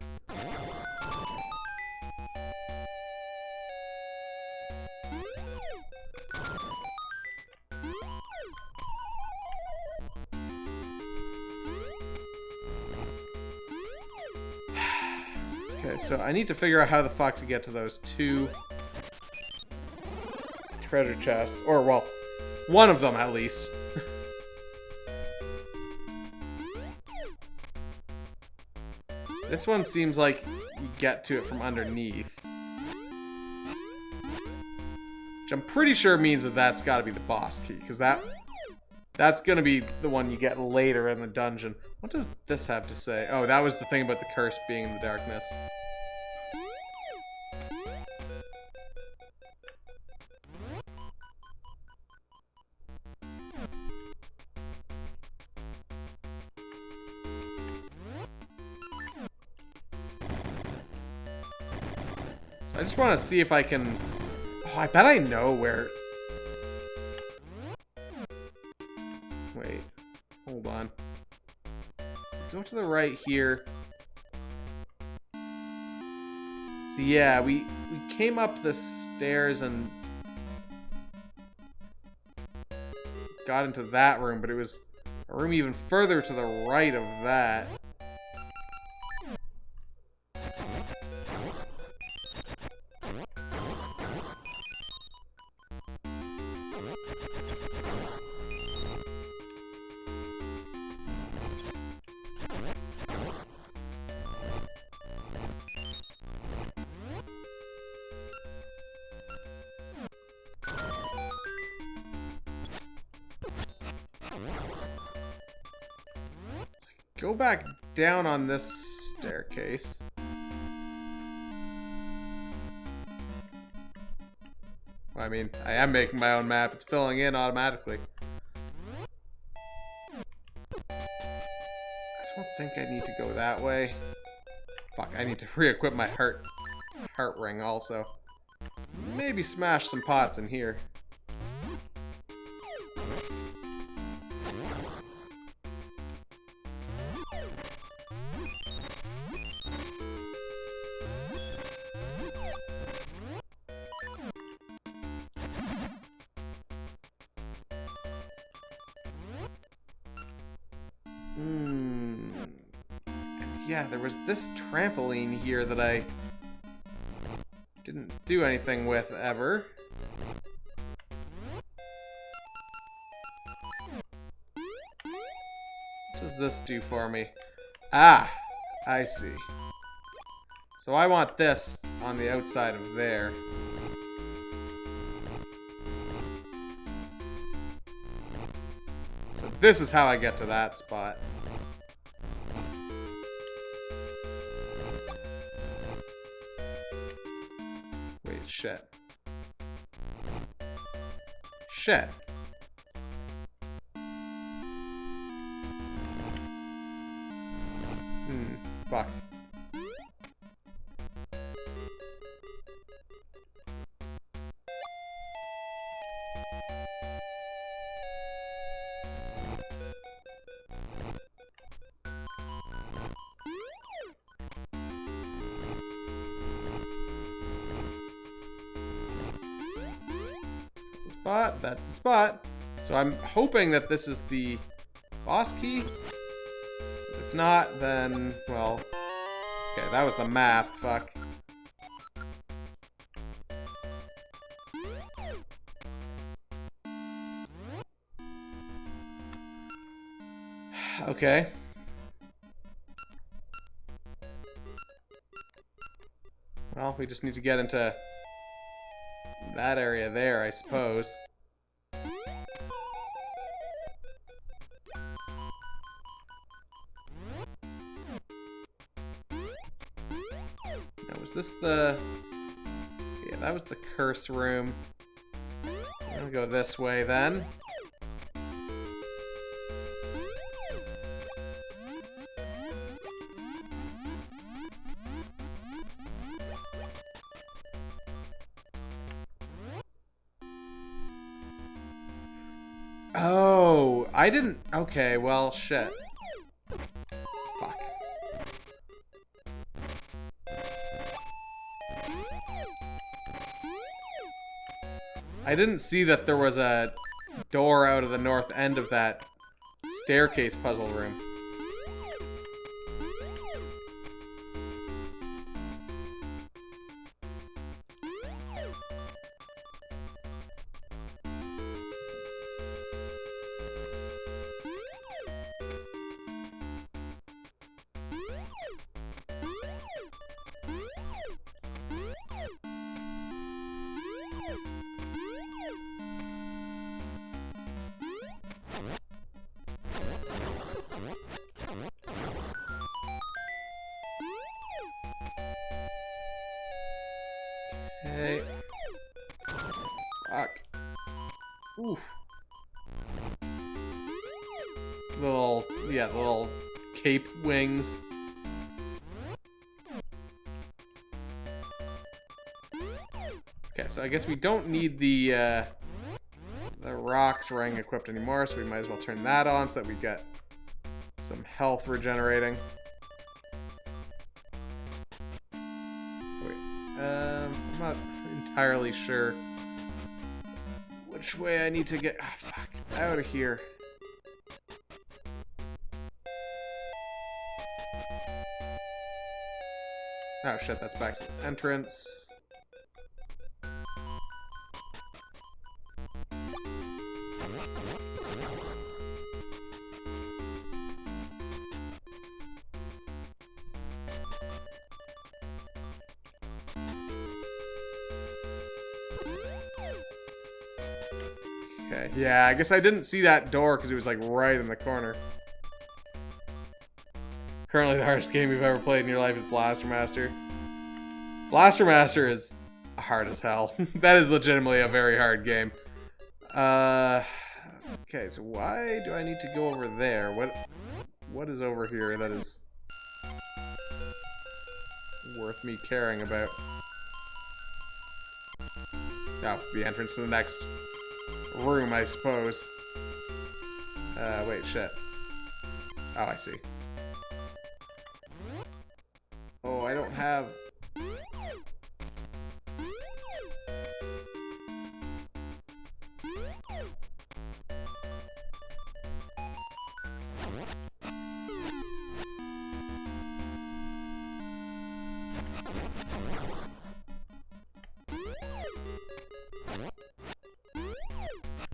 Okay, so I need to figure out how the fuck to get to those two treasure chests. Or, well, one of them at least. This one seems like you get to it from underneath. Which I'm pretty sure means that that's got to be the boss key, because that's going to be the one you get later in the dungeon. What does this have to say? Oh, that was the thing about the curse being in the darkness. I just want to see if I can... Oh, I bet I know where... Wait. Hold on. So go to the right here. So yeah, we came up the stairs and got into that room, but it was a room even further to the right of that. Go back down on this staircase. I mean, I am making my own map. It's filling in automatically. I don't think I need to go that way. Fuck, I need to re-equip my heart ring also. Maybe smash some pots in here. Yeah, there was this trampoline here that I didn't do anything with ever. What does this do for me? Ah, I see. So I want this on the outside of there. So this is how I get to that spot. Wait, shit. Shit. Fuck. Spot. That's the spot. So I'm hoping that this is the boss key. If it's not, then, well... Okay, that was the map. Fuck. Okay. Well, we just need to get into that area there, I suppose. Now, was this the... Yeah, that was the curse room. I'll go this way then. Oh, I didn't... Okay, well, shit. Fuck. I didn't see that there was a door out of the north end of that staircase puzzle room. Okay. Fuck. Ooh. Little, yeah, the little cape wings. Okay, so I guess we don't need the rocks ring equipped anymore, so we might as well turn that on so that we get some health regenerating. I'm not entirely sure which way I need to get out of here. Oh shit, that's back to the entrance. Okay, yeah, I guess I didn't see that door because it was like right in the corner. Currently the hardest game you've ever played in your life is Blaster Master. Blaster Master is hard as hell. That is legitimately a very hard game. Okay, so why do I need to go over there? What is over here that is worth me caring about? Oh, the entrance to the next room, I suppose. Wait, shit. Oh, I see. Oh, I don't have...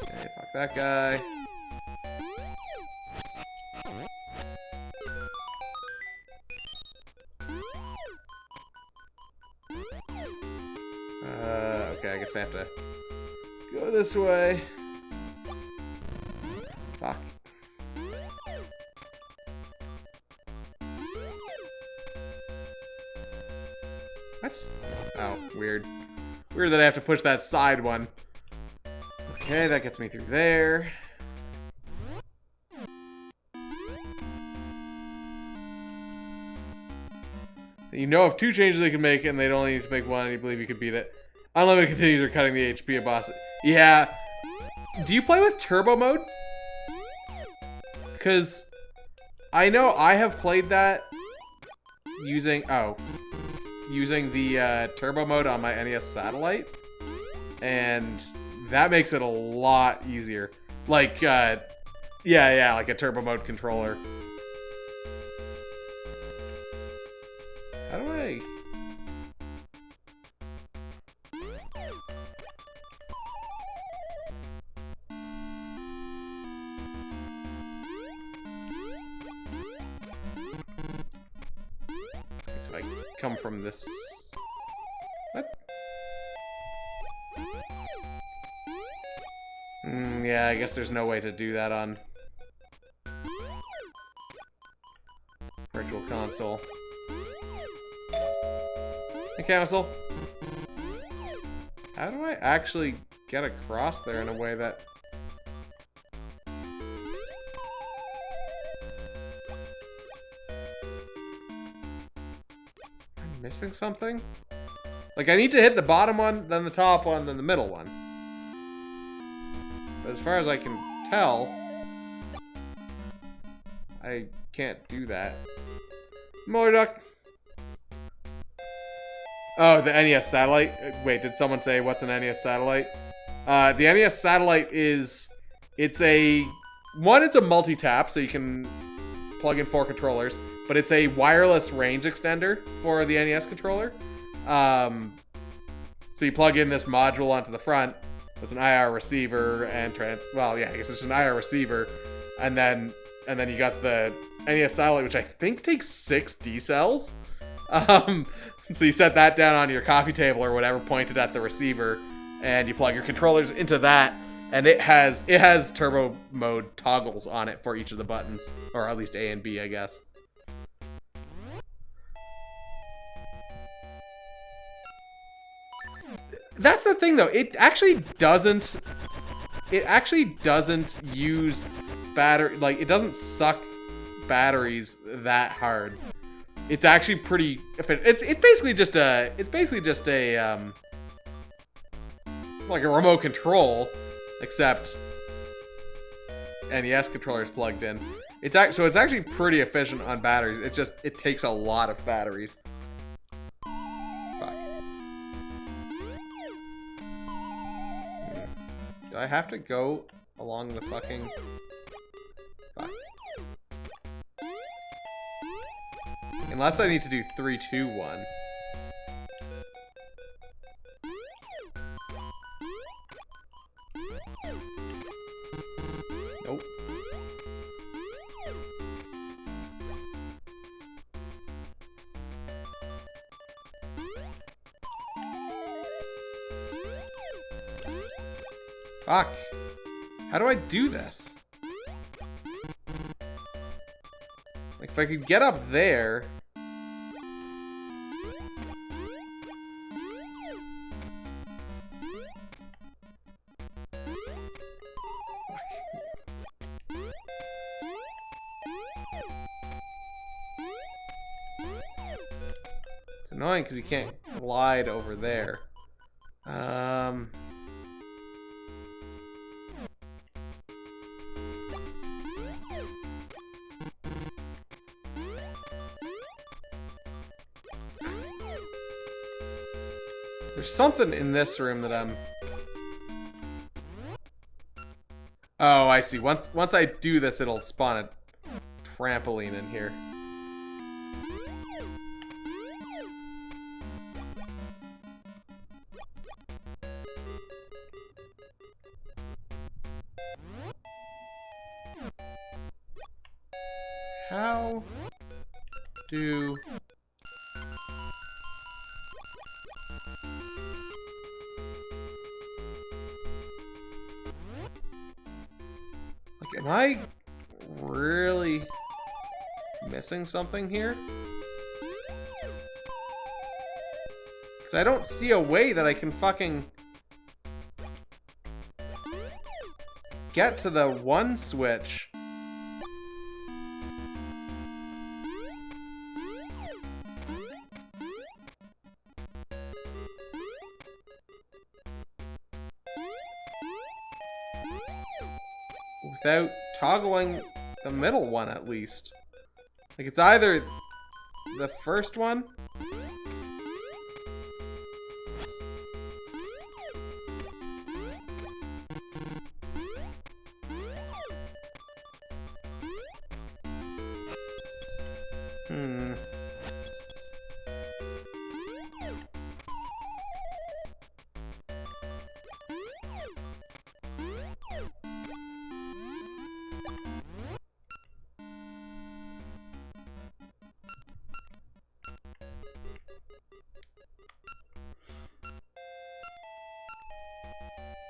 Okay, fuck that guy. Okay, I guess I have to go this way. Fuck. What? Oh, weird. Weird that I have to push that side one. Okay, that gets me through there. You know of 2 changes they can make, and they'd only need to make one, and you believe you could beat it. Unlimited continues are cutting the HP of bosses. Yeah. Do you play with turbo mode? Because I know I have played that using the turbo mode on my NES satellite, and that makes it a lot easier. Like, yeah, like a turbo mode controller. How do I... So I come from this... What? Yeah, I guess there's no way to do that on Virtual Console. Hey, Council. How do I actually get across there in a way that... I'm missing something? Like, I need to hit the bottom one, then the top one, then the middle one. But as far as I can tell, I can't do that. Motor Duck. Oh, the NES satellite? Wait, did someone say what's an NES satellite? The NES satellite is... It's a multi-tap, so you can plug in 4 controllers, but it's a wireless range extender for the NES controller. So you plug in this module onto the front. It's an IR receiver and well, yeah, I guess it's an IR receiver, and then you got the NES satellite, which I think takes 6 D cells. So you set that down on your coffee table or whatever, pointed at the receiver, and you plug your controllers into that, and it has turbo mode toggles on it for each of the buttons, or at least A and B, I guess. That's the thing, though. It actually doesn't use battery, like, it doesn't suck batteries that hard. It's actually pretty efficient. It's basically just a like a remote control, except NES controller is plugged in. So it's actually pretty efficient on batteries. It takes a lot of batteries. Fuck. Do I have to go along the fucking... Fuck. Unless I need to do 3, 2, 1. Nope. Fuck. How do I do this? Like, if I could get up there... It's annoying because you can't glide over there. There's something in this room that I'm... Oh, I see. Once I do this, it'll spawn a trampoline in here. How do... Like, am I really missing something here? Because I don't see a way that I can fucking get to the one switch. Without toggling the middle one, at least. Like, it's either the first one.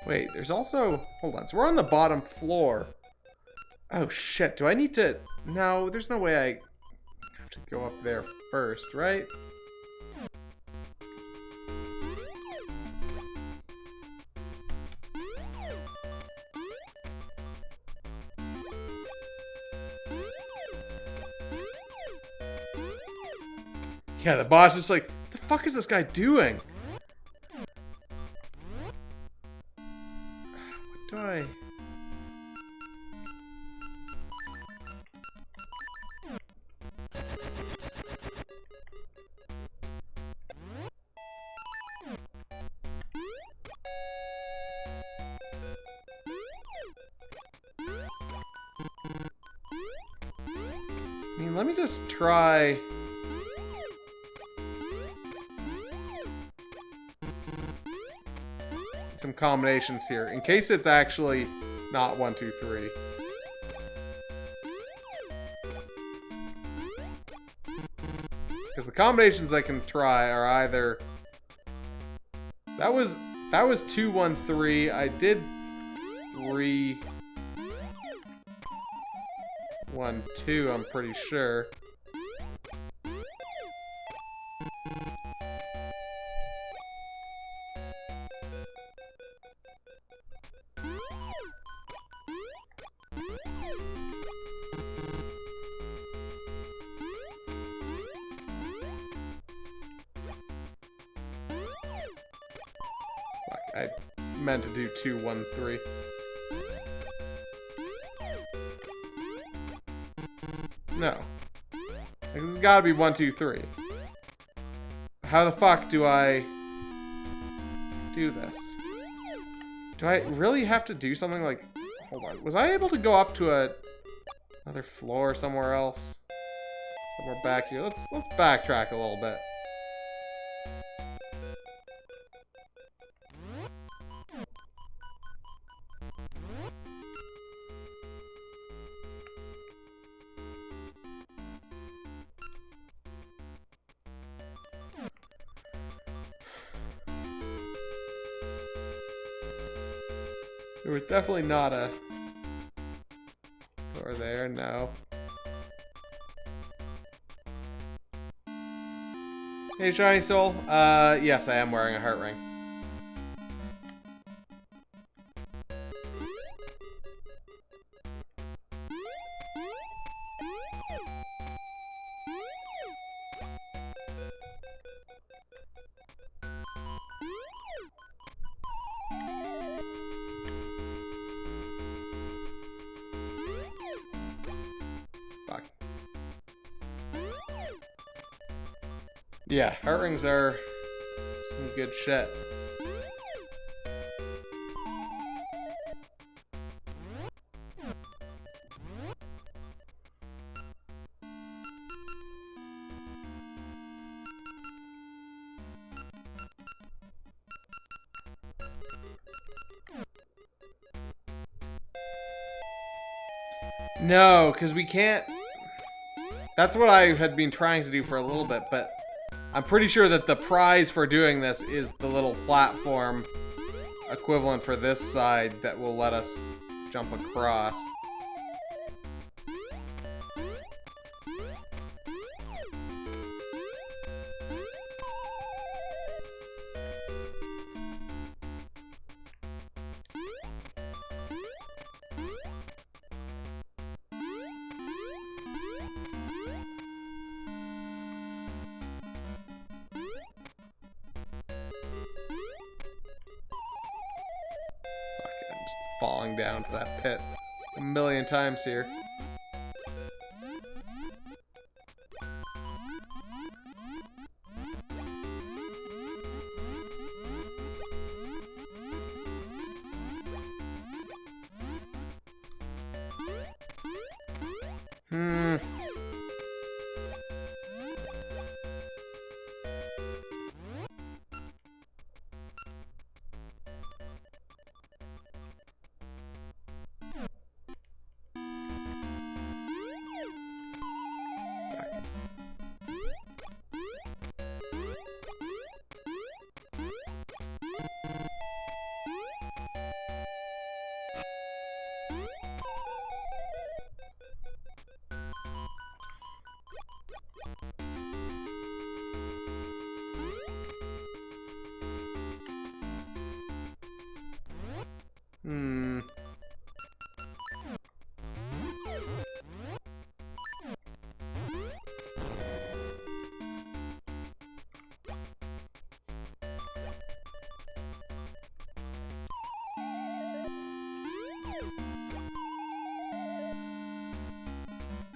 Wait, there's also... Hold on, so we're on the bottom floor. Oh shit, do I need to... No, there's no way I have to go up there first, right? Yeah, the boss is like, what the fuck is this guy doing? What do I... I mean, let me just try... some combinations here, in case it's actually not 1, 2, 3. Because the combinations I can try are either... That was 2, 1, 3. I did 3, 1, 2, I'm pretty sure. I meant to do 2, 1, 3. No. Like, this has got to be 1, 2, 3. How the fuck do I do this? Do I really have to do something like... Hold on. Was I able to go up to another floor somewhere else? Somewhere back here. Let's backtrack a little bit. There was definitely not a there? No. Hey, Shiny Soul. Yes, I am wearing a heart ring. Fuck. Yeah, heart rings are some good shit. No, because we can't... That's what I had been trying to do for a little bit, but I'm pretty sure that the prize for doing this is the little platform equivalent for this side that will let us jump across. Falling down to that pit a million times here.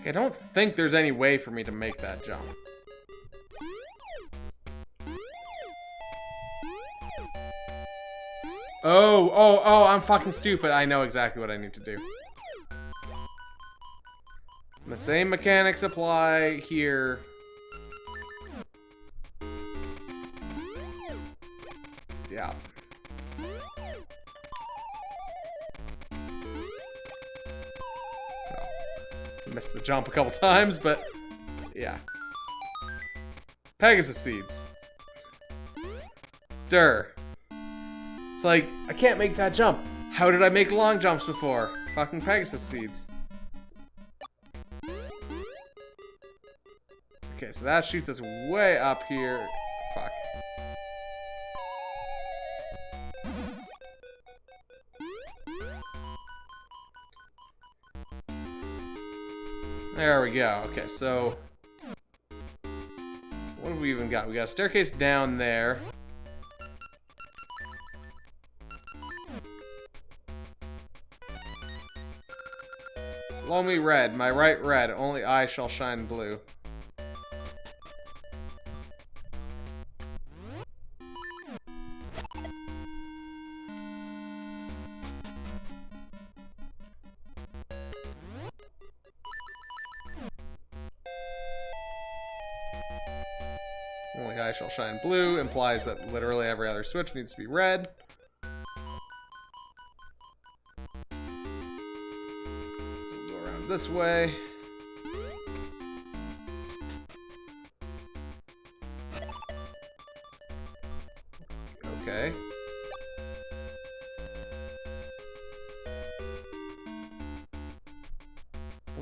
I don't think there's any way for me to make that jump. Oh, I'm fucking stupid. I know exactly what I need to do. The same mechanics apply here. Yeah. Missed the jump a couple times, but yeah. Pegasus seeds. Durr. It's like, I can't make that jump. How did I make long jumps before? Fucking Pegasus seeds. Okay, so that shoots us way up here. Fuck. There we go. Okay, so what have we even got? We got a staircase down there. Blow me red, my right red, only I shall shine blue. Only I shall shine blue implies that literally every other switch needs to be red. This way. Okay.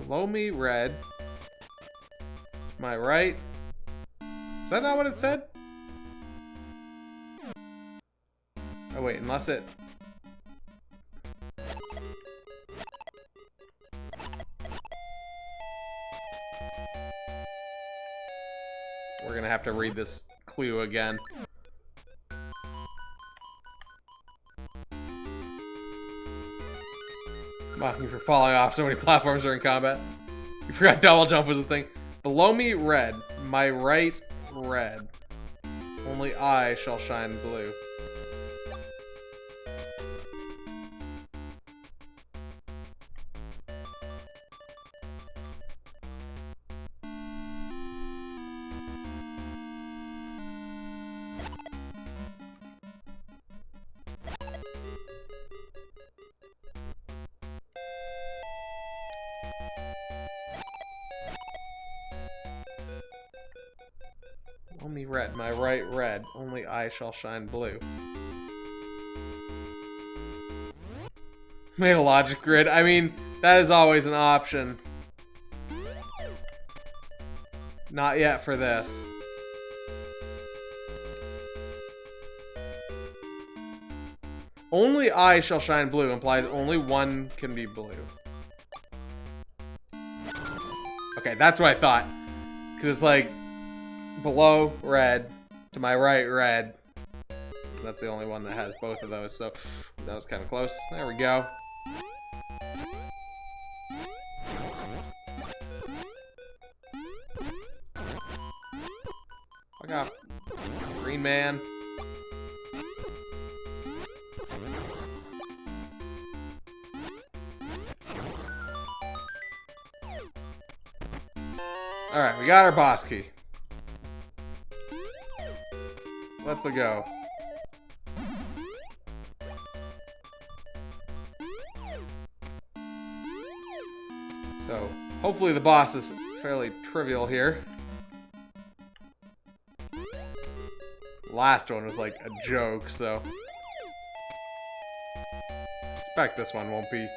Below me, red. To my right. Is that not what it said? Oh wait, unless it... We're gonna have to read this clue again. Mocking for falling off so many platforms during combat. You forgot double jump was a thing. Below me, red. My right, red. Only I shall shine blue. Only red, my right red, only I shall shine blue. Made a logic grid. I mean, that is always an option. Not yet for this. Only I shall shine blue implies only one can be blue. Okay, that's what I thought. Because it's like, below, red. To my right, red. That's the only one that has both of those, so that was kind of close. There we go. Fuck off, green man. Alright, we got our boss key. Let's go. So, hopefully the boss is fairly trivial here. Last one was like a joke, so... expect this one won't be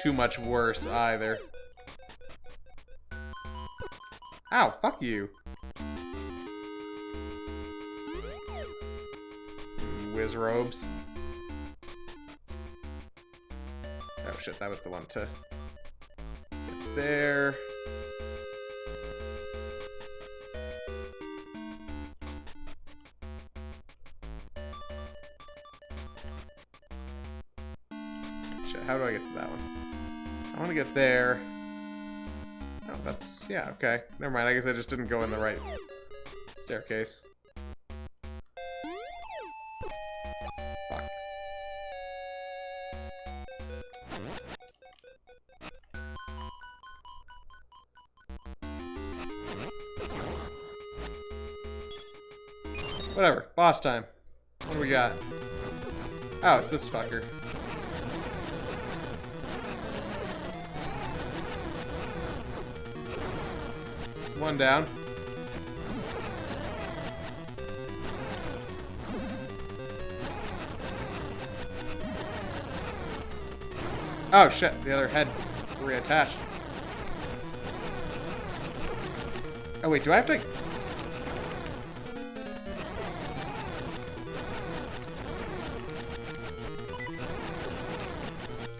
too much worse either. Ow, fuck you. Whiz robes. Oh shit, that was the one to get there. Shit, how do I get to that one? I want to get there. Oh, that's... yeah, okay. Never mind, I guess I just didn't go in the right staircase. Fuck. Whatever, boss time. What do we got? Oh, it's this fucker. One down. Oh shit, the other head reattached. Oh wait, do I have to...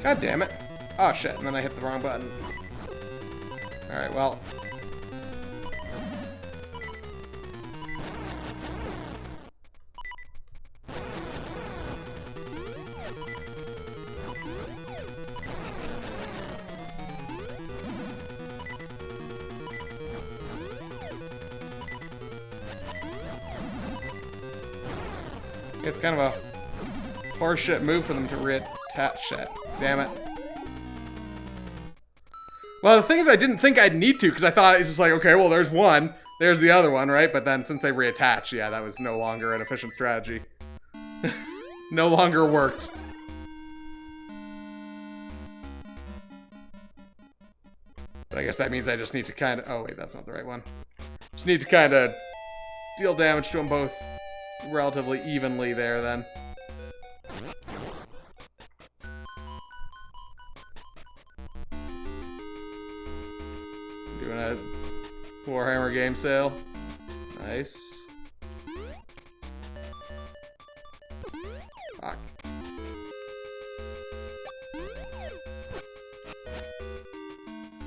God damn it. Oh shit, and then I hit the wrong button. Alright, well... it's kind of a horseshit move for them to reattach shit. Damn it. Well, the thing is, I didn't think I'd need to, because I thought it's just like, okay, well, there's one. There's the other one, right? But then, since they reattach, yeah, that was no longer an efficient strategy. No longer worked. But I guess that means I just need to kind of... oh, wait, that's not the right one. Just need to kind of deal damage to them both relatively evenly there, then. Doing a Warhammer game sale. Nice. Fuck.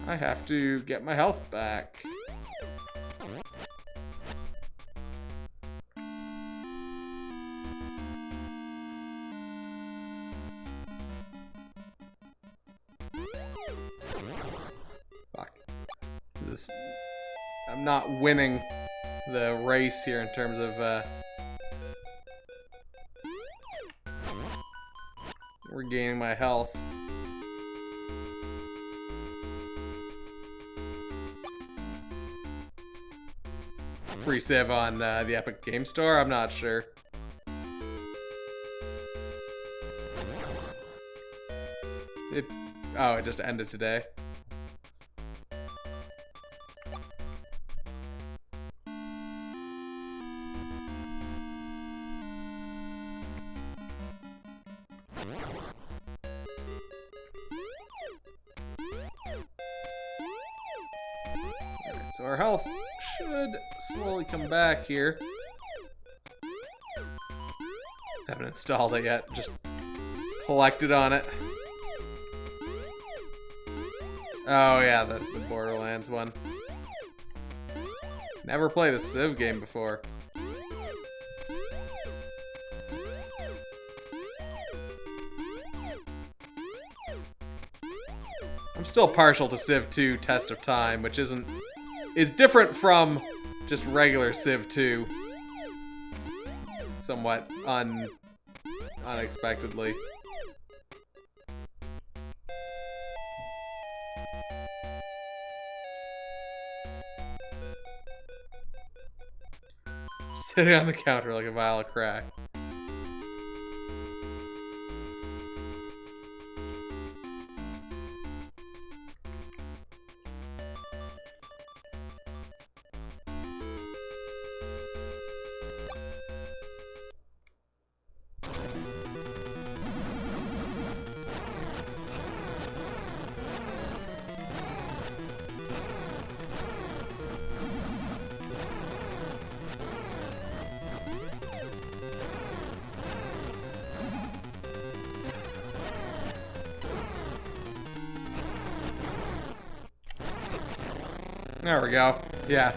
I have to get my health back. Fuck. I'm not winning the race here in terms of regaining my health. Free save on the Epic Game Store? I'm not sure. Oh, it just ended today. Alright, so our health should slowly come back here. Haven't installed it yet, just collected on it. Oh yeah, the Borderlands one. Never played a Civ game before. I'm still partial to Civ 2 Test of Time, which is different from just regular Civ 2. Somewhat unexpectedly. Sitting on the counter like a vial of crack. There we go. Yeah.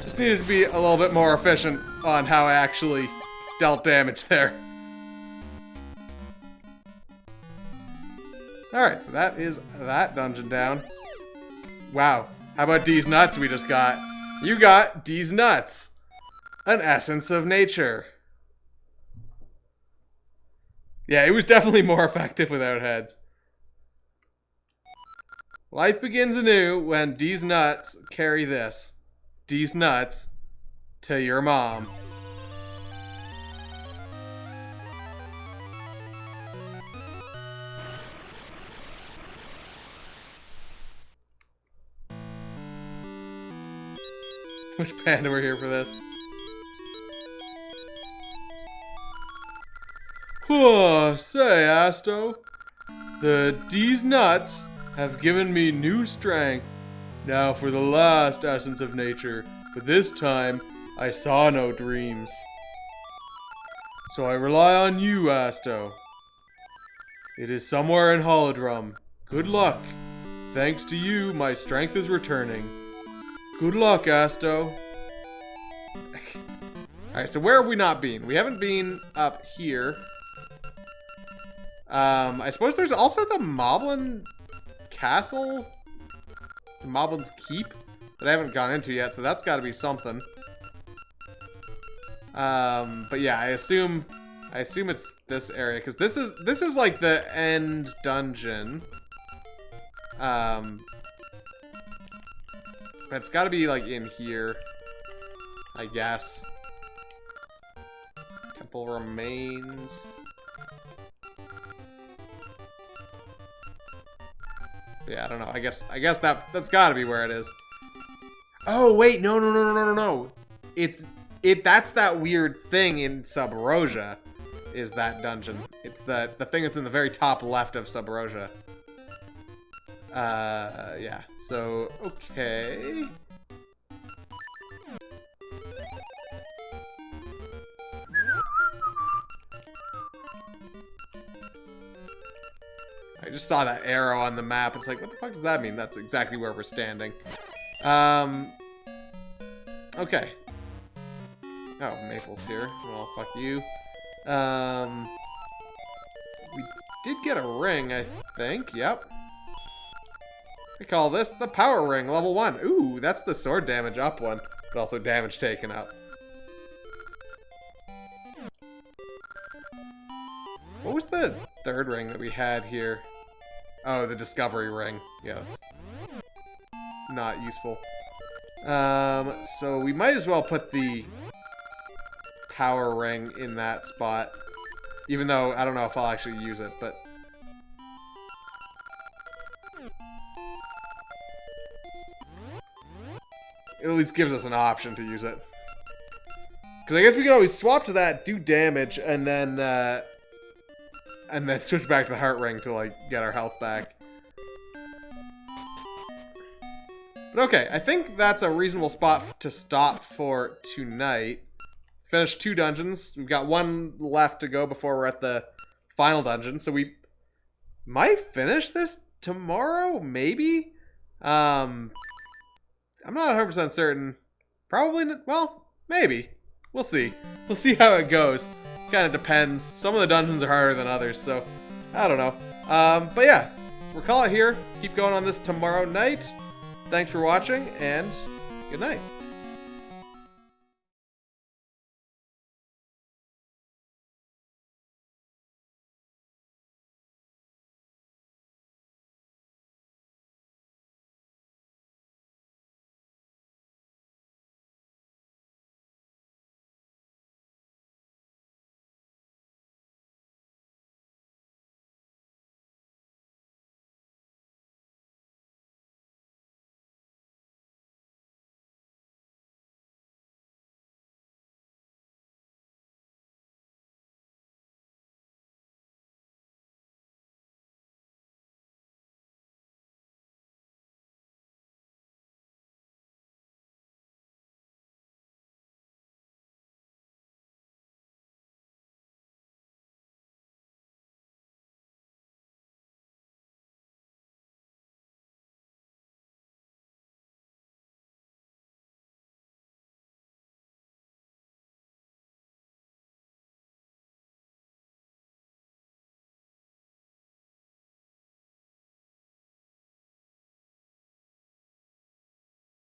Just needed to be a little bit more efficient on how I actually dealt damage there. Alright, so that is that dungeon down. Wow. How about D's nuts we just got? You got D's nuts. An essence of nature. Yeah, it was definitely more effective without heads. Life begins anew when D's nuts carry this. D's nuts to your mom. Which panda we're here for this? Oh, say, Asto. The D's nuts have given me new strength. Now for the last essence of nature. But this time, I saw no dreams. So I rely on you, Asto. It is somewhere in Holodrum. Good luck. Thanks to you, my strength is returning. Good luck, Asto. Alright, so where have we not been? We haven't been up here. I suppose there's also the Moblin Castle? The Moblin's Keep? That I haven't gone into yet, so that's gotta be something. But yeah, I assume it's this area, because this is like the end dungeon. It's gotta be like in here, I guess. Temple remains. Yeah, I don't know. I guess that's gotta be where it is. Oh, wait, no, no, no, no, no, no, no. That's that weird thing in Sub Rosa, is that dungeon. It's the thing that's in the very top left of Sub Rosa. Yeah, so, okay. I just saw that arrow on the map. It's like, what the fuck does that mean? That's exactly where we're standing. Okay. Oh, Maple's here. Well, fuck you. We did get a ring, I think. Yep. We call this the Power Ring, level 1. Ooh, that's the sword damage up one, but also damage taken up. What was the third ring that we had here? Oh, the Discovery Ring. Yeah, it's not useful. So we might as well put the Power Ring in that spot. Even though I don't know if I'll actually use it, but... it at least gives us an option to use it. Because I guess we can always swap to that, do damage, and then switch back to the Heart Ring to, like, get our health back. But okay, I think that's a reasonable spot to stop for tonight. Finished 2 dungeons. We've got 1 left to go before we're at the final dungeon. So we might finish this tomorrow, maybe? I'm not 100% certain. Probably, well, maybe. We'll see. We'll see how it goes. Kind of depends. Some of the dungeons are harder than others, so I don't know. But yeah, so we'll call it here. Keep going on this tomorrow night. Thanks for watching, and good night.